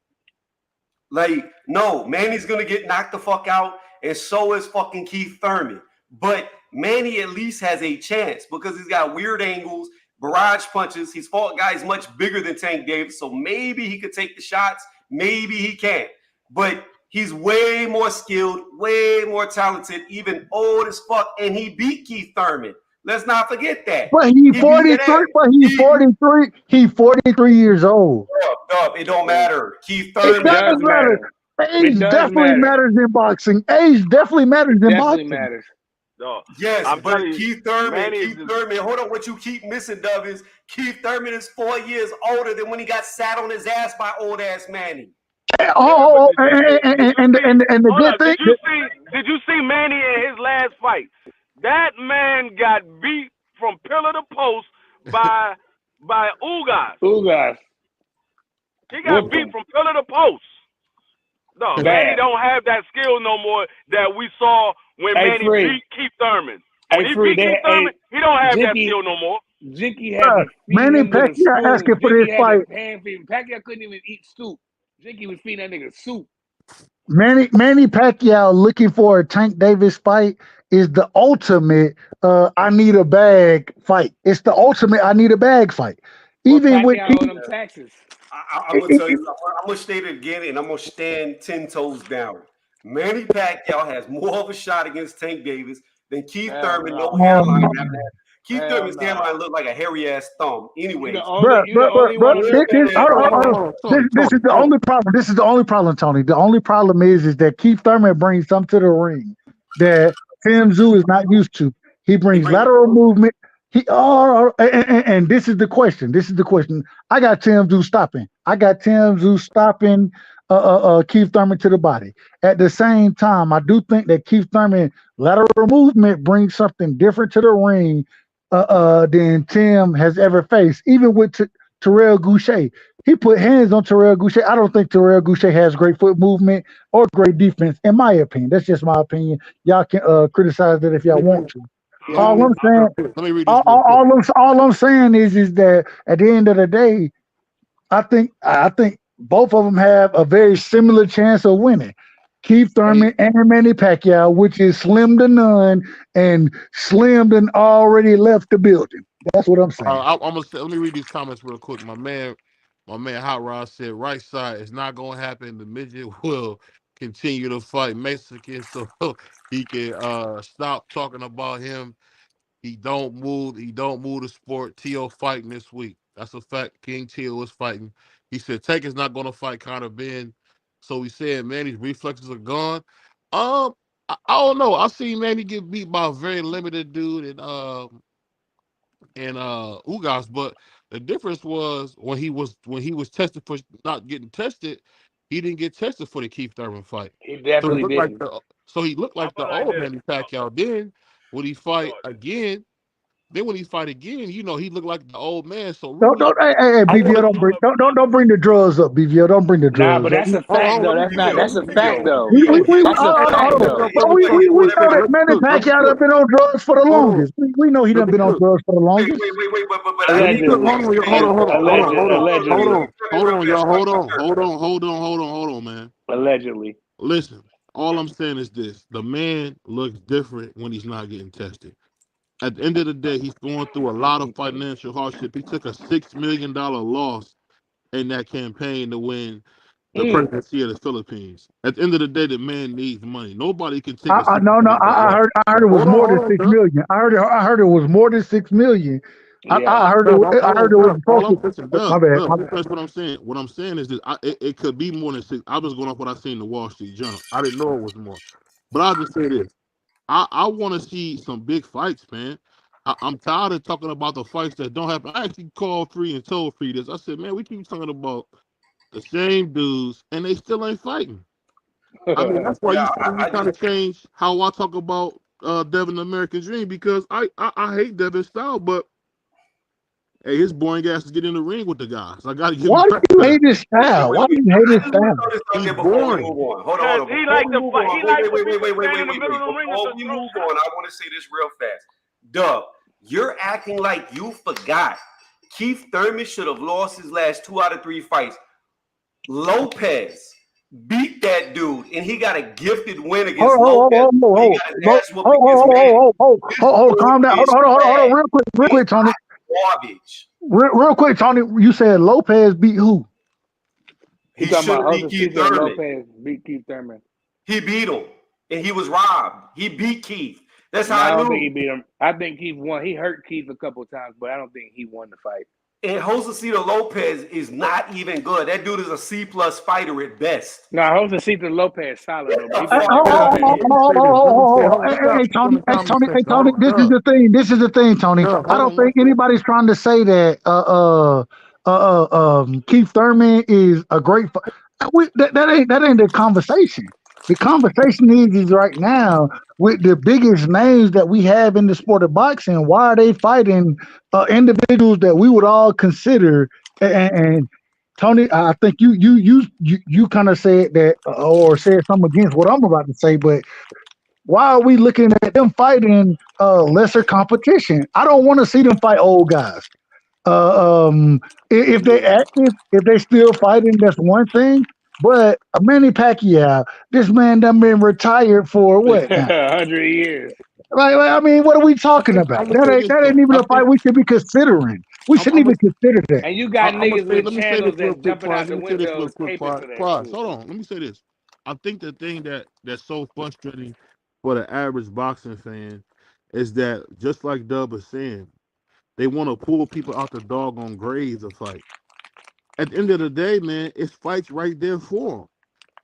Like, no, Manny's gonna get knocked the fuck out, and so is fucking Keith Thurman. But Manny at least has a chance because he's got weird angles, barrage punches. He's fought guys much bigger than Tank Davis, so maybe he could take the shots, maybe he can't. But he's way more skilled, way more talented, even old as fuck, and he beat Keith Thurman. Let's not forget that. But he's 43. But he's 43. He's 43 years old. It don't matter. Keith Thurman does matter. Age definitely matters in boxing. No. Yes, but Keith Thurman, hold on. What you keep missing, Dub, is Keith Thurman is 4 years older than when he got sat on his ass by old ass Manny. And the good thing. Did you see Manny in his last fight? That man got beat from pillar to post by Ugas. He got beat from pillar to post. No, Manny don't have that skill no more that we saw when Manny beat Keith Thurman. When he beat Keith Thurman, he don't have that skill no more. Jinky had me feeding Manny him with a Pacquiao spoon. asking for Jinky this had fight. his hand feeding. Pacquiao couldn't even eat soup. Jinky was feeding that nigga soup. Manny Pacquiao looking for a Tank Davis fight is the ultimate I need a bag fight. It's the ultimate I need a bag fight. Even with Pacquiao on them taxes. I'm gonna tell you something. I'm gonna state it again, and I'm gonna stand 10 toes down. Manny Pacquiao has more of a shot against Tank Davis than Keith Thurman. No hairline. Keith Thurman's hairline looked like a hairy ass thumb. Anyway, bro, this is the only problem. This is the only problem, Tony. The only problem is that Keith Thurman brings something to the ring that Tim Tszyu is not used to. He brings lateral movement. And this is the question. This is the question. I got Tim Tszyu stopping. Keith Thurman to the body. At the same time, I do think that Keith Thurman lateral movement brings something different to the ring than Tim has ever faced. Even with Terrell Goucher, he put hands on Terrell Goucher. I don't think Terrell Goucher has great foot movement or great defense, in my opinion. That's just my opinion. Y'all can criticize that if y'all want to. All I'm saying, all I'm saying is that at the end of the day, I think both of them have a very similar chance of winning. Keith Thurman and Manny Pacquiao, which is slim to none, and Slim done already left the building. That's what I'm saying. I'm gonna say, let me read these comments real quick. My man Hot Rod said, right side is not gonna happen. The midget will continue to fight Mexicans so he can stop talking about him. He don't move the sport. Teo fighting this week. That's a fact. King Teo is fighting. He said Tank is not gonna fight Conor Ben. So he said Manny's reflexes are gone. I don't know. I seen Manny get beat by a very limited dude and Ugas, but the difference was when he was tested for not getting tested, he didn't get tested for the Keith Thurman fight. He definitely didn't. He looked like the old Manny Pacquiao. Then when he fight again, he looked like the old man. So really, BVO, don't bring the drugs up, BVO. Don't bring the drugs up. But that's a fact, though. That's a fact, though. We know that Manny Pacquiao have been on drugs for the longest. We know he done been on drugs for the longest. Hold on, man. Allegedly. Listen, all I'm saying is this: the man looks different when he's not getting tested. At the end of the day, he's going through a lot of financial hardship. He took a $6 million loss in that campaign to win the presidency of the Philippines. At the end of the day, the man needs money. Nobody can take. I heard it was more than $6 million. I heard it was more than $6 million. I heard it was supposed to. My bad. That's what I'm saying. What I'm saying is that it could be more than 6. I was going off what I seen in the Wall Street Journal. I didn't know it was more, but I'll just say this. I want to see some big fights, man. I'm tired of talking about the fights that don't happen. I actually called Free and told Free this. I said, man, we keep talking about the same dudes, and they still ain't fighting. I mean, that's why you kind of change how I talk about Devin the American Dream, because I hate Devin's style, but hey, his boring ass is get in the ring with the guys. I gotta give Why do you hate his style? Why do you hate his style? He's boring. Hold on. He like to fight. He like to stand in the middle of the ring. Before we move on, I want to say this real fast. Dub, you're acting like you forgot. Keith Thurman should have lost his last 2 out of 3 fights. Lopez beat that dude, and he got a gifted win against Lopez. Calm down. Hold on, real quick, Tony. Garbage. Real quick, Tony. You said Lopez beat who? He should beat Keith Thurman. Lopez beat Keith Thurman. He beat him, and he was robbed. He beat Keith. That's how I I don't knew. think he beat him. I think Keith won. He hurt Keith a couple of times, but I don't think he won the fight. And Josecito Lopez is not even good. That dude is a C+ fighter at best. No, Josecito Lopez solid though. Hey, Tony. This is the thing, Tony. I don't think anybody's trying to say that Keith Thurman is a great. That ain't the conversation. The conversation is right now with the biggest names that we have in the sport of boxing. Why are they fighting individuals that we would all consider and Tony, I think you kind of said that or said something against what I'm about to say, but why are we looking at them fighting lesser competition? I don't want to see them fight old guys. If they active, if they still fighting, that's one thing. But Manny Pacquiao, this man done been retired for what now? 100 years. I mean, what are we talking about? I'm gonna say this That though. ain't even I a fight think we should be considering. We shouldn't I'm even consider that. And you got I'm gonna niggas say. with Let me say this channels real that's quick, jumping out Prize. the Let me say this real windows quick, caping for that Prize. too. Hold on. Let me say this. I think the thing that's so frustrating for the average boxing fan is that just like Dub is saying, they want to pull people out the doggone graves of fight. At the end of the day, man, it's fights right there for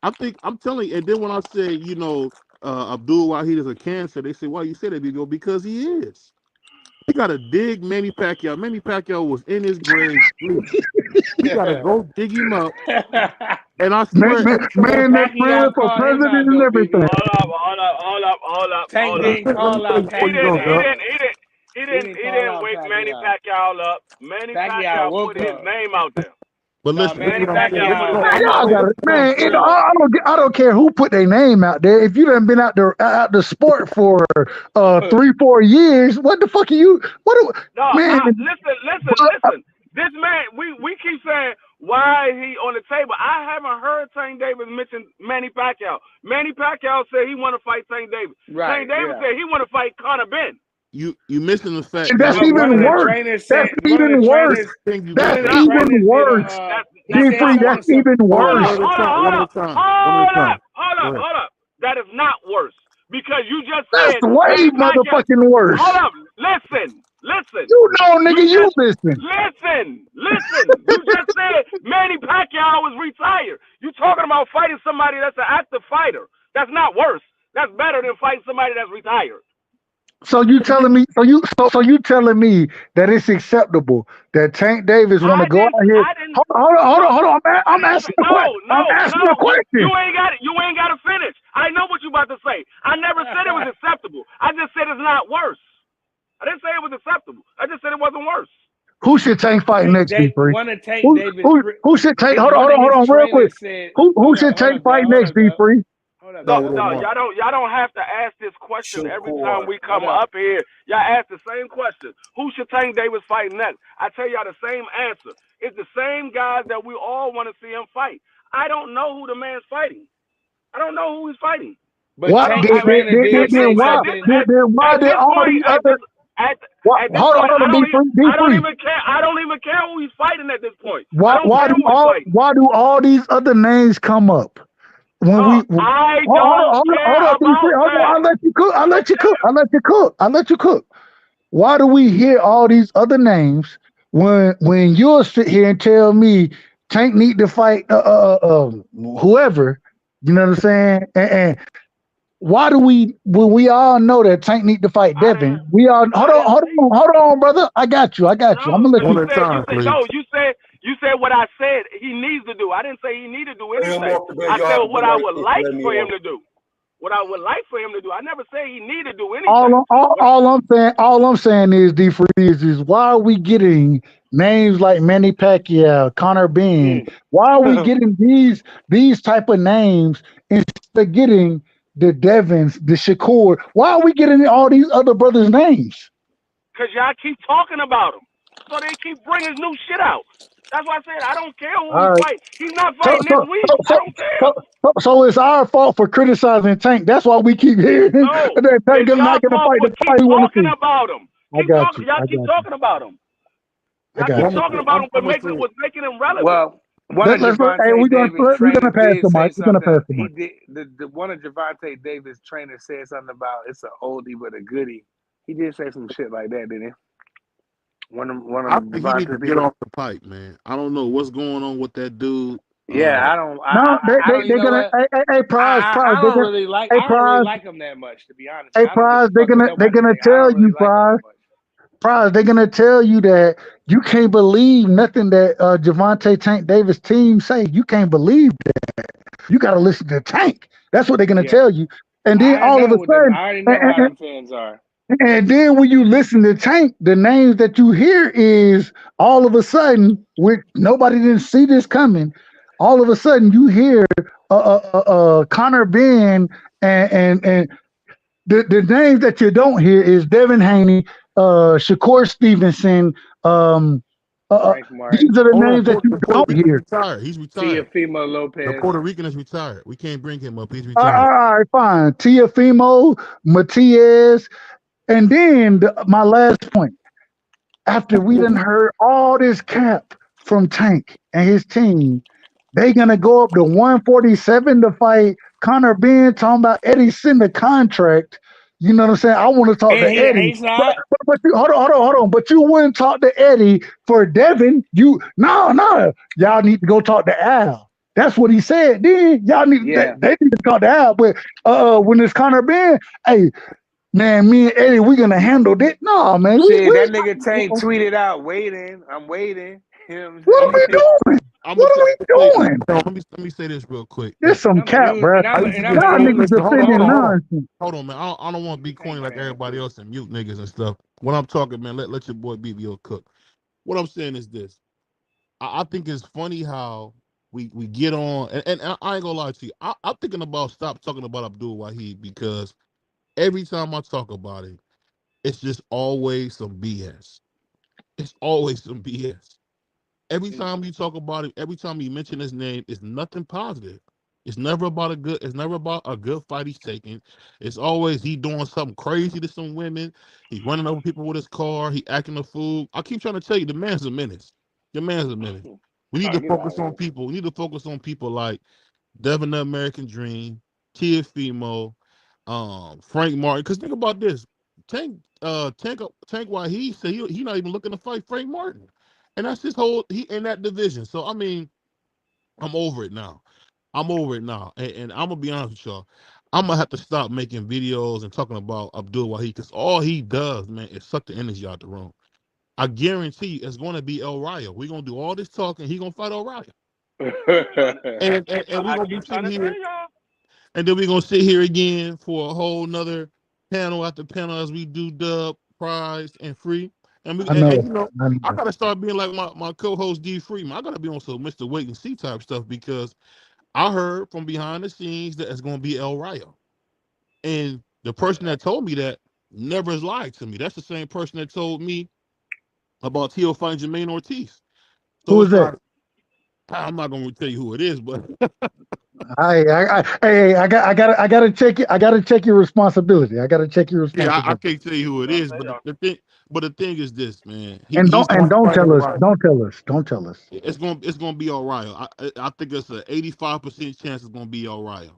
them. I'm telling you, and then when I say, Abdul Wahid is a cancer, they say, why you say that, BBO? Because he is. We gotta dig Manny Pacquiao. Manny Pacquiao was in his grave sleep. We gotta go dig him up. And I swear, every time Man that's running Pacquiao for called him president out and though, everything. BB. Hold Tank up. didn't let me call tell out you before you He go, Pacquiao. Dub. Didn't he call didn't out wake Manny Pacquiao. Pacquiao up. Manny Pacquiao Pacquiao woke put his up. name out there. But No, listen, this is Manny what I'm saying. This is Pacquiao. what Man, I'm gonna y'all say. got This it, is what I'm man. saying. I don't care who put their name out there. If you done been out the sport for 3-4 years, what the fuck are you? No, Man? listen. This man, we keep saying why he on the table. I haven't heard Tank Davis mention Manny Pacquiao. Manny Pacquiao said he want to fight Tank Davis. Right, Tank Davis yeah. said he want to fight Conor Ben. You missing the fact And that that's But one even of the worse. trainers That's said even worse. thing you one That's of missing. the Not even trainers did worse. he Be said free. he That's wants to even Hold worse. on, one at a time. One at a time. Go ahead. hold up. That is not worse because you just That's said way Manny Pacquiao. motherfucking worse. Hold up, listen. You know, You nigga, you just listen. listen. You just said Manny Pacquiao was retired. You talking about fighting somebody that's an active fighter. That's not worse. That's better than fighting somebody that's retired. So you telling me? So you telling me that it's acceptable that Tank Davis want to go out here? I didn't Hold on. I'm asking a question. I'm asking a You question. ain't got it. You ain't got to finish. I know what you about to say. I never said it was acceptable. I just said it's not worse. I didn't say it was acceptable. I just said it wasn't worse. Who should Tank fight next, B free? one of Tank Davis Who should take? Hold one of on, his real quick. trainers said Who should Tank fight next, B free? Hold up, No, Start with y'all Omar. don't have to ask this question every time Shakur. we come up here. Y'all ask the same question. Who should Tank Davis fight next? I tell y'all the same answer. It's the same guys that we all want to see him fight. I don't know who the man's fighting. I don't know who he's fighting. But Tank's trainer did say something. Why At did this all point, these other? at this Hold point, on, be I don't free. even care. I don't even care who he's fighting at this point. I Why don't care who he's fighting. do all these other names come up when we? I don't care Hold up, be free. about Hold on, that. I'll let you cook. I'll let you cook. Why do we hear all these other names when you'll sit here and tell me Tank need to fight whoever? You know what I'm saying? And why do we when we all know that Tank need to fight Devin? We all hold on, brother. I got you. I'm gonna let One you. at a time, please. You said what I said he needs to do. I didn't say he needed to do Let him anything. off the bed. I Y'all said have a what good I night. would like Let me for him off. to do. What I would like for him to do. I never say he need to do anything. All I'm saying is D Freeze is why are we getting names like Manny Pacquiao, Conor Ben? Why are we getting these type of names instead of getting the Devins, the Shakur? Why are we getting all these other brothers' names? Because y'all keep talking about him. So they keep bringing new shit out. That's why I said I don't care who he All right. fight. He's not fighting this week. I don't care. So it's our fault for criticizing Tank. That's why we keep hearing No, that Tank it's is not y'all going to fault fight for the keep fight he want to talking see. about him. I got you. Y'all keep talking about him. I Y'all got keep you. talking about him, but what's making him relevant. Well, one of Hey, Javante Davis' we're gonna trainers pass did the say mic. We're gonna pass something. the He mic. did the one of Javante Davis' trainers said something about it's an oldie but a goodie. He did say some shit like that, didn't he? One of I think he needs to Javante get people. off the pipe, man. I don't know what's going on with that dude. Yeah, I don't. No, I don't. You they're know gonna. what? Hey, prize. I don't really like. Hey, I don't really prize. like him that much, to be honest. Hey, I don't give a prize. fuck what They're nobody gonna think. I tell don't really you, like him that much. prize. They're gonna tell you that you can't believe nothing that Javante Tank Davis team say. You can't believe that. You got to listen to Tank. That's what they're gonna Yeah, tell you. And then I all of know a what them. sudden, I already know how them fans are. And then when you listen to Tank, the names that you hear is all of a sudden, which nobody didn't see this coming. All of a sudden, you hear Connor Ben and the names that you don't hear is Devin Haney, Shakur Stevenson. Um, Frank these Martin, are the Hold on, names that you The Puerto don't Rican is hear. retired. He's retired. Teofimo The Lopez. Puerto Rican is retired. We can't bring him up. He's All retired. right, fine. Teofimo, Matias, and then my last point. After we done heard all this cap from Tank and his team, they gonna go up to 147 to fight Connor Ben, talking about Eddie send a contract. You know what I'm saying? I want to talk And to he an Eddie. A side. But you, hold on. But you wouldn't talk to Eddie for Devin. No. Y'all need to go talk to Al. That's what he said. Then y'all need Yeah. they need to talk to Al. But when it's Connor Ben, hey, man, me and Eddie, we're gonna handle this. No, man, See, that nigga Tank tweeted out, waiting. I'm waiting. You know what I'm what are we saying? doing? I'm What are we gonna doing? let me say this real quick. There's some cap, bro. I used to I'm get an Y'all told, eagle. niggas listen, defending nonsense. hold on, man. I don't want to be You corny can't like fan everybody food. else and mute niggas and stuff. When I'm talking, man, let your boy BVO cook. What I'm saying is this. I think it's funny how we get on, and I ain't gonna lie to you. I'm thinking about stop talking about Abdul Wahid because every time I talk about it, it's just always some BS. It's always some BS. Every time you talk about him, every time you mention his name, it's nothing positive. It's never about a good. It's never about a good fight he's taking. It's always he doing something crazy to some women. He running over people with his car. He acting a fool. I keep trying to tell you, the man's a menace. Your man's a menace. We need Oh, to get out focus of on here. people. We need to focus on people like Devin the American Dream, Teofimo, Frank Martin. Because think about this, Tank, why he said he not even looking to fight Frank Martin, and that's his whole he in that division. So I mean, I'm over it now. I'm over it now, and I'm gonna be honest with y'all. I'm gonna have to stop making videos and talking about Abdul Wahid because all he does, man, is suck the energy out the room. I guarantee you, it's gonna be El Rayo. We're gonna do all this talking. He gonna fight El Rayo, and we're I gonna be keep trying sitting to tell here. y'all. And then we're gonna sit here again for a whole nother panel after panel as we do dub, prize, and free. I know. You know, I I know. gotta start being like my co-host D Freeman. I gotta be on some Mr. Wait and See type stuff because I heard from behind the scenes that it's gonna be El Rayo. And the person that told me that never has lied to me. That's the same person that told me about Tio fighting Jermaine Ortiz. So Who is it's that? like I'm not gonna tell you who it is, but I gotta check it. I gotta check your responsibility. I gotta check your yeah, I responsibility. can't tell you who it Trying to is. tell y'all. But the thing is this, man. And He's going to don't fight tell all us. right. Don't tell us. Don't tell us. It's gonna be all right. I think it's an 85% chance it's gonna be all right.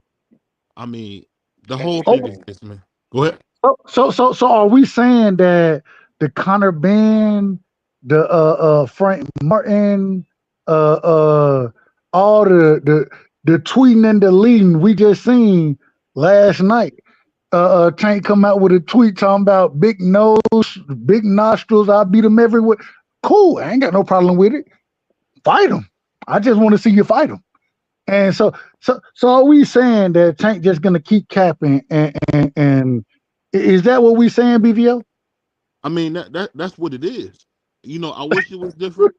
I mean, the That's whole what you thing is think. this, man. Go ahead. So are we saying that the Connor Ben, the Frank Martin, uh uh all the tweeting and deleting we just seen last night? Tank come out with a tweet talking about big nose, big nostrils. I beat him everywhere. Cool, I ain't got no problem with it. Fight him. I just want to see you fight him. And so are we saying that Tank just gonna keep capping and is that what we saying, BVO? I mean that's what it is. You know, I wish it was different.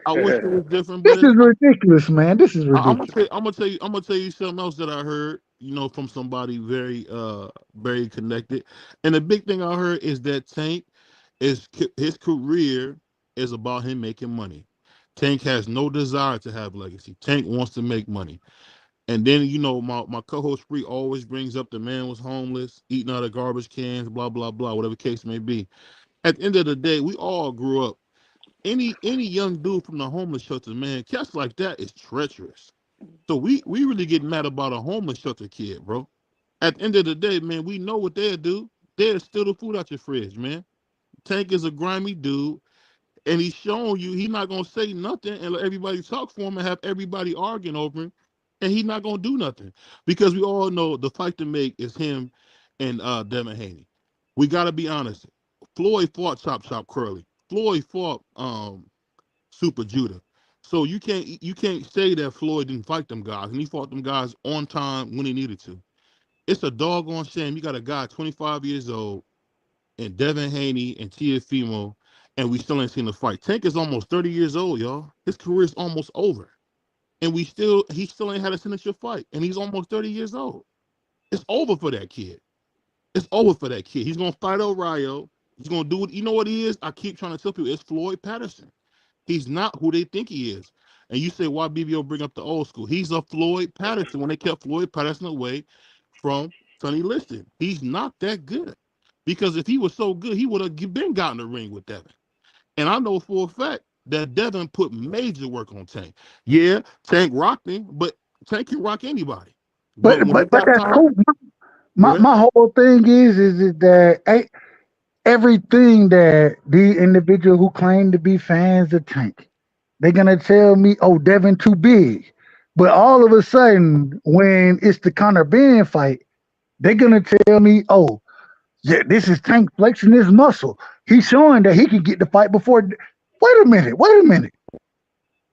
I wish it was different, but This it's is not. ridiculous, man. This is ridiculous. I'm gonna tell you something else that I heard. You know, from somebody very connected. And the big thing I heard is that Tank is his career is about him making money. Tank has no desire to have legacy. Tank wants to make money. And then, you know, my co-host Free always brings up the man was homeless, eating out of garbage cans, blah, blah, blah, whatever the case may be. At the end of the day, we all grew up. Any young dude from the homeless shelter, man, cats like that is treacherous. So we really get mad about a homeless shelter kid, bro. At the end of the day, man, we know what they'll do. They'll steal the food out your fridge, man. Tank is a grimy dude, and he's showing you he's not gonna say nothing and let everybody talk for him and have everybody arguing over him, and he's not gonna do nothing because we all know the fight to make is him and Devin Haney. We gotta be honest. Floyd fought Chop Curly. Floyd fought Super Judah. So you can't say that Floyd didn't fight them guys, and he fought them guys on time when he needed to. It's a doggone shame. You got a guy 25 years old and Devin Haney and Teofimo, and we still ain't seen the fight. Tank is almost 30 years old, y'all. His career is almost over. And he still ain't had a signature fight. And he's almost 30 years old. It's over for that kid. It's over for that kid. He's gonna fight O'Reilly. He's gonna do it. You know what he is? I keep trying to tell people it's Floyd Patterson. He's not who they think he is. And you say, why BVO bring up the old school? He's a Floyd Patterson when they kept Floyd Patterson away from Sonny Liston. He's not that good. Because if he was so good, he would have been gotten the ring with Devin. And I know for a fact that Devin put major work on Tank. Yeah, Tank rocked him, but Tank can rock anybody. But when he got that's time, cool. My whole thing is that everything that the individual who claim to be fans of Tank, they're gonna tell me, oh, Devin too big. But all of a sudden, when it's the Conor Ben fight, they're gonna tell me, oh, yeah, this is Tank flexing his muscle. He's showing that he can get the fight before. Wait a minute.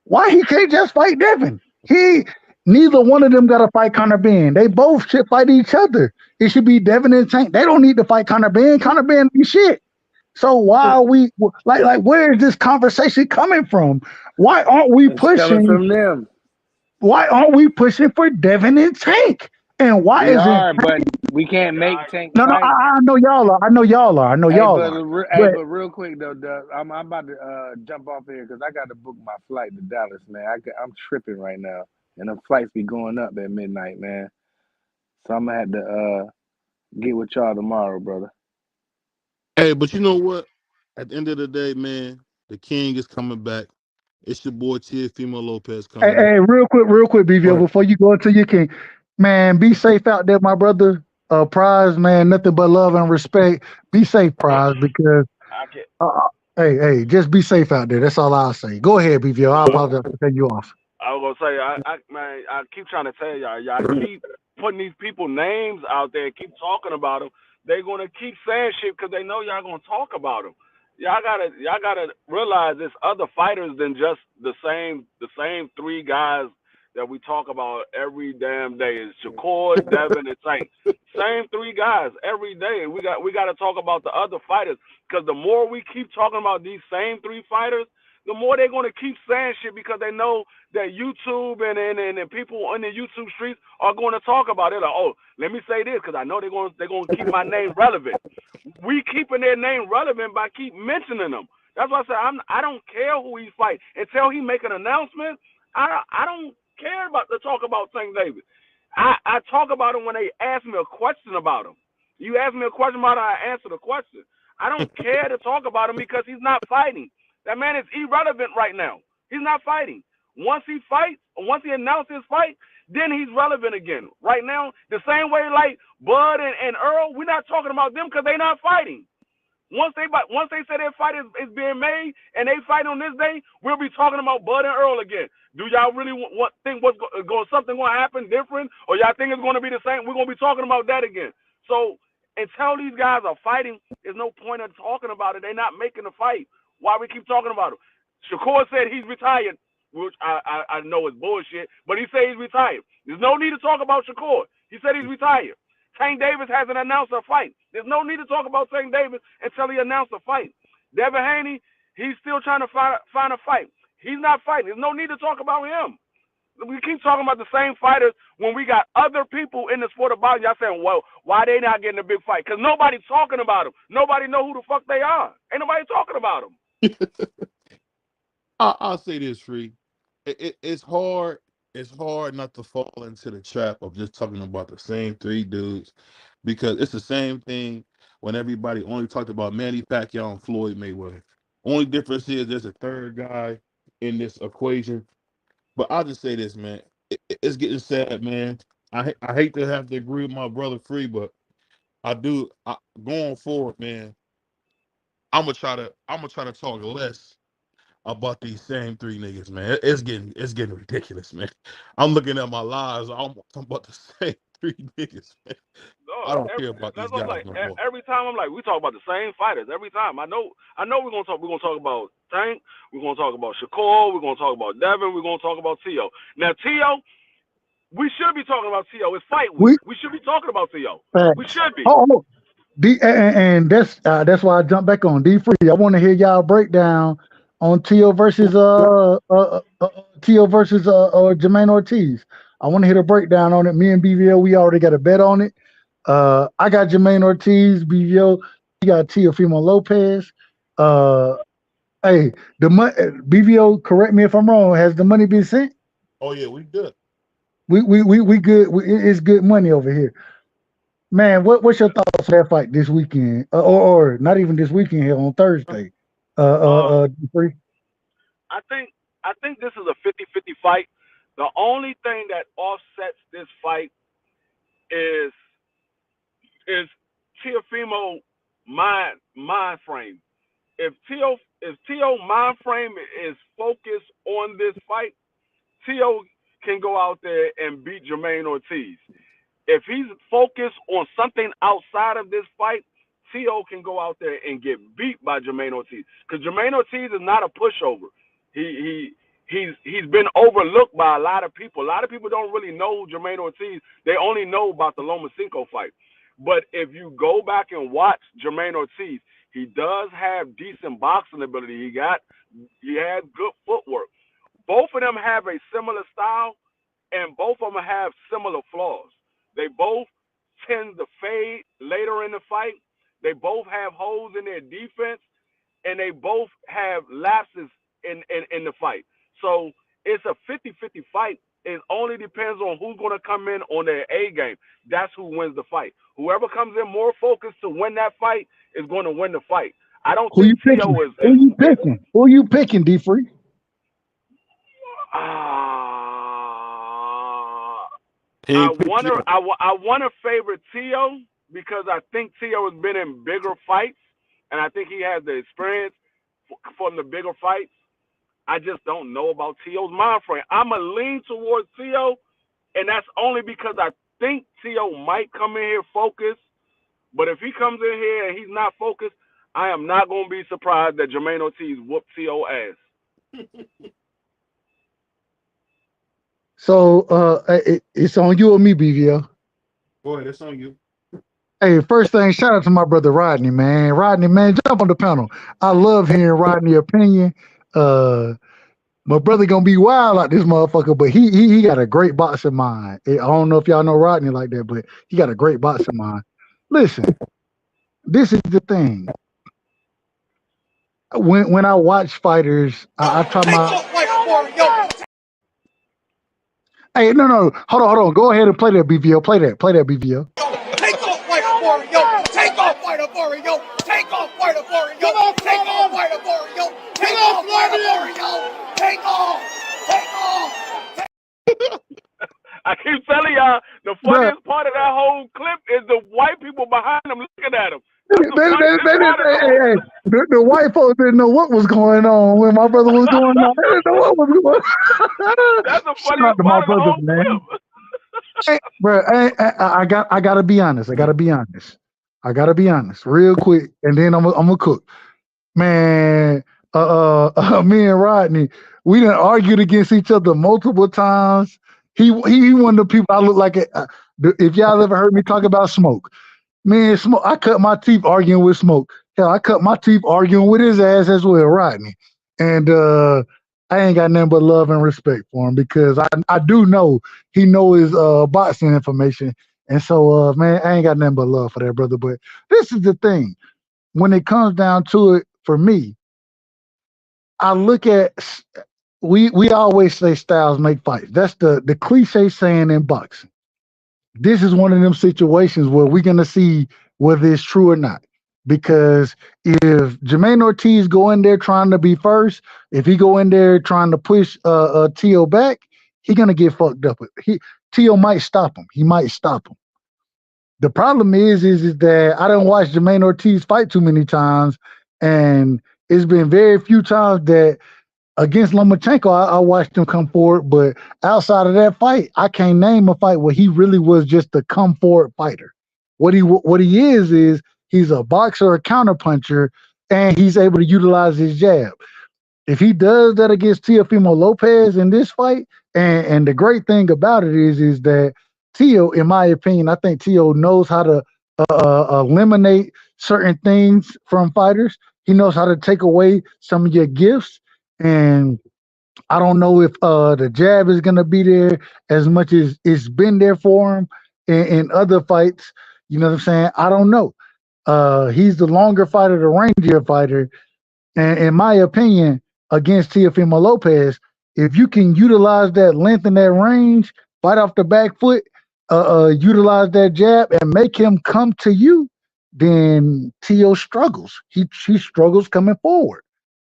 Why he can't just fight Devin? Neither one of them got to fight Conor Ben. They both should fight each other. It should be Devin and Tank. They don't need to fight Conor Ben. Conor Ben be shit. So why are we like where is this conversation coming from? Why aren't we pushing from them? Why aren't we pushing for Devin and Tank? And why We is are, it? but we can't make Tank No, fight. I know y'all are. I know y'all are. But real quick though, Doug, I'm about to jump off here because I got to book my flight to Dallas, man. I'm tripping right now, and the flights be going up at midnight, man. So I'm gonna have to get with y'all tomorrow, brother. Hey, but you know what? At the end of the day, man, the king is coming back. It's your boy Teofimo Lopez coming in. Hey, real quick, BVO, before you go into your king, man, be safe out there, my brother. Prize, man, nothing but love and respect. Be safe, Prize, because hey, just be safe out there. That's all I'll say. Go ahead, BVO. I apologize for cutting you off. I was gonna say, I keep trying to tell y'all keep putting these people names out there, keep talking about them. They're gonna keep saying shit because they know y'all gonna talk about them. Y'all gotta realize there's other fighters than just the same three guys that we talk about every damn day. It's Shakur, Devin, and Tank. Same three guys every day. We got to talk about the other fighters because the more we keep talking about these same three fighters, the more they're going to keep saying shit because they know that YouTube and people in the YouTube streets are going to talk about it. Like, oh, let me say this because I know they're going to keep my name relevant. We keeping their name relevant by keep mentioning them. That's why I said I don't care who he fight until he make an announcement. I don't care about to talk about St. David. I talk about him when they ask me a question about him. You ask me a question about it, I answer the question. I don't care to talk about him because he's not fighting. That man is irrelevant right now. He's not fighting. Once he fights, once he announces his fight, then he's relevant again. Right now, the same way like Bud and Earl, we're not talking about them because they're not fighting. Once they say their fight is being made and they fight on this day, we'll be talking about Bud and Earl again. Do y'all really think something going to happen different, or y'all think it's going to be the same? We're going to be talking about that again. So until these guys are fighting, there's no point in talking about it. They're not making the fight. Why we keep talking about it? Shakur said he's retired, which I know is bullshit, but he said he's retired. There's no need to talk about Shakur. He said he's retired. Tank Davis hasn't announced a fight. There's no need to talk about Tank Davis until he announced a fight. Devin Haney, he's still trying to find a fight. He's not fighting. There's no need to talk about him. We keep talking about the same fighters when we got other people in the sport of boxing. Y'all saying, well, why they not getting a big fight? Because nobody's talking about them. Nobody know who the fuck they are. Ain't nobody talking about them. I'll say this, Free. It's hard. It's hard not to fall into the trap of just talking about the same three dudes because it's the same thing when everybody only talked about Manny Pacquiao and Floyd Mayweather. Only difference is there's a third guy in this equation. But I'll just say this, man. It's getting sad, man. I hate to have to agree with my brother Free, but I do. Going forward, man. I'm gonna try to talk less about these same three niggas, man. It's getting ridiculous, man. I'm looking at my lives. I'm talking about the same three niggas, man. I don't care about these guys like, no more. every time I'm like, we talk about the same fighters every time. I know we're gonna talk about Tank, we're gonna talk about Shakur, we're gonna talk about Devin, we're gonna talk about Tio. Now Tio, we should be talking about Tio. It's fight week. We should be talking about Tio. We should be. And that's why I jumped back on D Free. I want to hear y'all breakdown on Tio versus Jermaine Ortiz. I want to hear the breakdown on it. Me and BVO, we already got a bet on it. I got Jermaine Ortiz, BVO. You got Teofimo Lopez. Hey, the money, BVO. Correct me if I'm wrong. Has the money been sent? Oh yeah, we good. We good. It's good money over here. Man, what's your thoughts on that fight this weekend, or not even this weekend here on Thursday? Free. I think this is a 50-50 fight. The only thing that offsets this fight is Teofimo mind frame. If Tio mind frame is focused on this fight, Tio can go out there and beat Jermaine Ortiz. If he's focused on something outside of this fight, Tio can go out there and get beat by Jermaine Ortiz. Because Jermaine Ortiz is not a pushover. He's been overlooked by a lot of people. A lot of people don't really know Jermaine Ortiz. They only know about the Lomachenko fight. But if you go back and watch Jermaine Ortiz, he does have decent boxing ability. He has good footwork. Both of them have a similar style, and both of them have similar flaws. They both tend to fade later in the fight. They both have holes in their defense, and they both have lapses in the fight. So it's a 50-50 fight. It only depends on who's going to come in on their A game. That's who wins the fight. Whoever comes in more focused to win that fight is going to win the fight. I don't think Tio is. Who you picking? Who you picking, D Free? I want to favor Tio because I think Tio has been in bigger fights, and I think he has the experience from the bigger fights. I just don't know about Tio's mind frame. I'm a lean towards Tio, and that's only because I think Tio might come in here focused. But if he comes in here and he's not focused, I am not going to be surprised that Jermaine Ortiz whooped Tio ass. So it's on you or me, BVO? Go ahead, it's on you. Hey, first thing, shout out to my brother Rodney, man. Rodney, man, jump on the panel. I love hearing Rodney's opinion. My brother gonna be wild like this motherfucker, but he got a great boxing mind. I don't know if y'all know Rodney like that, but he got a great boxing mind. Listen, this is the thing. When I watch fighters, I try my. Hey, no, hold on. Go ahead and play that BVO. Play that BVO. Take off, fight Wario. Take off, fight Wario. Take off, fight Wario. Take off, fight Wario. Take off, fight Wario. Take off. I keep telling y'all, the funniest part of that whole clip is the white people behind him looking at him. The white folks didn't know what was going on when my brother was going on. They didn't know what was going on. That's the funniest part of the whole clip. Hey, bro, I gotta be honest. I gotta be honest, real quick, and then I'm gonna cook. Man, me and Rodney, we done argued against each other multiple times. He one of the people I look like. If y'all ever heard me talk about Smoke, man, Smoke, I cut my teeth arguing with Smoke. Hell, I cut my teeth arguing with his ass as well, Rodney. And I ain't got nothing but love and respect for him because I do know he know his boxing information. And so, man, I ain't got nothing but love for that brother. But this is the thing. When it comes down to it, for me, I look at, we always say styles make fights. That's the cliche saying in boxing. This is one of them situations where we're going to see whether it's true or not. Because if Jermaine Ortiz go in there trying to be first, if he go in there trying to push Tio back, he going to get fucked up. Tio might stop him. He might stop him. The problem is that I don't watch Jermaine Ortiz fight too many times, and it's been very few times that against Lomachenko, I watched him come forward, but outside of that fight, I can't name a fight where he really was just a come forward fighter. What he is he's a boxer, a counterpuncher, and he's able to utilize his jab. If he does that against Teofimo Lopez in this fight, and the great thing about it is that Tio, in my opinion, I think Tio knows how to eliminate certain things from fighters. He knows how to take away some of your gifts. And I don't know if the jab is gonna be there as much as it's been there for him in other fights. You know what I'm saying? I don't know. He's the longer fighter, the rangier fighter, and in my opinion, against Teofimo Lopez, if you can utilize that length and that range, fight off the back foot, utilize that jab and make him come to you, then Teo struggles. He struggles coming forward.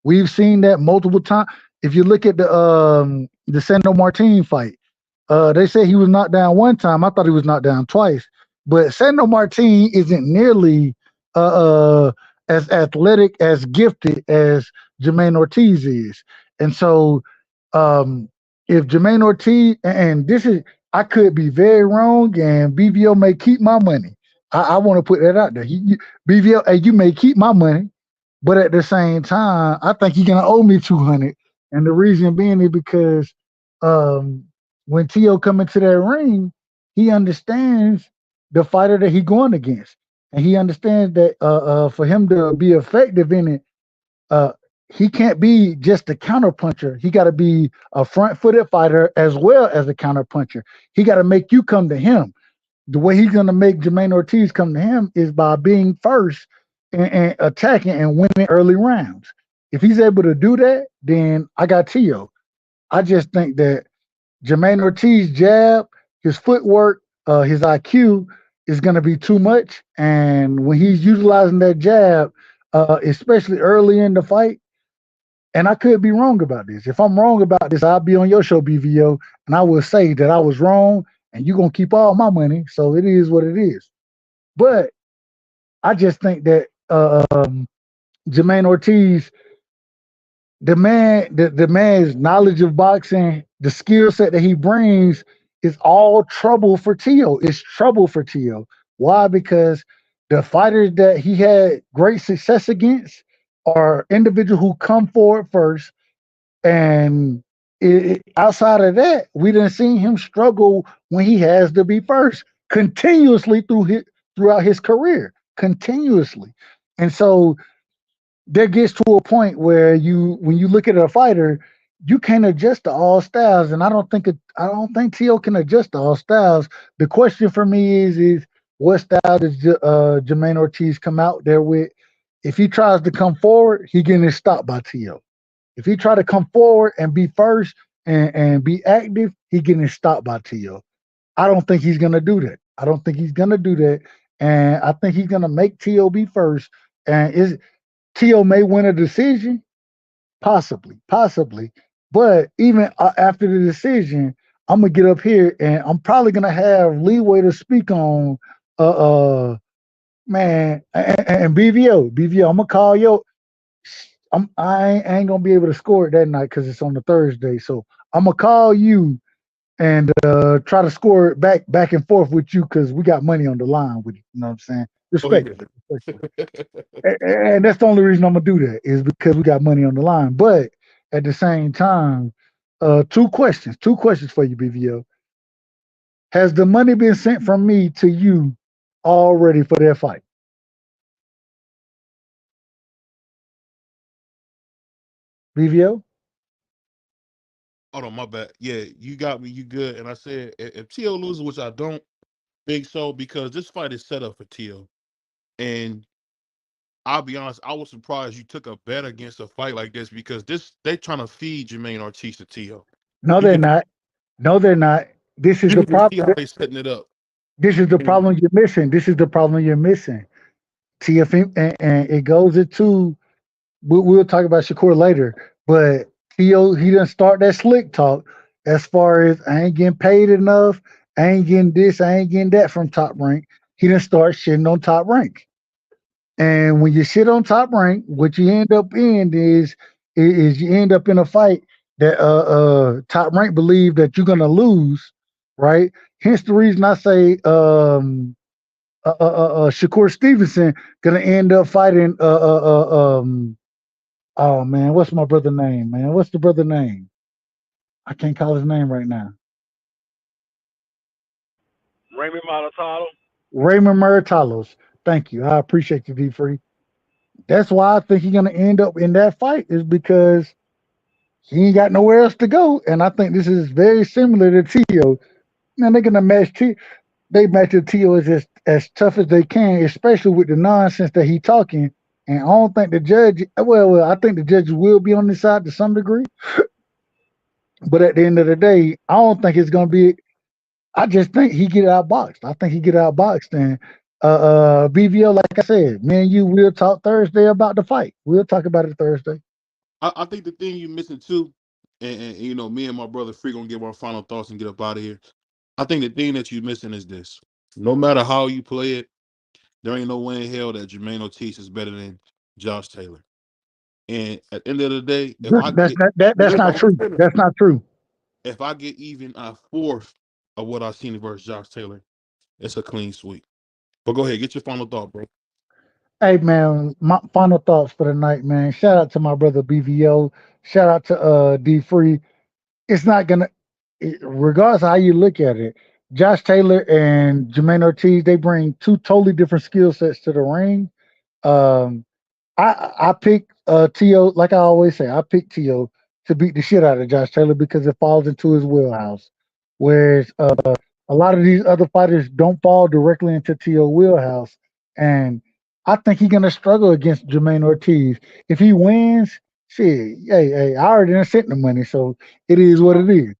We've seen that multiple times. If you look at the Sandor Martin fight, they say he was knocked down one time. I thought he was knocked down twice. But Sandor Martin isn't nearly as athletic, as gifted as Jermaine Ortiz is. And so if Jermaine Ortiz, and this is, I could be very wrong, and BVO may keep my money. I want to put that out there. BVO, hey, you may keep my money, but at the same time, I think you're gonna owe me 200. And the reason being is because when Teo come into that ring, he understands the fighter that he's going against, and he understands that for him to be effective in it, he can't be just a counter puncher. He got to be a front-footed fighter as well as a counter puncher. He got to make you come to him. The way he's going to make Jermaine Ortiz come to him is by being first and attacking and winning early rounds. If he's able to do that, then I got Teo. I just think that Jermaine Ortiz jab, his footwork, his IQ is going to be too much. And when he's utilizing that jab, especially early in the fight, and I could be wrong about this. If I'm wrong about this, I'll be on your show, BVO, and I will say that I was wrong, and you're going to keep all my money. So it is what it is. But I just think that Jermaine Ortiz, the man's knowledge of boxing, the skill set that he brings is all trouble for Teo. It's trouble for Teo. Why? Because the fighters that he had great success against are individuals who come forward first. And outside of that, we didn't see him struggle when he has to be first continuously throughout his career, continuously. And so there gets to a point where when you look at a fighter, you can't adjust to all styles, and I don't think Teo can adjust to all styles. The question for me is what style does Jermaine Ortiz come out there with? If he tries to come forward, he getting stopped by Teo. If he try to come forward and be first and be active, he getting stopped by Teo. I don't think he's gonna do that. I don't think he's gonna do that, and I think he's gonna make Teo be first. And Teo may win a decision, possibly. But even after the decision, I'm gonna get up here and I'm probably gonna have leeway to speak on man and BVO. I'm gonna call yo. I ain't gonna be able to score it that night because it's on the Thursday. So I'm gonna call you and try to score it back and forth with you because we got money on the line with you. You know what I'm saying? Respect it. And that's the only reason I'm gonna do that is because we got money on the line. But at the same time, two questions for you, BVO. Has the money been sent from me to you already for that fight? BVO? Hold on, my bad. Yeah, you got me. You good. And I said, if Teo loses, which I don't think so, because this fight is set up for Teo. And I'll be honest, I was surprised you took a bet against a fight like this because they trying to feed Jermaine Ortiz to Teo. No, they're not. No, they're not. This is the problem. See how they setting it up. This is the problem you're missing. TFM, and it goes into. We'll talk about Shakur later, but he didn't start that slick talk as far as I ain't getting paid enough, I ain't getting this, I ain't getting that from Top Rank. He didn't start shitting on Top Rank. And when you shit on Top Rank, what you end up in is you end up in a fight that Top Rank believe that you're gonna lose, right? Hence the reason I say Shakur Stevenson gonna end up fighting oh man, what's my brother name, man? What's the brother name? I can't call his name right now. Raymond Malatalo. Raymond Murtalos. Thank you. I appreciate you, D Free. That's why I think he's gonna end up in that fight is because he ain't got nowhere else to go. And I think this is very similar to Tio. Man, they're gonna match T. They match the Tio as tough as they can, especially with the nonsense that he talking. And I don't think the judge. Well, I think the judge will be on his side to some degree. But at the end of the day, I don't think it's gonna be. I just think he get outboxed. I think he get outboxed. And BVO, like I said, me and you will talk Thursday about the fight. We'll talk about it Thursday. I think the thing you missing too, and you know, me and my brother Free gonna give our final thoughts and get up out of here. I think the thing that you're missing is this. No matter how you play it, there ain't no way in hell that Jermaine Ortiz is better than Josh Taylor. And at the end of the day, if I get That's not true. That's not true. if I get even a fourth of what I've seen versus Josh Taylor, it's a clean sweep. But go ahead, get your final thought, bro. Hey man, my final thoughts for the night, man. Shout out to my brother BVO. Shout out to D Free. It's not gonna, regardless of how you look at it. Josh Taylor and Jermaine Ortiz, they bring two totally different skill sets to the ring. Um, I pick T.O. like I always say, I pick T.O. to beat the shit out of Josh Taylor because it falls into his wheelhouse. Whereas a lot of these other fighters don't fall directly into T.O. wheelhouse. And I think he's gonna struggle against Jermaine Ortiz. If he wins, shit, hey, I already done sent the money, so it is what it is.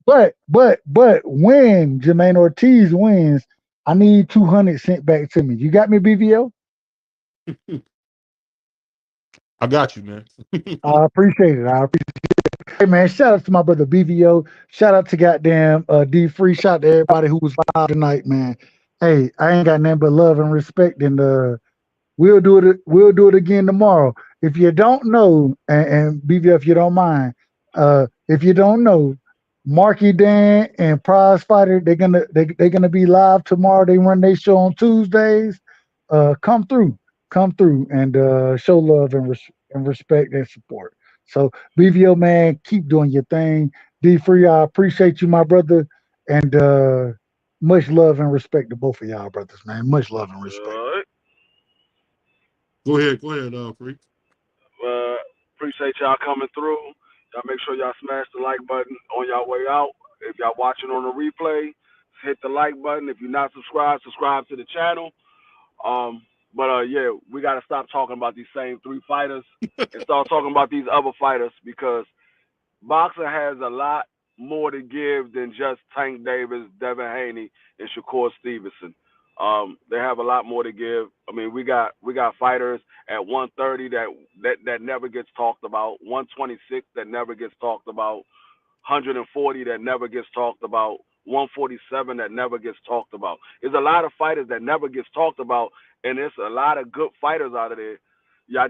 But when Jermaine Ortiz wins, I need 200 sent back to me. You got me, BVO? I got you, man. I appreciate it. I appreciate it. Hey man, shout out to my brother BVO. Shout out to goddamn D Free. Shout out to everybody who was live tonight, man. Hey, I ain't got nothing but love and respect, and we'll do it. We'll do it again tomorrow. If you don't know, and BVO, if you don't mind, if you don't know, Marky Dan and Prize Fighter, they're gonna be live tomorrow. They run their show on Tuesdays. Come through, and show love and respect and support. So BVO man, keep doing your thing. D Free, I appreciate you, my brother, and much love and respect to both of y'all, brothers, man. Much love and respect. Go ahead, Free. Appreciate y'all coming through. Y'all make sure y'all smash the like button on y'all way out. If y'all watching on the replay, hit the like button. If you're not subscribed, subscribe to the channel. Yeah, we got to stop talking about these same three fighters and start talking about these other fighters because boxing has a lot more to give than just Tank Davis, Devin Haney, and Shakur Stevenson. They have a lot more to give. I mean, we got fighters at 130 that never gets talked about, 126 that never gets talked about, 140 that never gets talked about, 147 that never gets talked about. There's a lot of fighters that never gets talked about, and there's a lot of good fighters out of there. Y'all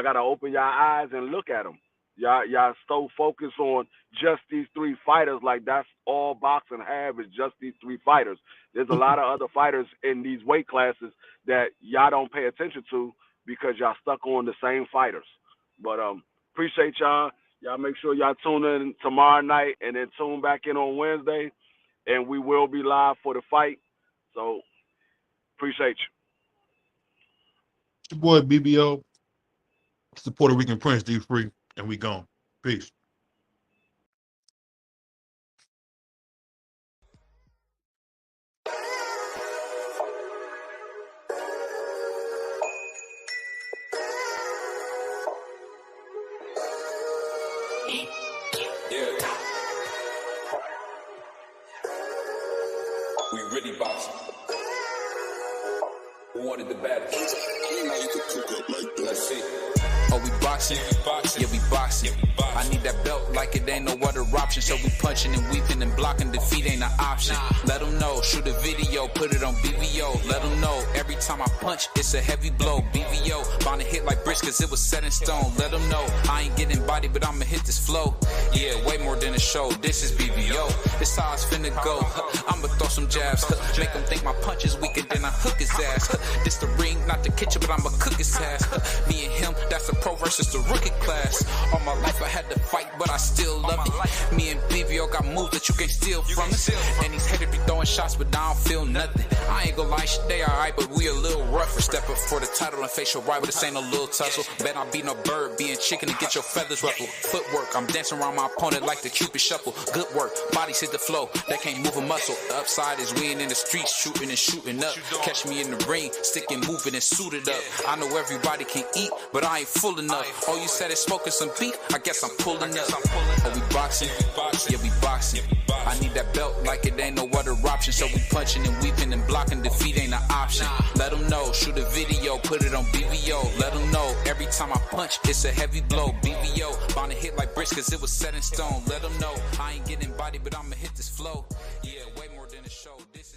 gotta open your eyes and look at them. Y'all so focused on just these three fighters, like that's all boxing have is just these three fighters. There's a lot of other fighters in these weight classes that y'all don't pay attention to because y'all stuck on the same fighters. But appreciate y'all. Y'all make sure y'all tune in tomorrow night and then tune back in on Wednesday, and we will be live for the fight. So appreciate you. It's your boy BBO. It's the Puerto Rican Prince, D Free, and we gone. Peace. Yeah. We really boxing. Who wanted the baddest? Let's see. Oh, we boxing? Yeah, we boxing. I need that belt like it ain't no other option. So we punching and weaving and blocking. Defeat ain't an option. Let them know. Shoot a video, put it on BVO. Let them know. Every time I punch, it's a heavy blow. BVO, bound to hit like bricks cause it was set in stone. Let them know. I ain't getting body, but I'ma hit this flow. Yeah, way more than a show. This is BVO. This how it's finna go. I'ma throw some jabs. Make them think my punch is weaker than I hook his ass. This the ring, not the kitchen, but I'ma cook his ass. Me and him, that's a pro versus the rookie class. All my life I had to fight, but I still love it. Me and BVO got moves that you can't steal from us. And these haters be throwing shots, but I don't feel nothing. I ain't go line shit, they alright, but we a little rougher. Step up for the title and face your rival, this ain't a little tussle. Bet I be no bird, being chicken to get your feathers ruffled. Footwork, I'm dancing around my opponent like the Cupid shuffle. Good work, bodies hit the flow, they can't move a muscle. The upside is we ain't in the streets, shooting and shooting up. Catch me in the ring, sticking, moving and suited up. I know everybody can eat, but I ain't full enough. All you said is smoking some beef, I guess I'm pulling up. Oh, we boxing? Yeah, we boxing. I need that belt like it ain't no other option. So we punching and weeping and blocking, defeat ain't an option. Let them know, shoot a video, put it on BVO. Let them know, every time I punch, it's a heavy blow. BVO, bound to hit like bricks cause it was set in stone. Let them know, I ain't getting body, but I'ma hit this flow. Yeah, way more than a show. This is